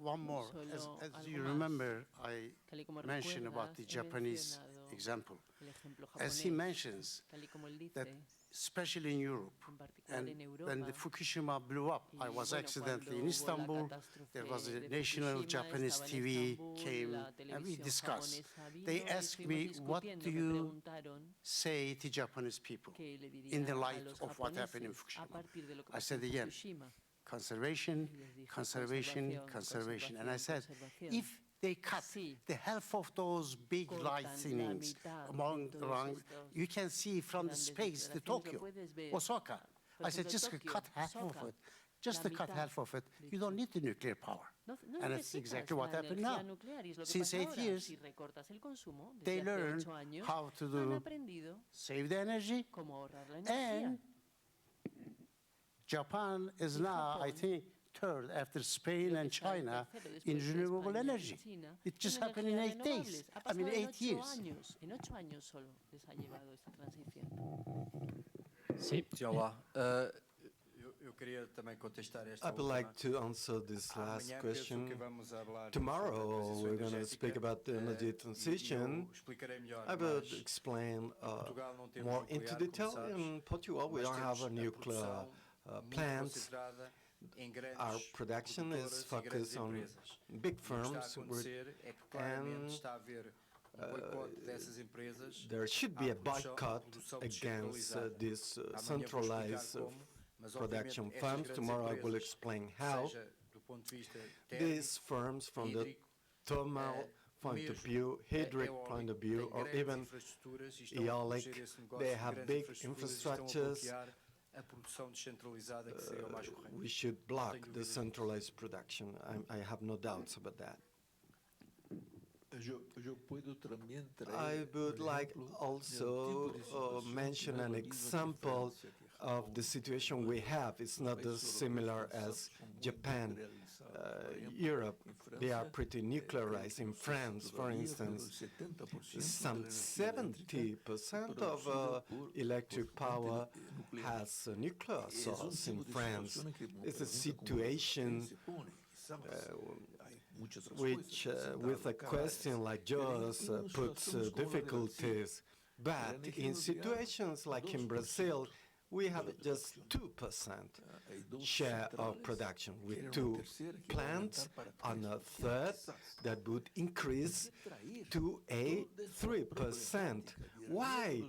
One more. As you remember, I mentioned about the Japanese example. As he mentions, that especially in Europe, and when the Fukushima blew up, I was accidentally in Istanbul. There was a national Japanese TV came, and we discussed. They asked me, what do you say to Japanese people in the light of what happened in Fukushima? I said again, conservation, conservation, conservation. And I said, if they cut the half of those big lightnings around, you can see from the space to Tokyo, Osaka. I said, just cut half of it. Just to cut half of it, you don't need the nuclear power. And that's exactly what happened now. Since 8 years, they learned how to save the energy, and Japan is now, I think, third after Spain and China in renewable energy. It just happened in 8 days. I mean, 8 years. I would like to answer this last question. Tomorrow we're going to speak about the energy transition. I will explain more into detail. In Portugal, we don't have a nuclear plants. Our production is focused on big firms, and there should be a boycott against these centralized production firms. Tomorrow I will explain how these firms, from the thermal point of view, hydric point of view, or even eolic, they have big infrastructures. We should block the centralized production. I have no doubts about that. I would like also mention an example of the situation we have. It's not as similar as Japan, Europe. They are pretty nuclearized. In France, for instance, some 70% of electric power has a nuclear source in France. It's a situation which, with a question like yours, puts difficulties. But in situations like in Brazil, we have just 2% share of production, with 2 plants on a third that would increase to a 3%. Why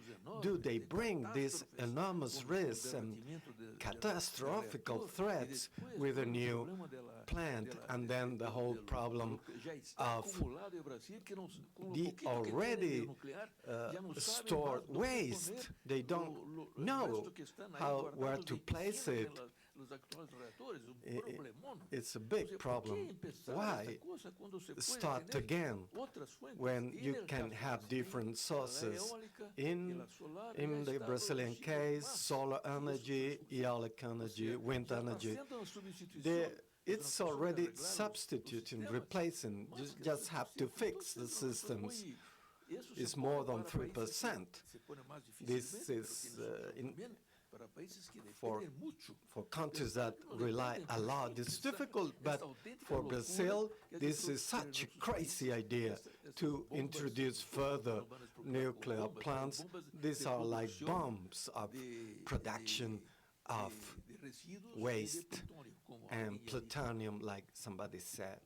do they bring these enormous risks and catastrophic threats with a new plant, and then the whole problem of the already stored waste? They don't know where to place it. It's a big problem. Why start again when you can have different sources? In the Brazilian case, solar energy, eolic energy, wind energy, it's already substituting, replacing. You just have to fix the systems. It's more than 3%. This is for countries that rely a lot, it's difficult, but for Brazil, this is such a crazy idea to introduce further nuclear plants. These are like bombs of production of waste and plutonium, like somebody said.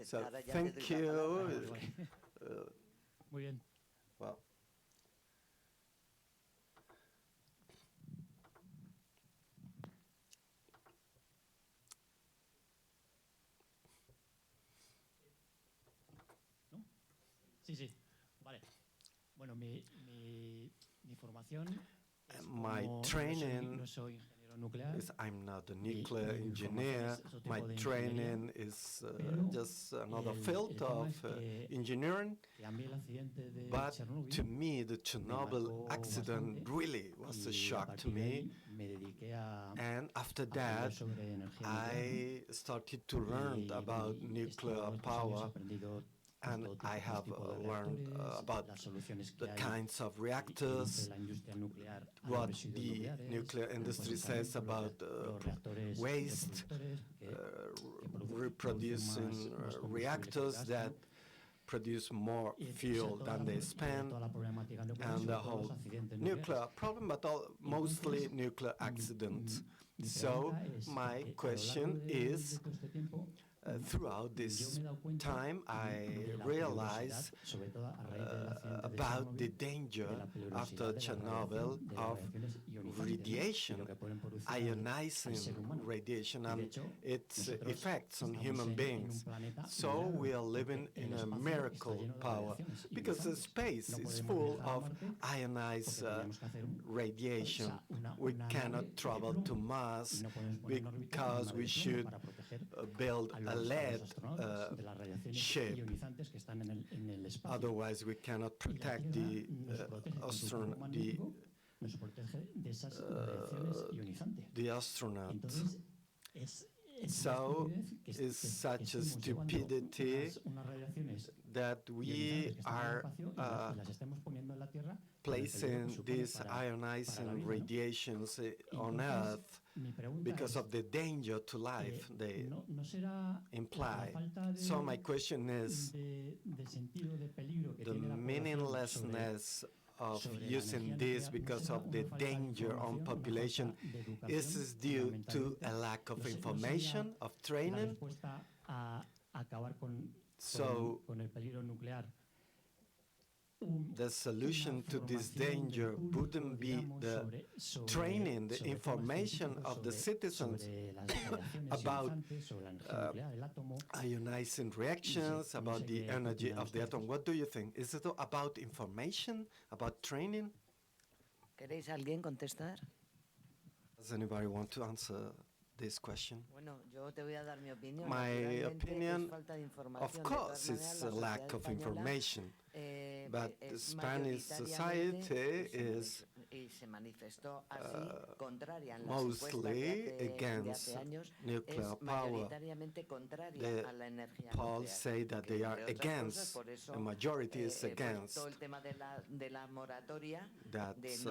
So, thank you. Muy bien. Well. Sí, vale. Bueno, mi formación my training I'm not a nuclear engineer. My training is just another field of engineering. But to me, the Chernobyl accident really was a shock to me. And after that, I started to learn about nuclear power. And I have learned about the kinds of reactors, what the nuclear industry says about waste, reproducing reactors that produce more fuel than they spend, and the whole nuclear problem, but mostly nuclear accidents. So my question is, throughout this time, I realized about the danger after Chernobyl of radiation, ionizing radiation, and its effects on human beings. So we are living in a miracle power, because the space is full of ionized radiation. We cannot travel to Mars because we should build a lead ship. Otherwise, we cannot protect the astronaut. So it's such a stupidity that we are placing these ionizing radiations on Earth because of the danger to life they imply. So my question is, the meaninglessness of using this because of the danger on population, is this due to a lack of information, of training? So the solution to this danger wouldn't be the training, the information of the citizens about ionizing reactions, about the energy of the atom. What do you think? Is it about information, about training? ¿Queréis alguien contestar? Does anybody want to answer this question? Bueno, yo te voy a dar mi opinión. My opinion, of course, it's a lack of information. But the Spanish society is mostly against nuclear power. The polls say that they are against, the majority is against. That's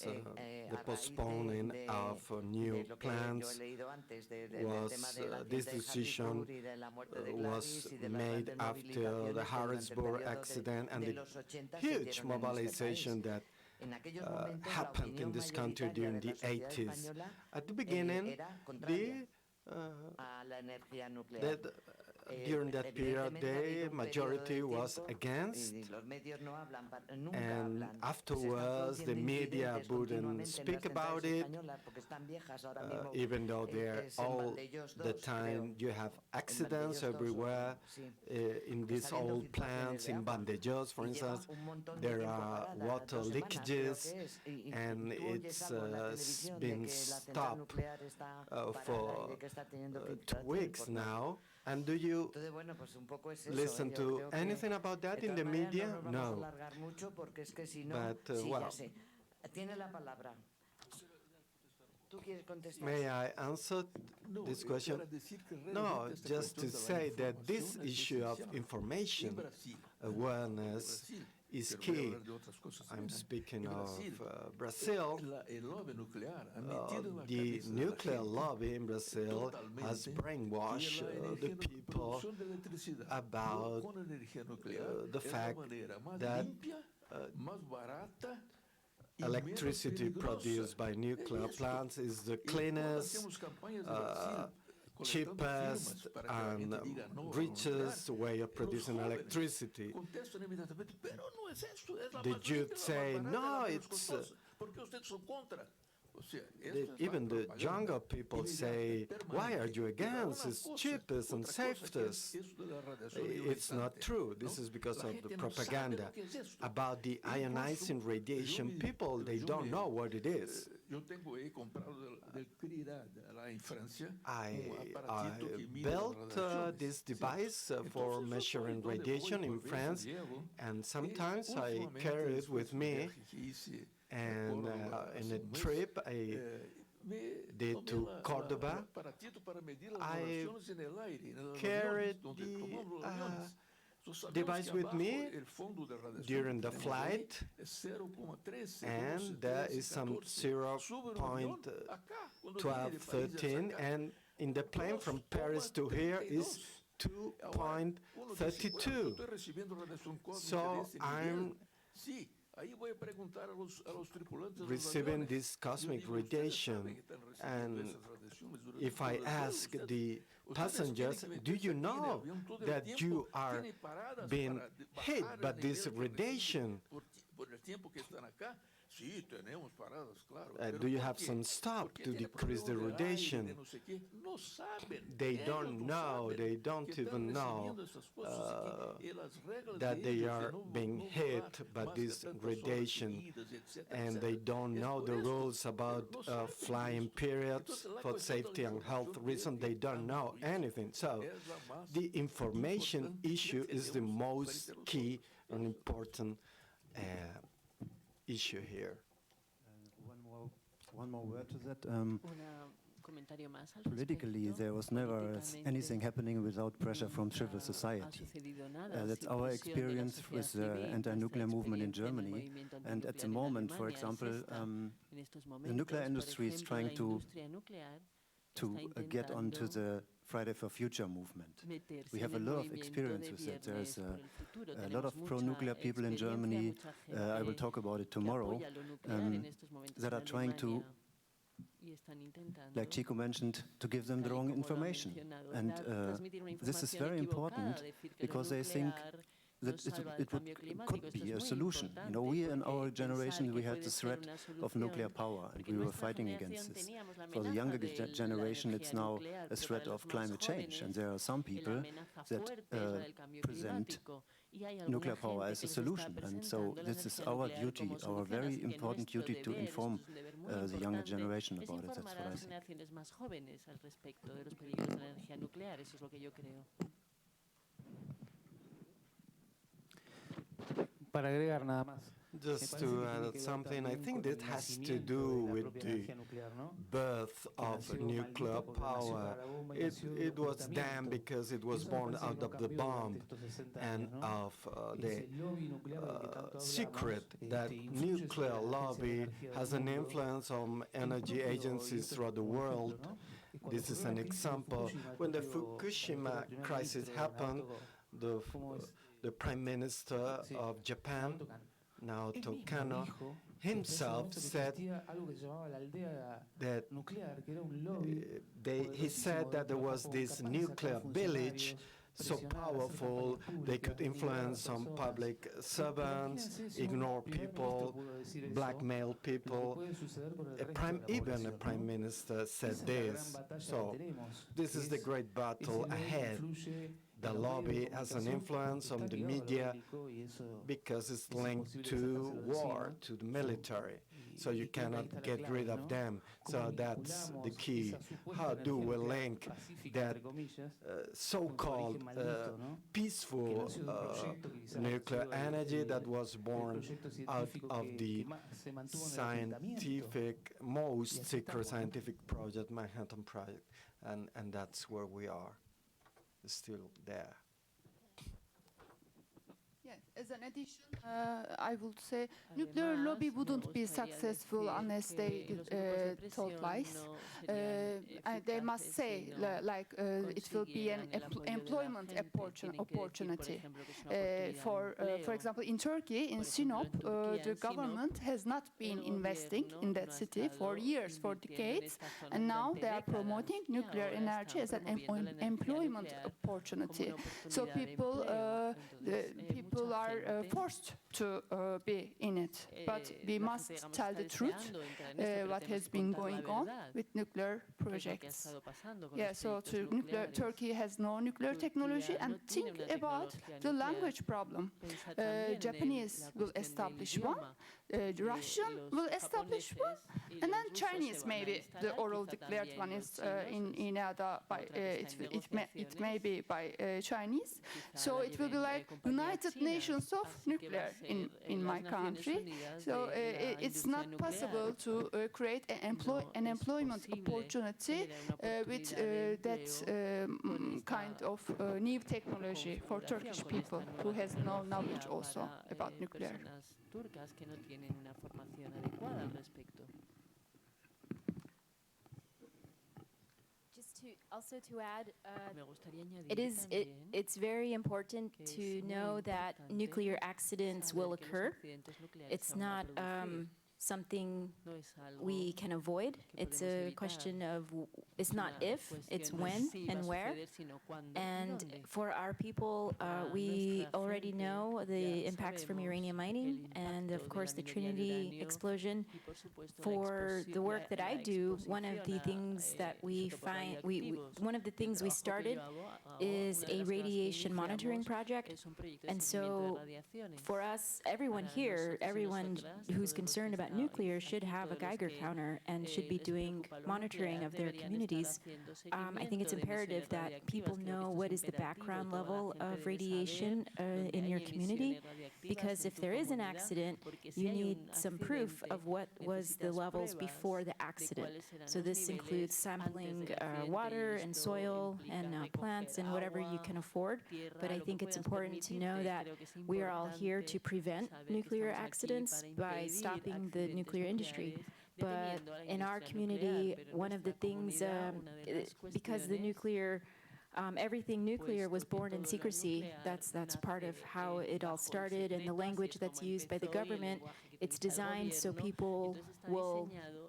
the postponing of new plants was, this decision was made after the Harrisburg accident and the huge mobilization that happened in this country during the 80s. At the beginning, during that period, the majority was against, and afterwards the media wouldn't speak about it, even though they're all the time, you have accidents everywhere. In these old plants, in Vandellós, for instance, there are water leakages, and it's been stopped for 2 weeks now. And do you listen to anything about that in the media? No. But, well, may I answer this question? No, just to say that this issue of information awareness is key. I'm speaking of Brazil. The nuclear lobby in Brazil has brainwashed the people about the fact that electricity produced by nuclear plants is the cleanest, cheapest and richest way of producing electricity. The youth say, no, it's... even the younger people say, why are you against? It's cheapest and safest. It's not true. This is because of the propaganda. About the ionizing radiation, people, they don't know what it is. I built this device for measuring radiation in France, and sometimes I carry it with me. And in a trip I did to Cordoba, I carried the device with me during the flight, and there is some 0.1213, and in the plane from Paris to here is 2.32. So I'm receiving this cosmic radiation, and if I ask the passengers, do you know that you are being hit by this radiation? Do you have some stop to decrease the radiation? They don't know, they don't even know that they are being hit by this radiation, and they don't know the rules about flying periods for safety and health reasons. They don't know anything. So the information issue is the most key and important issue here. One more word to that. Politically, there was never anything happening without pressure from civil society. That's our experience with the anti-nuclear movement in Germany. And at the moment, for example, the nuclear industry is trying to get onto the Friday for Future movement. We have a lot of experience with it. There's a lot of pro-nuclear people in Germany, I will talk about it tomorrow, that are trying to, like Chico mentioned, to give them the wrong information. And this is very important because they think that it could be a solution. You know, we in our generation, we had the threat of nuclear power, and we were fighting against this. For the younger generation, it's now a threat of climate change, and there are some people that present nuclear power as a solution. And so this is our duty, our very important duty, to inform the younger generation about it. That's what I think. Para agregar nada más. Just to add something, I think that has to do with the birth of nuclear power. It was damned because it was born out of the bomb and of the secret that nuclear lobby has an influence on energy agencies throughout the world. This is an example. When the Fukushima crisis happened, the Prime Minister of Japan, now Tokano, himself said that he said that there was this nuclear village so powerful they could influence some public servants, ignore people, blackmail people. Even a prime minister said this. So this is the great battle ahead. The lobby has an influence on the media because it's linked to war, to the military. So you cannot get rid of them. So that's the key. How do we link that so-called peaceful nuclear energy that was born out of the most secret scientific project, Manhattan Project, and that's where we are. Still there. Yes, as an addition, I would say nuclear lobby wouldn't be successful unless they told lies. They must say it will be an employment opportunity. For example, in Turkey, in Sinop, the government has not been investing in that city for years, for decades, and now they are promoting nuclear energy as an employment opportunity. So people people are forced to be in it. But we must tell the truth, what has been going on with nuclear projects. Yeah, so Turkey has no nuclear technology, and think about the language problem. Japanese will establish one, Russian will establish one, and then Chinese maybe. The oral declared one is in Lada by it may be by Chinese. So it will be like United Nations of nuclear in my country. So it's not possible to create an employment opportunity with that kind of new technology for Turkish people who has no knowledge also about nuclear. Turcas que no tienen una formación adecuada al respecto. Just to add, it's very important to know that nuclear accidents will occur. It's not something we can avoid. It's a question of, it's not if, it's when and where. And for our people, we already know the impacts from uranium mining and of course the Trinity explosion. For the work that I do, one of the things that we find, one of the things we started is a radiation monitoring project. And so for us, everyone here, everyone who's concerned about nuclear should have a Geiger counter and should be doing monitoring of their communities. I think it's imperative that people know what is the background level of radiation in your community, because if there is an accident, you need some proof of what was the levels before the accident. So this includes sampling water and soil and plants and whatever you can afford. But I think it's important to know that we are all here to prevent nuclear accidents by stopping the nuclear industry. But in our community, one of the things, because the nuclear, everything nuclear was born in secrecy, that's part of how it all started, and the language that's used by the government, it's designed so people will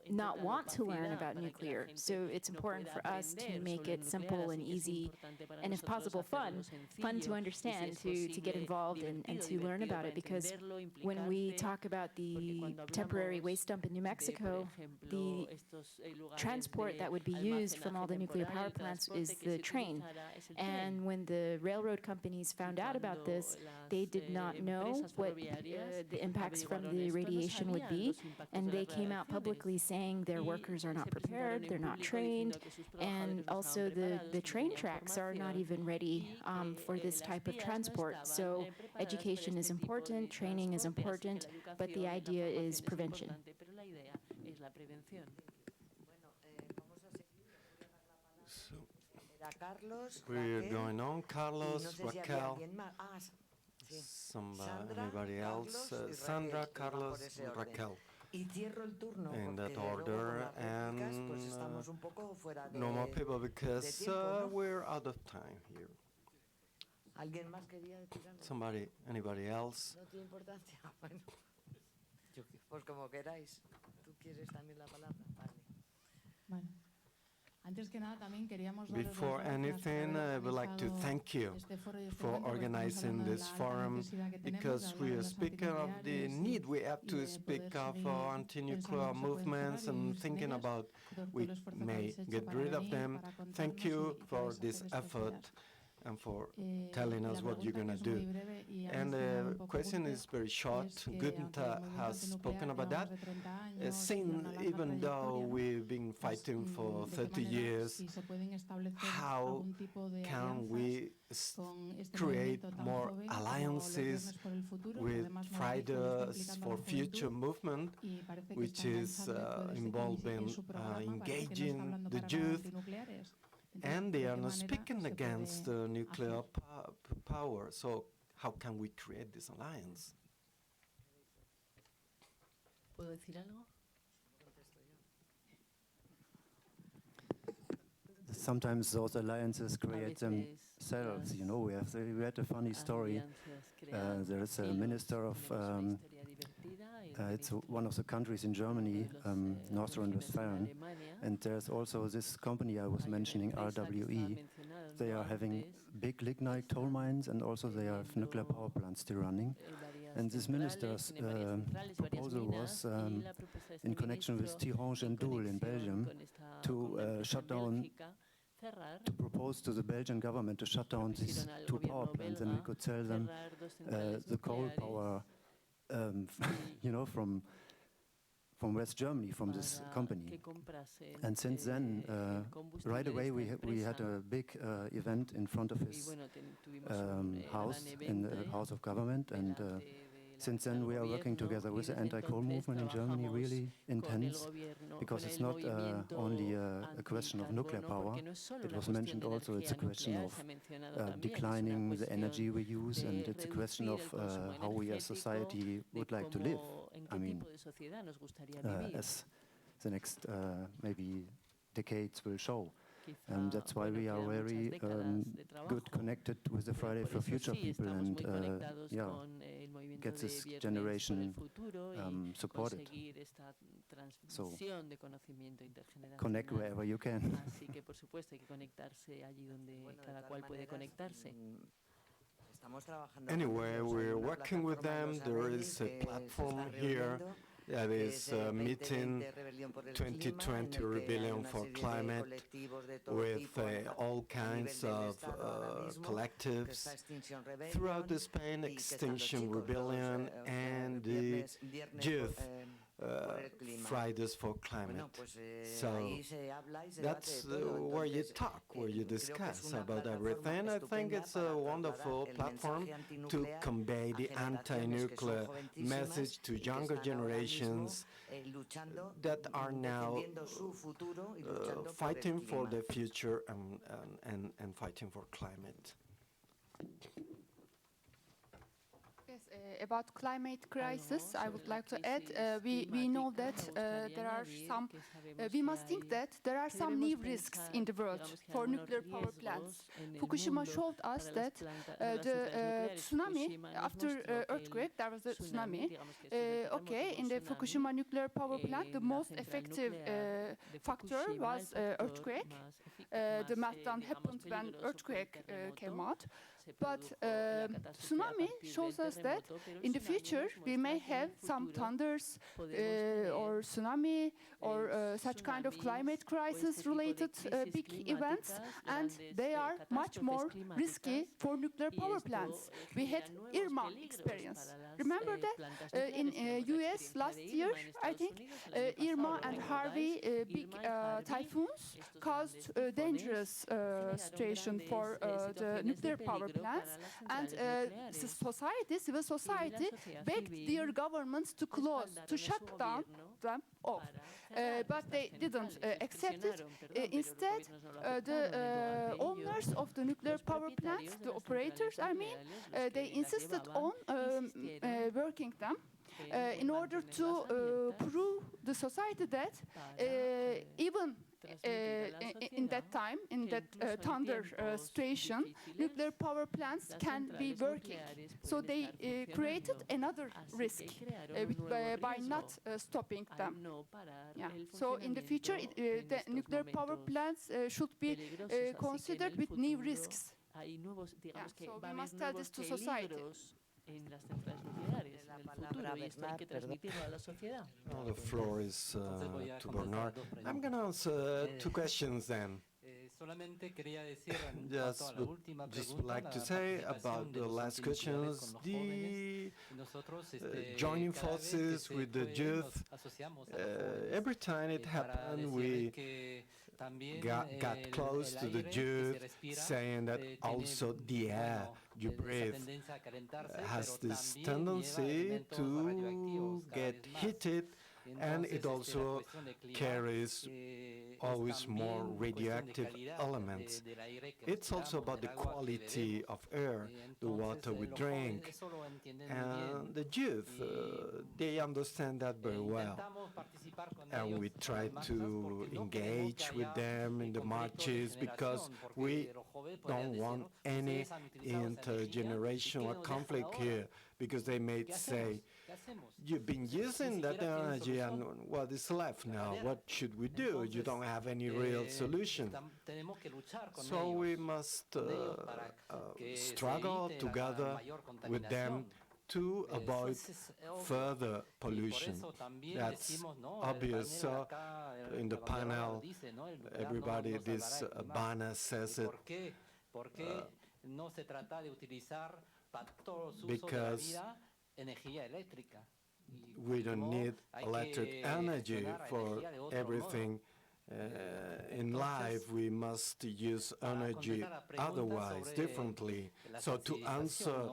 not want to learn about nuclear. So it's important for us to make it simple and easy, and if possible fun to understand, to get involved and to learn about it, because when we talk about the temporary waste dump in New Mexico, the transport that would be used from all the nuclear power plants is the train. And when the railroad companies found out about this, they did not know what the impacts from the radiation would be, and they came out publicly saying their workers are not prepared, they're not trained, and also the train tracks are not even ready for this type of transport. So education is important, training is important, but the idea is prevention. We're going on. Carlos, Raquel, anybody else? Sandra, Carlos, Raquel. In that order, and no more people because we're out of time here. Somebody, anybody else? No tiene importancia. Pues como queráis. ¿Tú quieres también la palabra? Vale. Before anything, I would like to thank you for organizing this forum, because we are speaking of the need we have to speak of our anti-nuclear movements and thinking about we may get rid of them. Thank you for this effort and for telling us what you're going to do. And the question is very short. Günter has spoken about that. Even though we've been fighting for 30 years, how can we create more alliances with Fridays for Future movement, which is involving engaging the youth? And they are not speaking against nuclear power. So how can we create this alliance? ¿Puedo decir algo? Sometimes those alliances create themselves. You know, we had a funny story. There is a minister of, it's one of the countries in Germany, North Rhine-Westphalia, and there's also this company I was mentioning, RWE, they are having big lignite coal mines, and also they have nuclear power plants still running. And this minister's proposal was in connection with Tihange and Doel in Belgium to shut down, to propose to the Belgian government to shut down these two power plants, and we could sell them the coal power, you know, from West Germany, from this company. And since then, right away, we had a big event in front of his house, in the House of Government, and since then we are working together with the anti-coal movement in Germany, really intense, because it's not only a question of nuclear power. It was mentioned also it's a question of declining the energy we use, and it's a question of how we as society would like to live. I mean, as the next maybe decades will show. And that's why we are very good connected with the Friday for Future people, and yeah, get this generation supported. So connect wherever you can. Anyway, we're working with them. There is a platform here that is meeting 2020 Rebellion for Climate with all kinds of collectives throughout the Spain, Extinction Rebellion, and the Youth Fridays for Climate. So that's where you talk, where you discuss about everything. I think it's a wonderful platform to convey the anti-nuclear message to younger generations that are now fighting for the future and fighting for climate. About climate crisis, I would like to add, we know that there are some, we must think that there are some new risks in the world for nuclear power plants. Fukushima showed us that the tsunami, after earthquake, there was a tsunami. Okay, in the Fukushima nuclear power plant, the most effective factor was earthquake. The meltdown happened when earthquake came out. But tsunami shows us that in the future we may have some thunders or tsunami or such kind of climate crisis related big events, and they are much more risky for nuclear power plants. We had Irma experience. Remember that in US last year, I think, Irma and Harvey big typhoons caused a dangerous situation for the nuclear power plants, and civil society begged their governments to close, to shut down them off. But they didn't accept it. Instead, the owners of the nuclear power plants, the operators, I mean, they insisted on working them in order to prove the society that even in that time, in that thunder situation, nuclear power plants can be working. So they created another risk by not stopping them. Yeah. So in the future, the nuclear power plants should be considered with new risks. Yeah. So we must tell this to society. En las centrales nucleares en el futuro, y esto hay que transmitirlo a la sociedad. The floor is to Bernard. I'm going to answer two questions then. Just would like to say about the last questions, the joining forces with the youth, every time it happened, we got close to the youth, saying that also the air you breathe has this tendency to get heated, and it also carries always more radioactive elements. It's also about the quality of air, the water we drink, and the youth, they understand that very well. And we try to engage with them in the marches because we don't want any intergenerational conflict here, because they may say, you've been using that energy and what is left now? What should we do? You don't have any real solution. So we must struggle together with them to avoid further pollution. That's obvious. So in the panel, everybody, this banner says it, because we don't need electric energy for everything. In life, we must use energy otherwise, differently. So to answer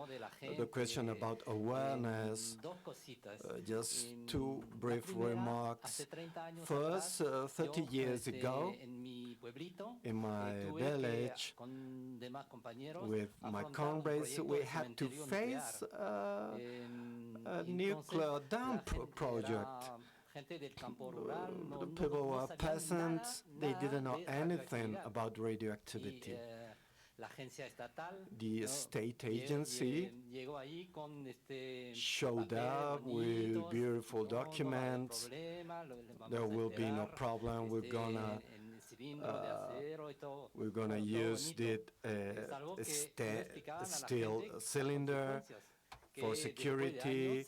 the question about awareness, just two brief remarks. First, 30 years ago, in my village, with my comrades, we had to face a nuclear dump project. The people were peasants, they didn't know anything about radioactivity. The state agency showed up with beautiful documents. There will be no problem, we're gonna use the steel cylinder for security.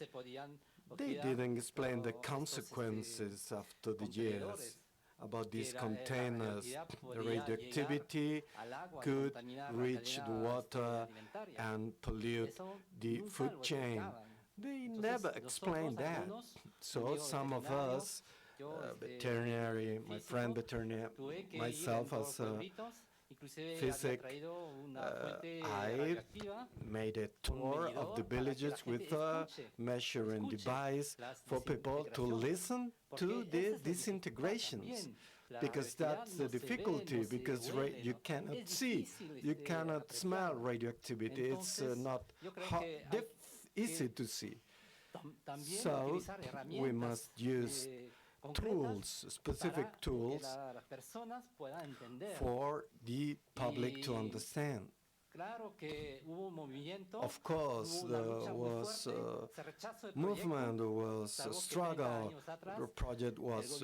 They didn't explain the consequences after the years about these containers. The radioactivity could reach the water and pollute the food chain. They never explained that. So some of us, veterinary, my friend veterinary, myself as a physics, I made a tour of the villages with a measuring device for people to listen to the disintegrations, because that's the difficulty, because you cannot see, you cannot smell radioactivity, it's not easy to see. So we must use tools, specific tools for the public to understand. Of course, there was a movement, there was a struggle, the project was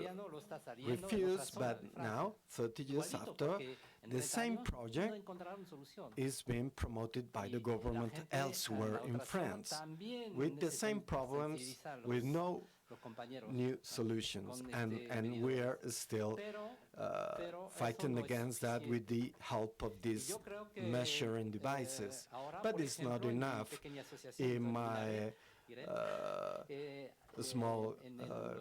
refused, but now, 30 years after, the same project is being promoted by the government elsewhere in France, with the same problems, with no new solutions, and we are still fighting against that with the help of these measuring devices. But it's not enough. In my small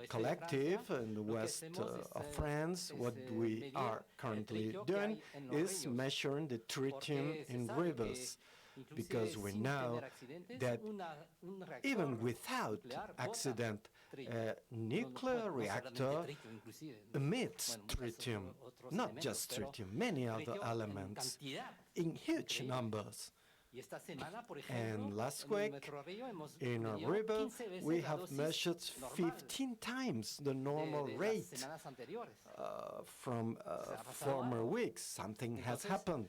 collective in the west of France, what we are currently doing is measuring the tritium in rivers, because we know that even without accident, a nuclear reactor emits tritium, not just tritium, many other elements, in huge numbers. And last week, in a river, we have measured 15 times the normal rate from former weeks. Something has happened.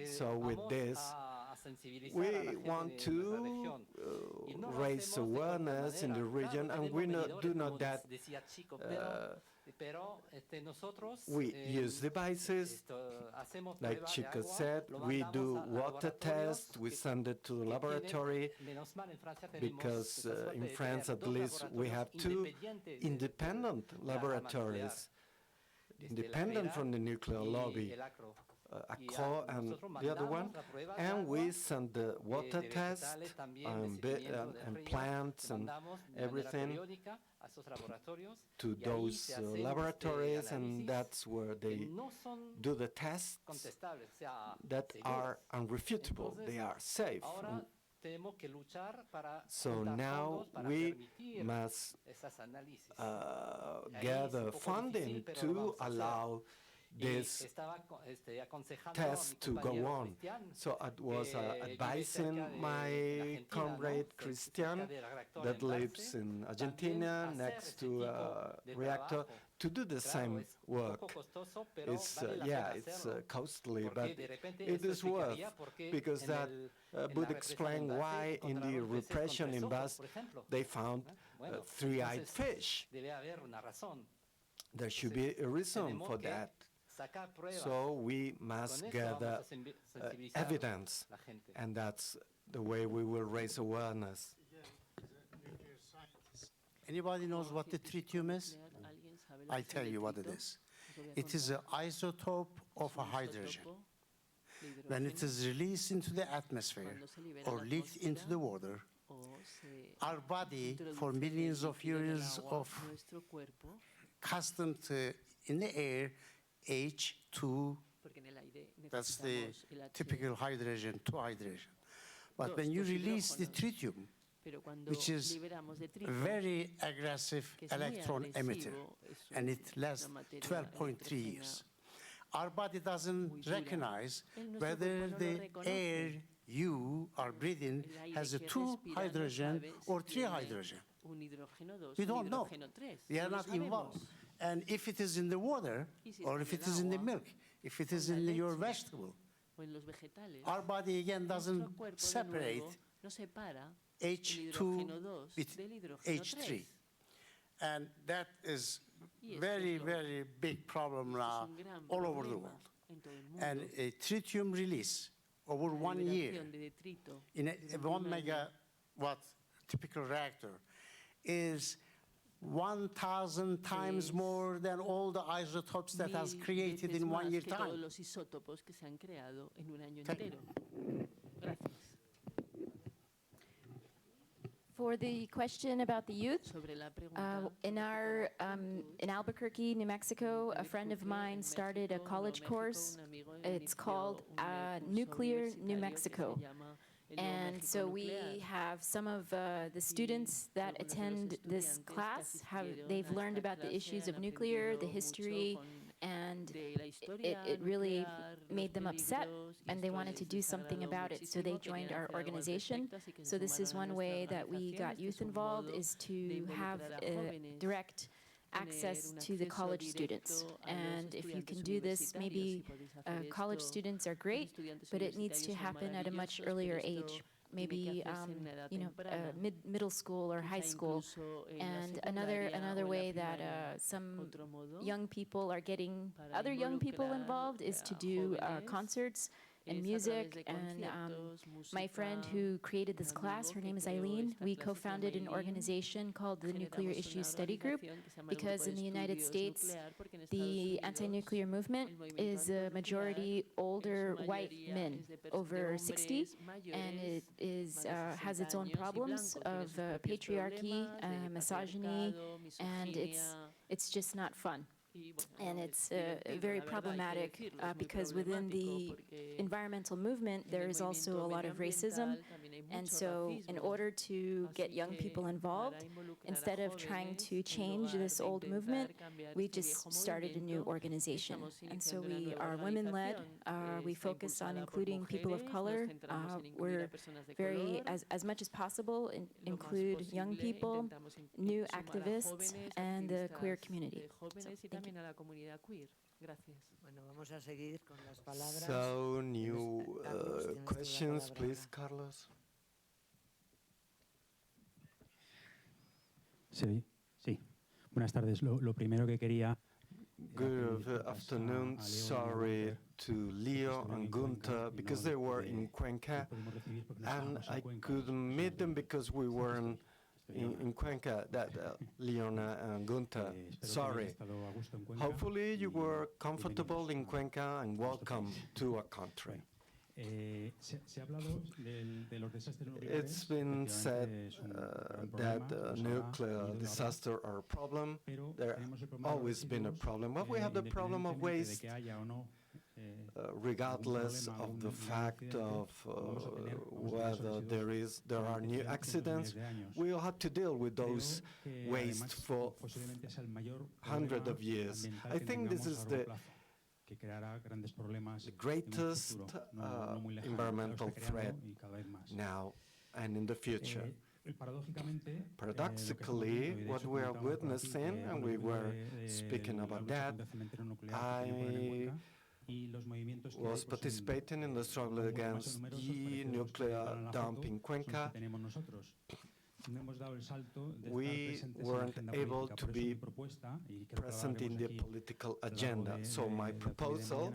So with this, we want to raise awareness in the region, and we do know that we use devices, like Chico said, we do water tests, we send it to the laboratory, because in France at least we have two independent laboratories, independent from the nuclear lobby. ACO and the other one, and we send the water test and plants and everything to those laboratories, and that's where they do the tests that are unrefutable, they are safe. So now we must gather funding to allow this test to go on. So I was advising my comrade Christian that lives in Argentina next to a reactor to do the same work, it's costly, but it is worth, because that would explain why in the repression in Bas they found three-eyed fish. There should be a reason for that. So we must gather evidence, and that's the way we will raise awareness. Anybody knows what the tritium is? I'll tell you what it is. It is an isotope of a hydrogen. When it is released into the atmosphere or leaked into the water, our body, for millions of years of accustomed to in the air, H2, that's the typical hydrogen, 2 hydrogen. But when you release the tritium, which is a very aggressive electron emitter, and it lasts 12.3 years. Our body doesn't recognize whether the air you are breathing has a 2 hydrogen or 3 hydrogen. We don't know. We are not involved. And if it is in the water, or if it is in the milk, if it is in your vegetable, our body again doesn't separate H2 with H3. And that is very, very big problem now all over the world. And a tritium release over 1 year in a 1 megawatt typical reactor is 1,000 times more than all the isotopes that has created in 1 year time. For the question about the youth, in Albuquerque, New Mexico, a friend of mine started a college course. It's called Nuclear New Mexico. And so we have some of the students that attend this class, they've learned about the issues of nuclear, the history, and it really made them upset, and they wanted to do something about it, so they joined our organization. So this is one way that we got youth involved, is to have direct access to the college students. And if you can do this, maybe college students are great, but it needs to happen at a much earlier age. Maybe middle school or high school. And another way that some young people are getting other young people involved is to do concerts and music. And my friend who created this class, her name is Eileen, we co-founded an organization called the Nuclear Issues Study Group, because in the United States, the anti-nuclear movement is a majority older white men over 60, and it has its own problems of patriarchy, misogyny, and it's just not fun. And it's very problematic because within the environmental movement, there is also a lot of racism. And so in order to get young people involved, instead of trying to change this old movement, we just started a new organization. And so we are women-led. We focus on including people of color. We're very, as much as possible, include young people, new activists, and the queer community. So, new questions, please, Carlos. Sí. Buenas tardes. Lo primero que quería... Good afternoon. Sorry to Leo and Günter because they were in Cuenca, and I couldn't meet them because we weren't in Cuenca, Leona and Günter. Sorry. Hopefully you were comfortable in Cuenca and welcome to our country. It's been said that nuclear disasters are a problem. There always been a problem. Well, we have the problem of waste. Regardless of the fact of whether there are new accidents, we will have to deal with those waste for hundreds of years. I think this is the greatest environmental threat now and in the future. Paradoxically, what we are witnessing, and we were speaking about that, I was participating in the struggle against the nuclear dump in Cuenca. We weren't able to be present in the political agenda. So my proposal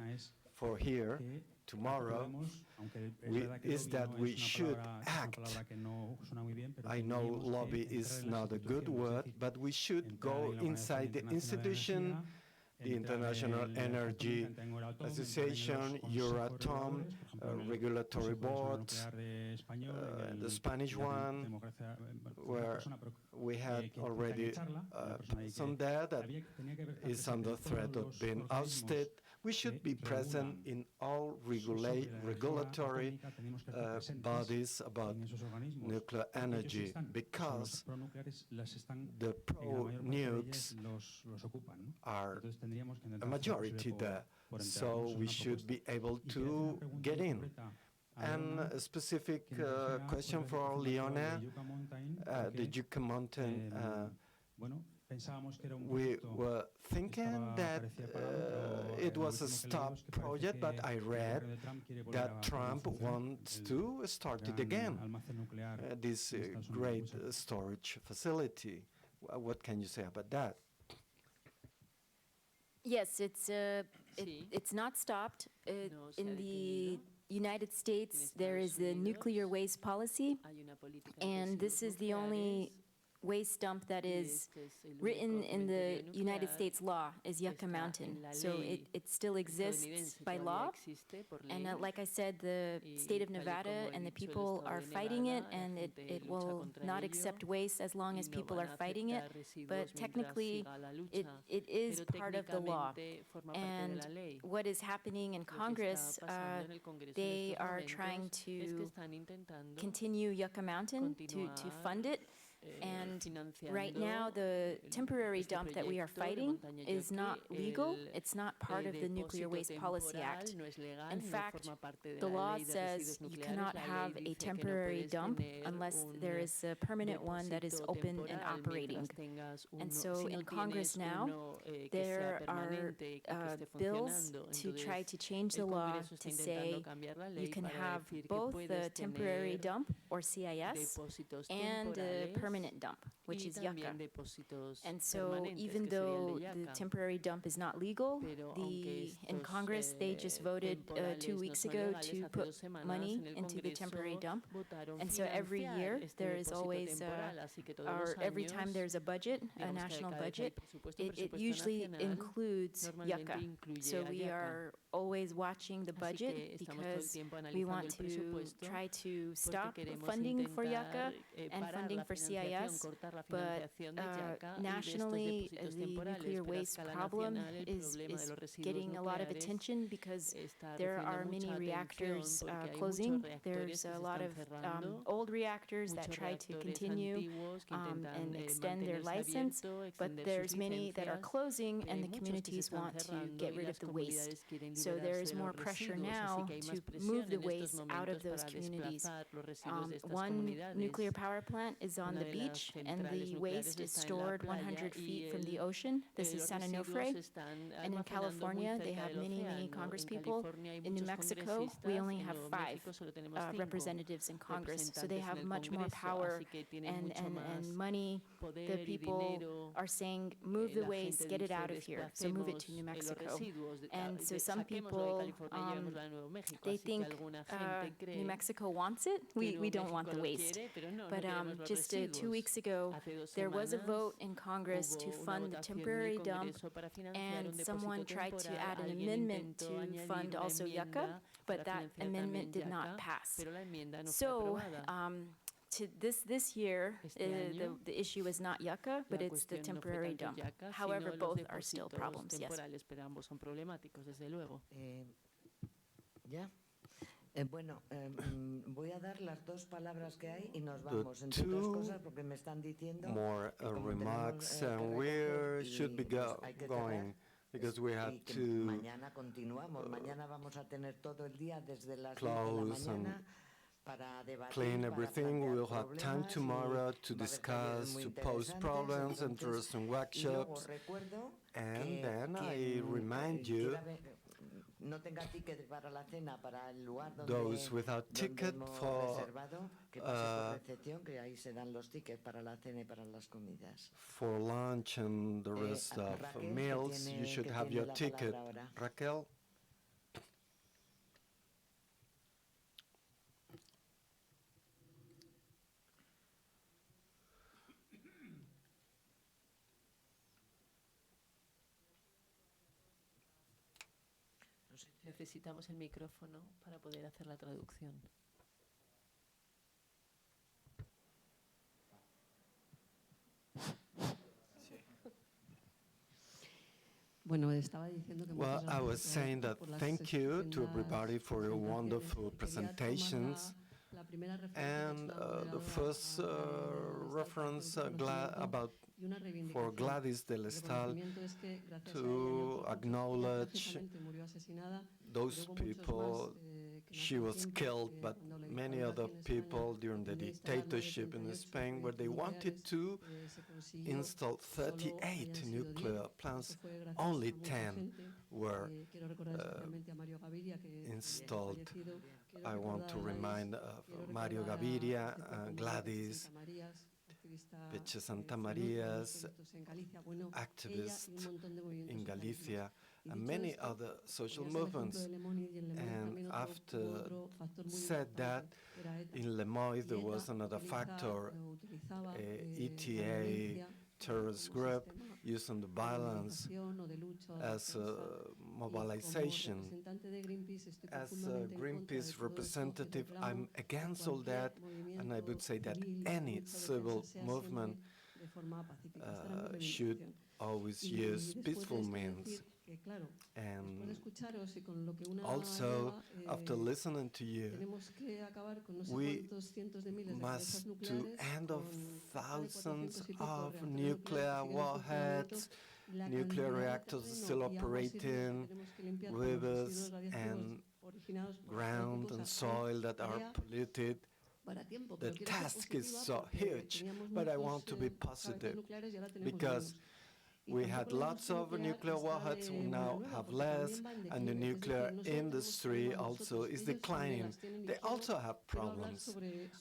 for here, tomorrow, is that we should act. I know lobby is not a good word, but we should go inside the institution, the International Energy Association, Euratom, regulatory board, the Spanish one, where we had already some there that is under threat of being ousted. We should be present in all regulatory bodies about nuclear energy, because the pro-nukes are a majority there, so we should be able to get in. And a specific question for Leone, the Yucca Mountain. We were thinking that it was a stop project, but I read that Trump wants to start it again, this great storage facility. What can you say about that? Yes, it's not stopped. In the United States, there is the nuclear waste policy, and this is the only waste dump that is written in the United States law is Yucca Mountain. So it still exists by law. And like I said, the state of Nevada and the people are fighting it, and it will not accept waste as long as people are fighting it. But technically, it is part of the law. And what is happening in Congress, they are trying to continue Yucca Mountain, to fund it. And right now, the temporary dump that we are fighting is not legal. It's not part of the Nuclear Waste Policy Act. In fact, the law says you cannot have a temporary dump unless there is a permanent one that is open and operating. And so in Congress now, there are bills to try to change the law to say you can have both the temporary dump, or CIS, and a permanent dump, which is Yucca. And so even though the temporary dump is not legal, in Congress they just voted 2 weeks ago to put money into the temporary dump. And so every year there is always, or every time there's a budget, a national budget, it usually includes Yucca. So we are always watching the budget because we want to try to stop funding for Yucca and funding for CIS, but nationally the nuclear waste problem is getting a lot of attention because there are many reactors closing. There's a lot of old reactors that try to continue and extend their license, but there's many that are closing and the communities want to get rid of the waste. So there's more pressure now to move the waste out of those communities. One nuclear power plant is on the beach, and the waste is stored 100 feet from the ocean. This is San Onofre. And in California, they have many, many Congress people. In New Mexico, we only have 5 representatives in Congress, so they have much more power and money. The people are saying, move the waste, get it out of here, so move it to New Mexico. And so some people, they think New Mexico wants it. We don't want the waste. But just 2 weeks ago, there was a vote in Congress to fund the temporary dump, and someone tried to add an amendment to fund also Yucca, but that amendment did not pass. So this year, the issue is not Yucca, but it's the temporary dump. However, both are still problems, yes. Bueno, voy a dar las 2 palabras que hay y nos vamos entre 2 cosas porque me están diciendo more remarks, and we should be going because we have to mañana continuamos. Mañana vamos a tener todo el día desde las 10 de la mañana clean everything. We will have time tomorrow to discuss, to pose problems, interesting workshops. And then I remind you, those without ticket for lunch and the rest of meals, you should have your ticket. Raquel? Necesitamos el micrófono para poder hacer la traducción. Well, I was saying that thank you to everybody for your wonderful presentations. And the first reference about for Gladys del Estal to acknowledge those people. She was killed, but many other people during the dictatorship in Spain, where they wanted to install 38 nuclear plants. Only 10 were installed. I want to remind Mario Gaviria, Gladys, Peche Santa Marias, activists in Galicia, and many other social movements. And after said that, in Lemoyne there was another factor, ETA terrorist group using the violence as a mobilization. As a Greenpeace representative, I'm against all that, and I would say that any civil movement should always use peaceful means. And also, after listening to you, we must to end of thousands of nuclear warheads, nuclear reactors still operating, rivers and ground and soil that are polluted. The task is so huge, but I want to be positive because we had lots of nuclear warheads, we now have less, and the nuclear industry also is declining. They also have problems,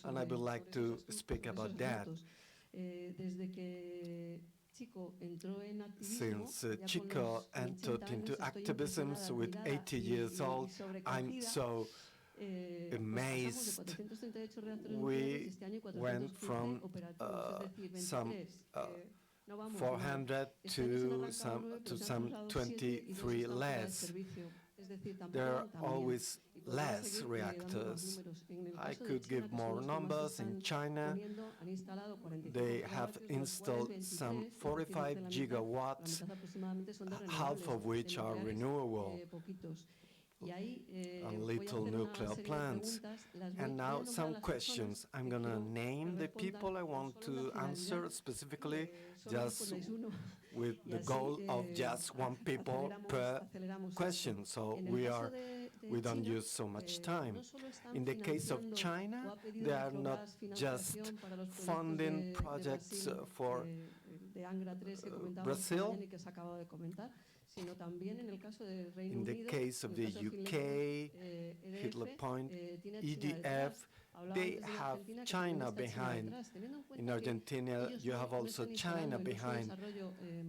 and I would like to speak about that. Since Chico entered into activism with 80 years old, I'm so amazed. We went from some 400 to some 23 less. There are always less reactors. I could give more numbers. In China, they have installed some 45 gigawatts, half of which are renewable, and little nuclear plants. And now some questions. I'm going to name the people I want to answer specifically, just with the goal of just one people per question, so we don't use so much time. In the case of China, they are not just funding projects for Brazil. In the case of the UK, Hitler Point, EDF, they have China behind. In Argentina, you have also China behind.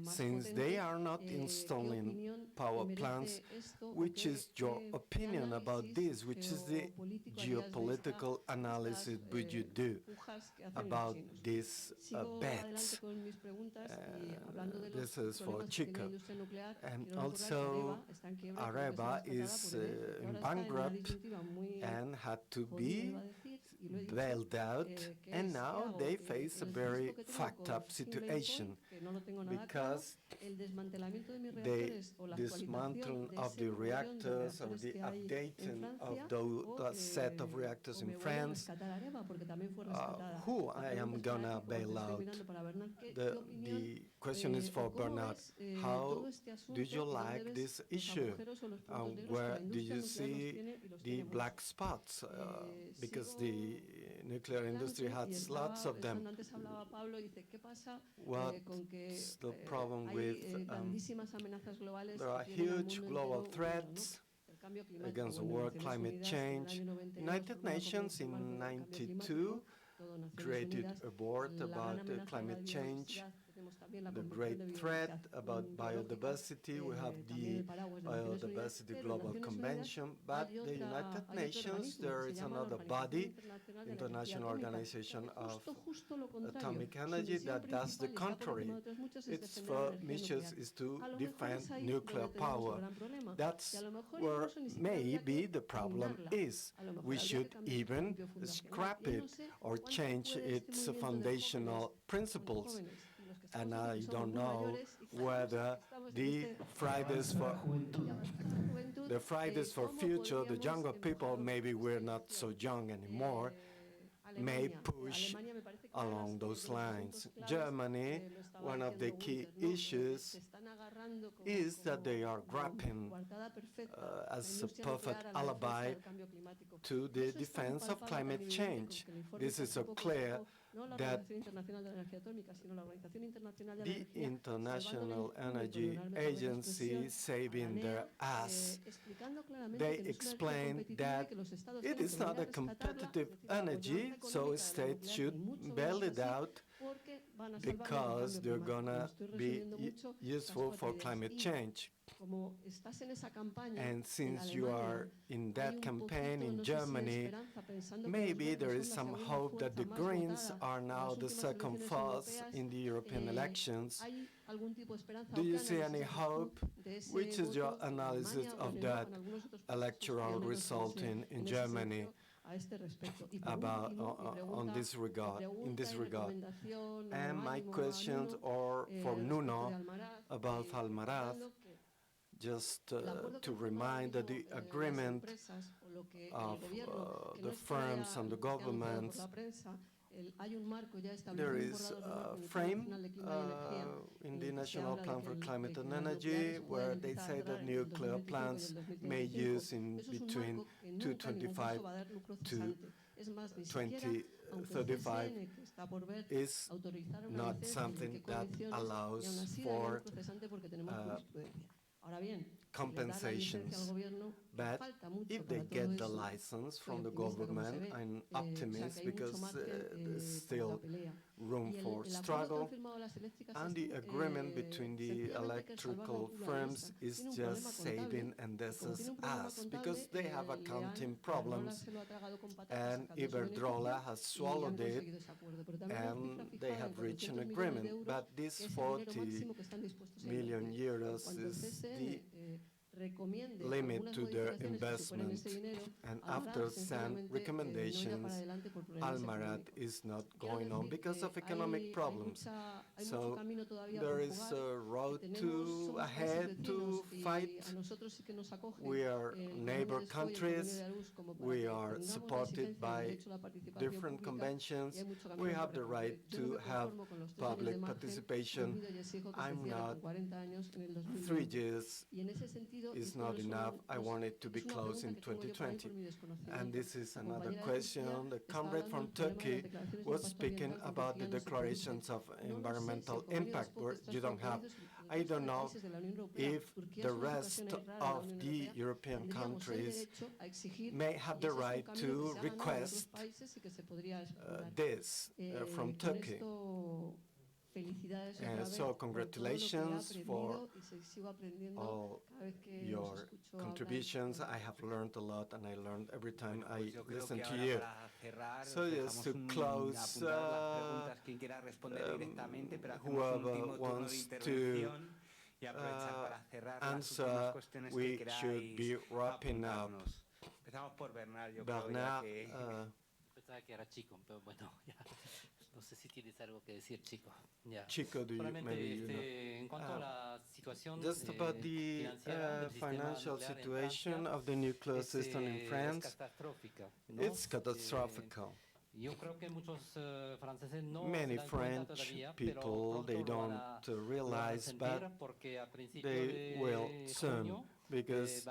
Since they are not installing power plants, which is your opinion about this? Which is the geopolitical analysis would you do about these bets? This is for Chico. And also, Areva is bankrupt and had to be bailed out, and now they face a very fucked up situation because the dismantling of the reactors or the updating of the set of reactors in France, who I am gonna bail out? The question is for Bernard. How do you like this issue? Where do you see the black spots? Because the the nuclear industry has lots of them. What's the problem with there are huge global threats against the world climate change. United Nations in '92 created a board about climate change, the great threat about biodiversity. We have the Biodiversity Global Convention, but the United Nations, there is another body, International Organization of Atomic Energy, that does the contrary. Its mission is to defend nuclear power. That's where maybe the problem is. We should even scrap it or change its foundational principles. And I don't know whether the Fridays for Future, the younger people, maybe we're not so young anymore, may push along those lines. Germany, one of the key issues is that they are grabbing as a perfect alibi to the defense of climate change. This is so clear that the International Energy Agency saving their ass. They explain that it is not a competitive energy, so states should bail it out because they're gonna be useful for climate change. And since you are in that campaign in Germany, maybe there is some hope that the Greens are now the second force in the European elections. Do you see any hope? Which is your analysis of that electoral result in Germany about in this regard? And my questions are for Nuno about Almaraz. Just to remind that the agreement of the firms and the governments, there is a frame in the National Plan for Climate and Energy where they say that nuclear plants may use in between 2025 to 2035 is not something that allows for compensations. But if they get the license from the government, I'm optimistic because there's still room for struggle. And the agreement between the electrical firms is just saving Endesa's ass because they have accounting problems. And Iberdrola has swallowed it and they have reached an agreement. But this 40 million euros is the limit to their investment, and after some recommendations, Almaraz is not going on because of economic problems. So there is a road ahead to fight. We are neighbor countries. We are supported by different conventions. We have the right to have public participation. I'm not 3 years is not enough. I want it to be closed in 2020. And this is another question. The comrade from Turkey was speaking about the declarations of environmental impact where you don't have. I don't know if the rest of the European countries may have the right to request this from Turkey. So congratulations for all your contributions. I have learned a lot, and I learned every time I listen to you. So just to close, whoever wants to answer, we should be wrapping up. Bernard, pensaba que era Chico, pero bueno, ya. No sé si tienes algo que decir, Chico. Ya. Chico, do you maybe en cuanto a la situación just about the financial situation of the nuclear system in France, it's catastrophic. Many French people, they don't realize, but they will soon. because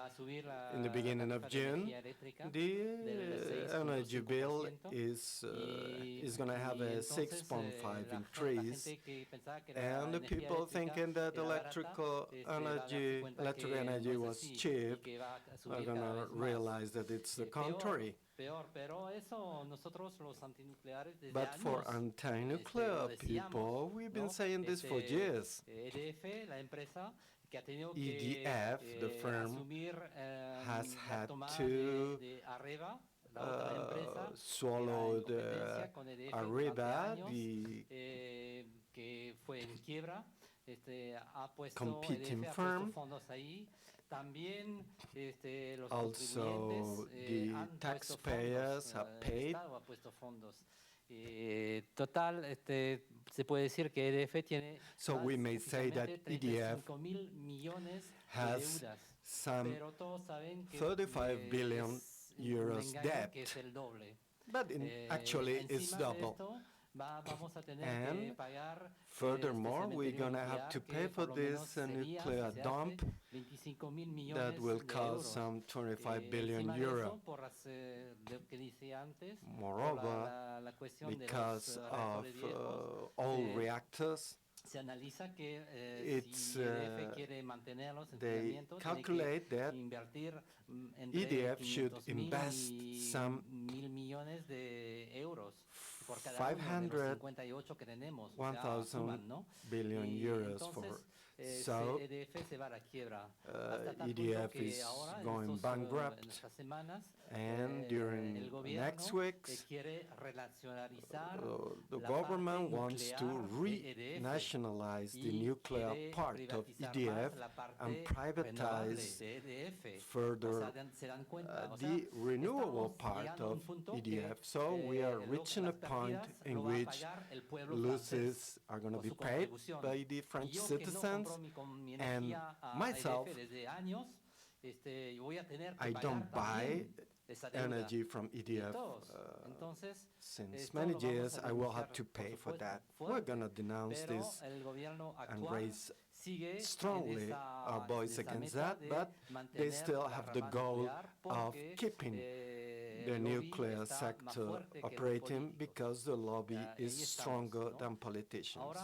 in the beginning of June, the energy bill is going to have a 6.5 increase, and the people thinking that electric energy was cheap are going to realize that it's the contrary. But for anti-nuclear people, we've been saying this for years. EDF, the firm, has had to swallow the Arriba, the competing firm. Also, the taxpayers have paid. Se puede decir que EDF tiene so we may say that EDF has some 35 billion euros debt, but actually it's double. And furthermore, we're going to have to pay for this nuclear dump that will cost some 25 billion euro. Moreover, because of old reactors, they calculate that EDF should invest some 500, 1,000 billion euros for. So EDF is going bankrupt, and during next weeks, the government wants to re-nationalize the nuclear part of EDF and privatize further the renewable part of EDF. So we are reaching a point in which losses are going to be paid by the French citizens. And myself, I don't buy energy from EDF. Since many years, I will have to pay for that. We're going to denounce this and raise strongly our voice against that, but they still have the goal of keeping the nuclear sector operating because the lobby is stronger than politicians.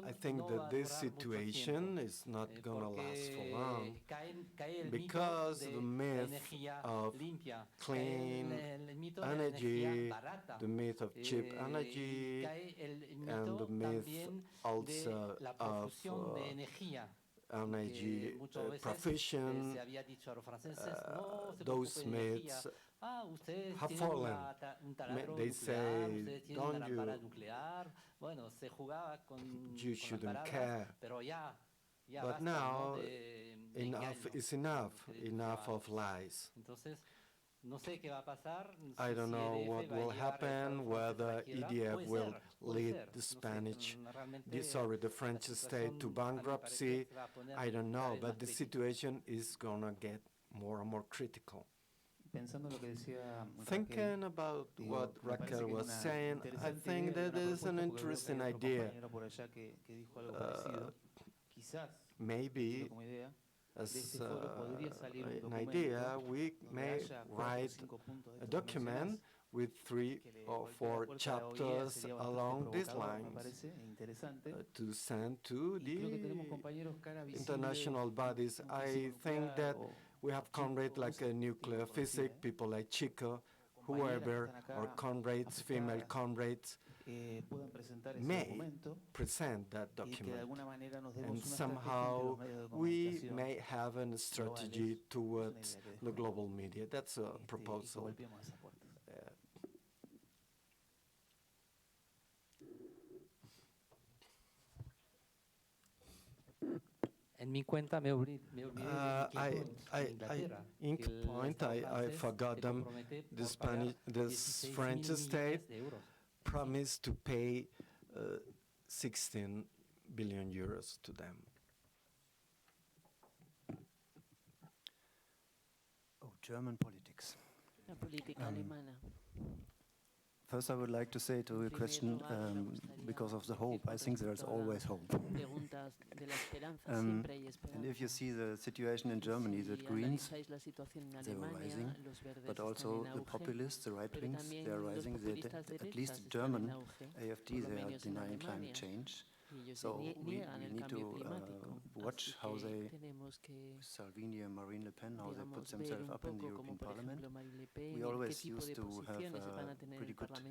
I think that this situation is not going to last for long because the myth of clean energy, the myth of cheap energy, and the myth also of energy provision, those myths have fallen. They say, don't you shouldn't care. But now, enough is enough, enough of lies. I don't know what will happen, whether EDF will lead the French state to bankruptcy. I don't know, but the situation is going to get more and more critical. Thinking about what Raquel was saying, I think that is an interesting idea. Maybe, as an idea, we may write a document with 3 or 4 chapters along these lines to send to the international bodies. I think that we have comrades like nuclear physics, people like Chico, whoever, or comrades, female comrades, may present that document. And somehow we may have a strategy towards the global media. That's a proposal. In point, I forgot them. The French state promised to pay 16 billion euros to them. Oh, German politics. La política alemana. First, I would like to say to your question, because of the hope, I think there's always hope. And if you see the situation in Germany, the Greens, they were rising, but also the populists, the right wings, they are rising. At least the German AfD, they are denying climate change. So we need to watch how they, Salvini and Marine Le Pen, how they put themselves up in the European Parliament. We always used to have a pretty good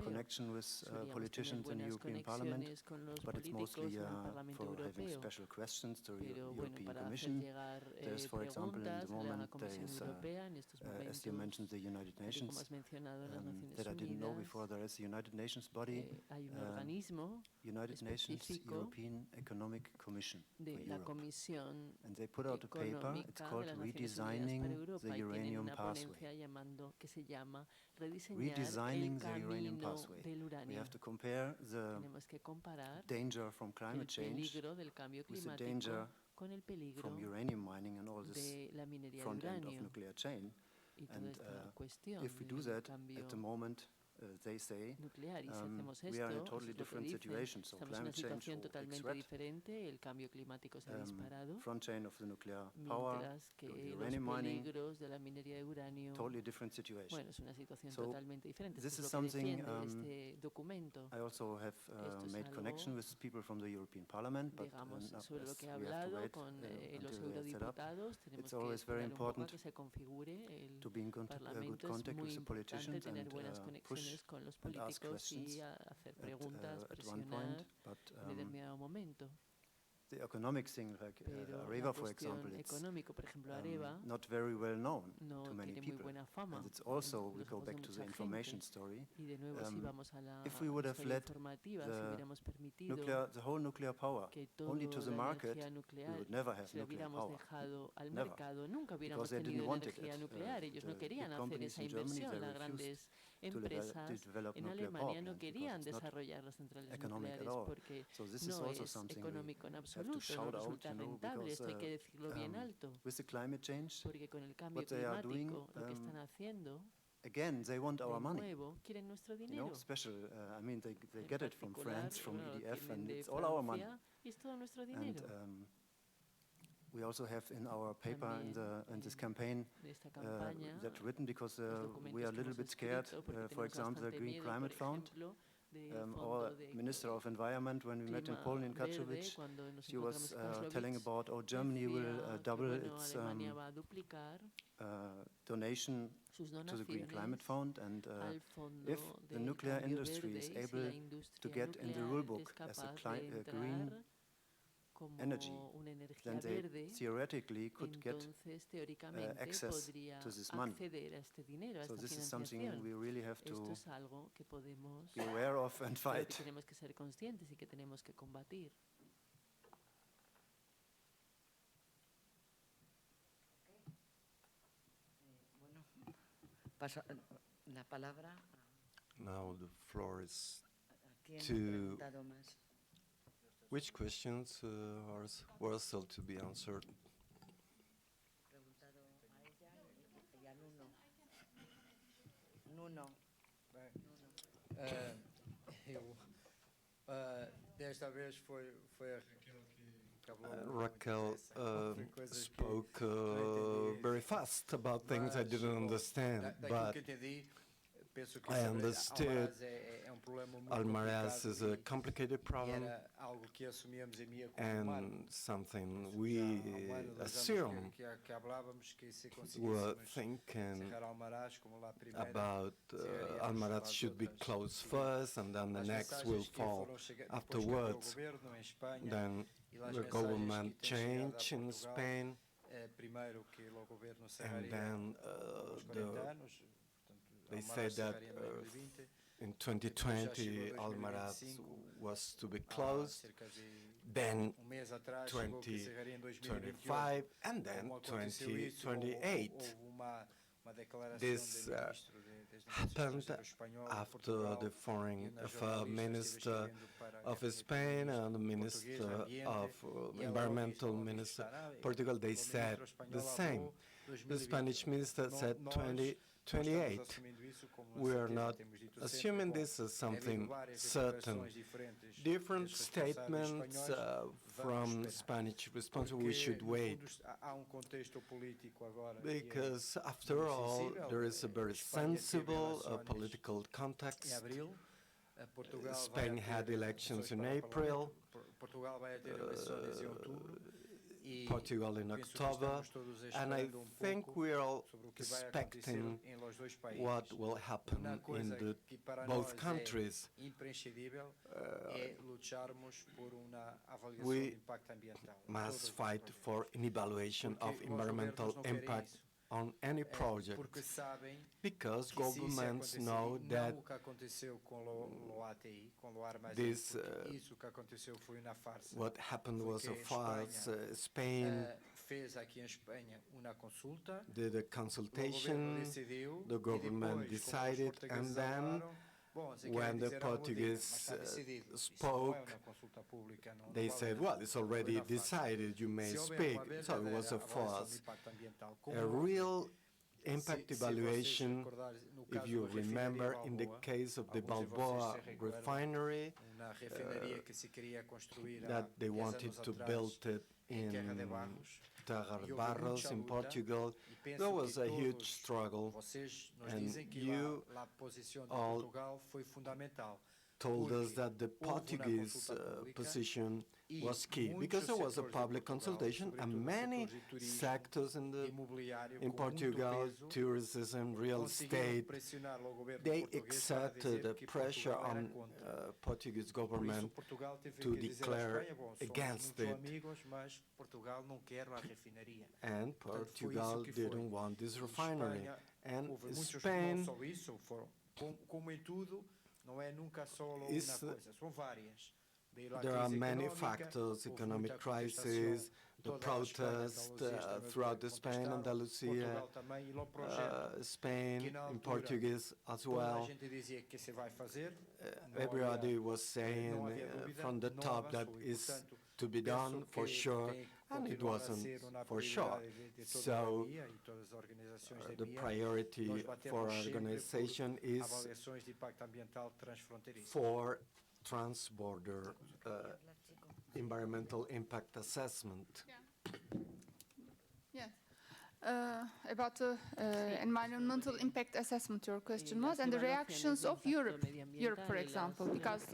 connection with politicians in the European Parliament, but it's mostly for having special questions to the European Commission. There's, for example, in the moment, there is, as you mentioned, the United Nations, that I didn't know before. There is the United Nations body, United Nations European Economic Commission for Europe. And they put out a paper, it's called Redesigning the Uranium Pathway. Redesigning the uranium pathway. We have to compare the danger from climate change with the danger from uranium mining and all this front end of nuclear chain. And if we do that, at the moment, they say we are in a totally different situation. So climate change will be threat. Front chain of the nuclear power, uranium mining, totally different situation. So this is something I also have made connection with people from the European Parliament, but we have to wait until they are set up. It's always very important to be in good contact with the politicians and push and ask questions at one point, but the economic thing, like Areva, for example, it's not very well known to many people. And it's also, we go back to the information story, if we would have let the whole nuclear power only to the market, we would never have nuclear power. Never. Because they didn't want it. The big companies in Germany, they refused to develop nuclear power plants because it's not economic at all. So this is also something we have to shout out, because with the climate change, what they are doing, again, they want our money. Special, I mean, they get it from France, from EDF, and it's all our money. And we also have in our paper in this campaign that written because we are a little bit scared. For example, the Green Climate Fund. Our Minister of Environment, when we met in Poland in Katowice, she was telling about how Germany will double its donation to the Green Climate Fund, and if the nuclear industry is able to get in the rule book as a green energy, then they theoretically could get access to this money. So this is something we really have to be aware of and fight. Now the floor is to which questions were still to be answered? Raquel spoke very fast about things I didn't understand, but I understood Almaraz is a complicated problem and something we assume were thinking about. Almaraz should be closed first and then the next will fall afterwards. Then the government changed in Spain, and then they said that in 2020 Almaraz was to be closed, then 2025, and then 2028. This happened after the foreign affairs minister of Spain and the minister of environmental minister Portugal. They said the same. The Spanish minister said 2028. We are not assuming this as something certain. Different statements from Spanish response, we should wait. Because after all, there is a very sensible political context. Spain had elections in April, Portugal in October, and I think we are all expecting what will happen in both countries. We must fight for an evaluation of environmental impact on any project, because governments know that this, what happened was a farce. Spain did a consultation, the government decided, and then when the Portuguese spoke, they said, well, it's already decided, you may speak. So it was a farce. A real impact evaluation, if you remember, in the case of the Balboa refinery, that they wanted to build it in Barros in Portugal, there was a huge struggle, and you all told us that the Portuguese position was key, because there was a public consultation and many sectors in Portugal, tourism, real estate, they exerted a pressure on Portuguese government to declare against it. And Portugal didn't want this refinery. And Spain there are many factors, economic crisis, the protest throughout Spain, Andalusia, Spain, in Portuguese as well. Everybody was saying from the top that is to be done for sure, and it wasn't for sure. So the priority for our organization is for trans-border environmental impact assessment. Yes. About the environmental impact assessment, your question was, and the reactions of Europe, for example, because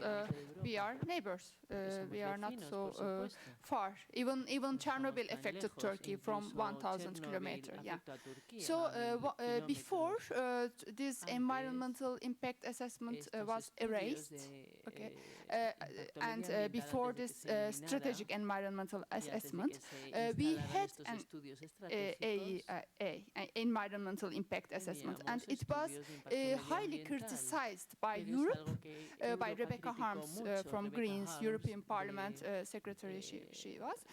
we are neighbors, we are not so far. Even Chernobyl affected Turkey from 1,000 kilometers. Yeah. So before this environmental impact assessment was erased, okay, and before this strategic environmental assessment, we had an environmental impact assessment, and it was highly criticized by Europe, by Rebecca Harms from Greens, European Parliament Secretary she was,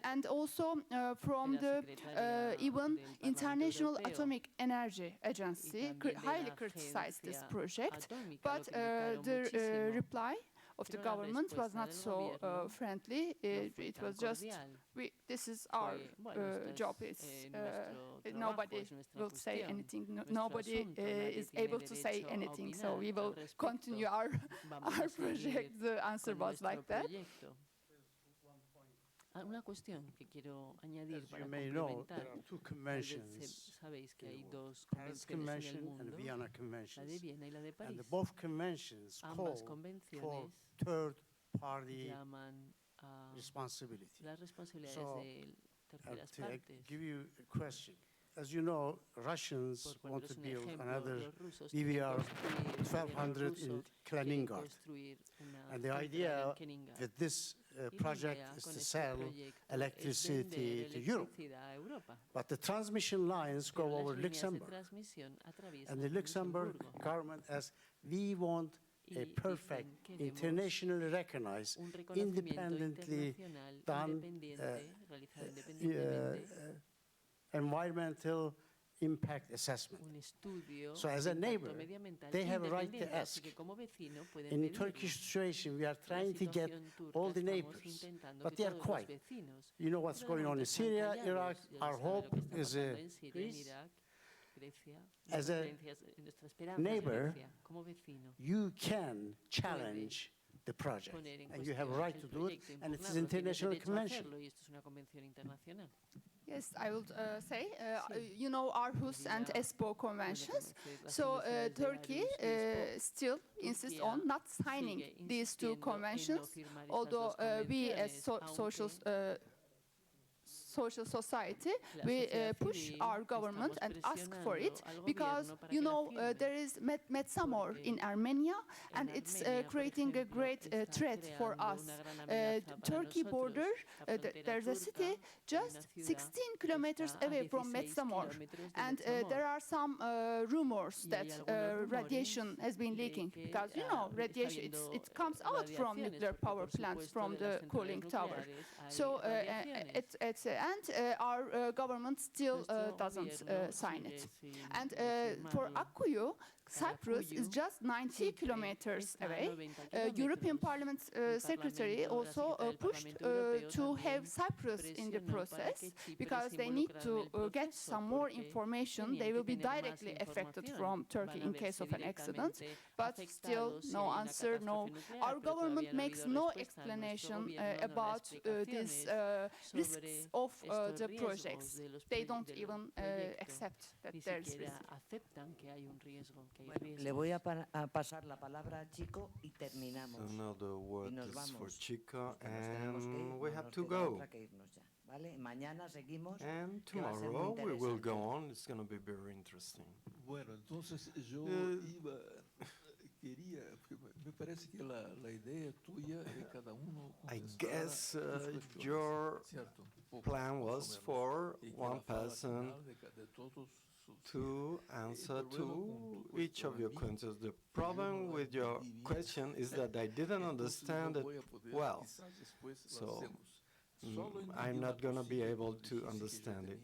and also from the even International Atomic Energy Agency highly criticized this project, but the reply of the government was not so friendly. It was just, this is our job. It's, nobody will say anything. Nobody is able to say anything. So we will continue our project. The answer was like that. Una cuestión que quiero añadir para complementar. Sabéis que hay dos Paris convenciones en el Convention and mundo, Vienna la de Conventions. Viena y la de París. And both conventions Ambas call for convenciones third-party llaman a responsibility. las responsabilidades So, de terceras to partes. give you a question. As you know, Russians Por want to poneros un build ejemplo, another los rusos quieren DVR construir, 1200 in quieren Kaliningrad. construir una And the central idea en Kaliningrad. with this Y la project idea is con to este sell proyecto es electricity vender to Europe. electricidad a Europa. But the transmission lines Pero go las over líneas de Luxembourg. transmisión atraviesan And the Luxembourg Luxemburgo. government as we want a Y perfect, dicen, queremos internationally recognized, un reconocimiento independently internacional done independiente, realizado independientemente, environmental impact assessment. un estudio So as de a neighbor, impacto medioambiental they have a right to independiente, así ask. que como vecino pueden In pedirlo. Turkish situation, we are La trying to get situación turca, all the estamos neighbors, intentando but que they are todos los quiet. vecinos, You know what's pero de going on momento in están Syria, callados, Iraq. ya Our saben lo hope que está is pasando en Siria, en peace. Irak, Grecia. As a Nuestra esperanza es neighbor, Grecia. Como vecino, you can challenge the project, poner en and you have a cuestión right el to do it, proyecto, and it's impugnarlo, an tienes international derecho a convention. hacerlo, y esto es una convención internacional. Yes, I would say, you know, Aarhus and Espoo conventions. So Turkey still insists on not signing these two conventions, although we as social society, we push our government and ask for it because, you know, there is Metsamor in Armenia, and it's creating a great threat for us. Turkey border, there's a city just 16 kilometers away from Metsamor, and there are some rumors that radiation has been leaking because, you know, radiation, it comes out from nuclear power plants, from the cooling tower. So our government still doesn't sign it. And for Akkuyu, Cyprus is just 90 kilometers away. European Parliament Secretary also pushed to have Cyprus in the process because they need to get some more information. They will be directly affected from Turkey in case of an accident, but still no answer, no. Our government makes no explanation about these risks of the projects. They don't even accept that there's risk. Le voy a pasar la palabra a Chico y terminamos. So now the word Y nos is vamos. for Chico, Porque nos tenemos que ir, and we no have nos to queda go. otra que irnos ya, ¿vale? Mañana seguimos. And que va a ser muy tomorrow we will interesante. go on. It's going to be very interesting. Bueno, entonces yo quería, me parece que la idea tuya es cada uno I contestar guess sus cuestiones, your ¿cierto? Un poco, plan más o was menos. for Y que one la fala person final de todos sus- to answer El problema to con tu each of your cuestión questions. The problem with your question is that I didn't understand it well. So I'm not going to be able to understand it.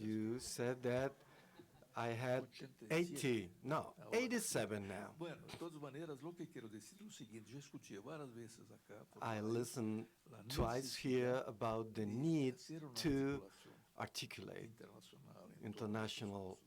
You said that I had 80, no, 87 now. Bueno, de todas maneras, lo que quiero decir es lo siguiente. Yo escuché varias veces acá. por I varios, listened la twice necesidad here about the de need hacer una to articulación articulate internacional en international un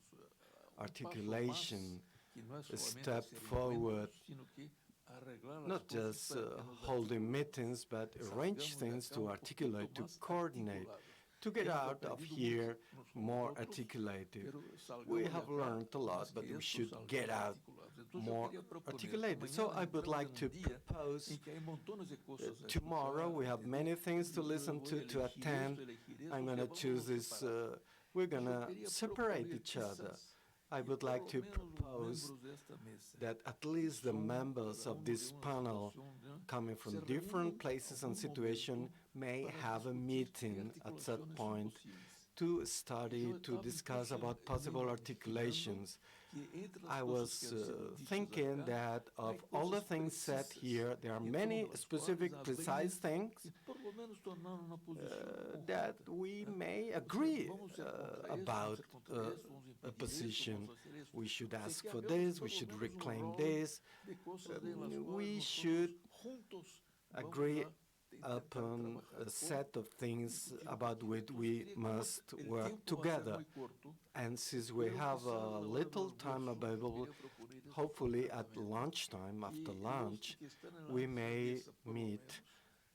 articulation, paso más, que no es a solamente step hacer forward, encuentros, sino que arreglar las not cosas just para que nos holding meetings, but arrange salgamos de things acá to un articulate, poquito to más coordinate, articulados. to get Hemos out of aprendido here mucho unos con more otros, articulated. pero salgamos We de have acá learned a lot, más but que we esto, should salgamos get out articulados. Entonces, yo more quería proponer, articulated. So mañana I would entramos like en to un día propose en que hay montones de cosas a tomorrow escuchar, we have many things to listen voy a to elegir attend. esto, elegir esto, I'm o going sea, to vamos choose a this, separar. we're Yo going to quería separate proponer each other. quizás I que would por like lo to menos los propose miembros de esta mesa, that at least the son members cada of uno this de una panel situación, ¿no? coming from se different reúnan places and algún situations momento may para have a discutir qué meeting at that articulaciones son point posibles. to study, Yo to estaba discuss entonces about possible imaginando articulations. que entre las I cosas was que han sido dichas thinking acá, that of hay all the cosas things said precisas here, there are que many todas las specific, cuales precise habrían things que por lo menos tornar una posición that conjunta, we ¿eh? may O sea, agree vamos a ser contra esto, vamos a about ser contra esto, vamos a a impedir esto, position. vamos a hacer esto. We should O sea, ask que for hagamos this, we por lo should menos un reclaim rol this. de cosas de las We cuales should nosotros juntos agree vamos a intentar upon trabajar a por. set of things about which Entonces, we quería como must el work tiempo va a ser together. muy corto, And since we creo have quizás a a la hora del little time almuerzo, available, quería proponer esto hopefully at francamente. lunchtime, after Y los lunch, que están en la we mesa may esa, por lo meet menos,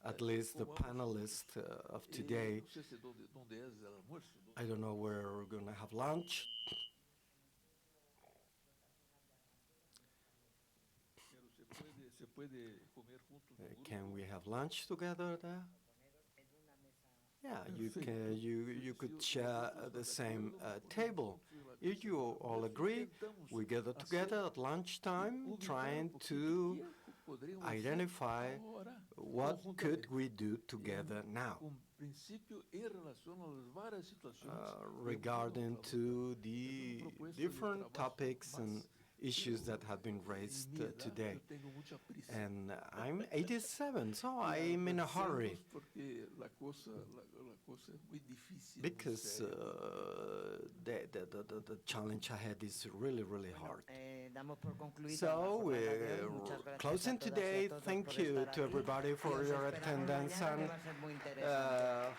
at least the como vamos panelists of today. no sé si dónde es el almuerzo. I don't know where we're going to have lunch. Pero se puede comer juntos en grupo. Can we have lunch together there? Yeah, you could share the same table. If you all agree, we gather together at lunchtime, trying to identify what could we do together now regarding to the different topics and issues that have been raised today. And I'm 87, so I'm in a hurry. Because the challenge ahead is really, really hard. So we're closing today. Thank you to everybody for your attendance, and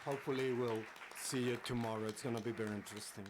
hopefully we'll see you tomorrow. It's going to be very interesting.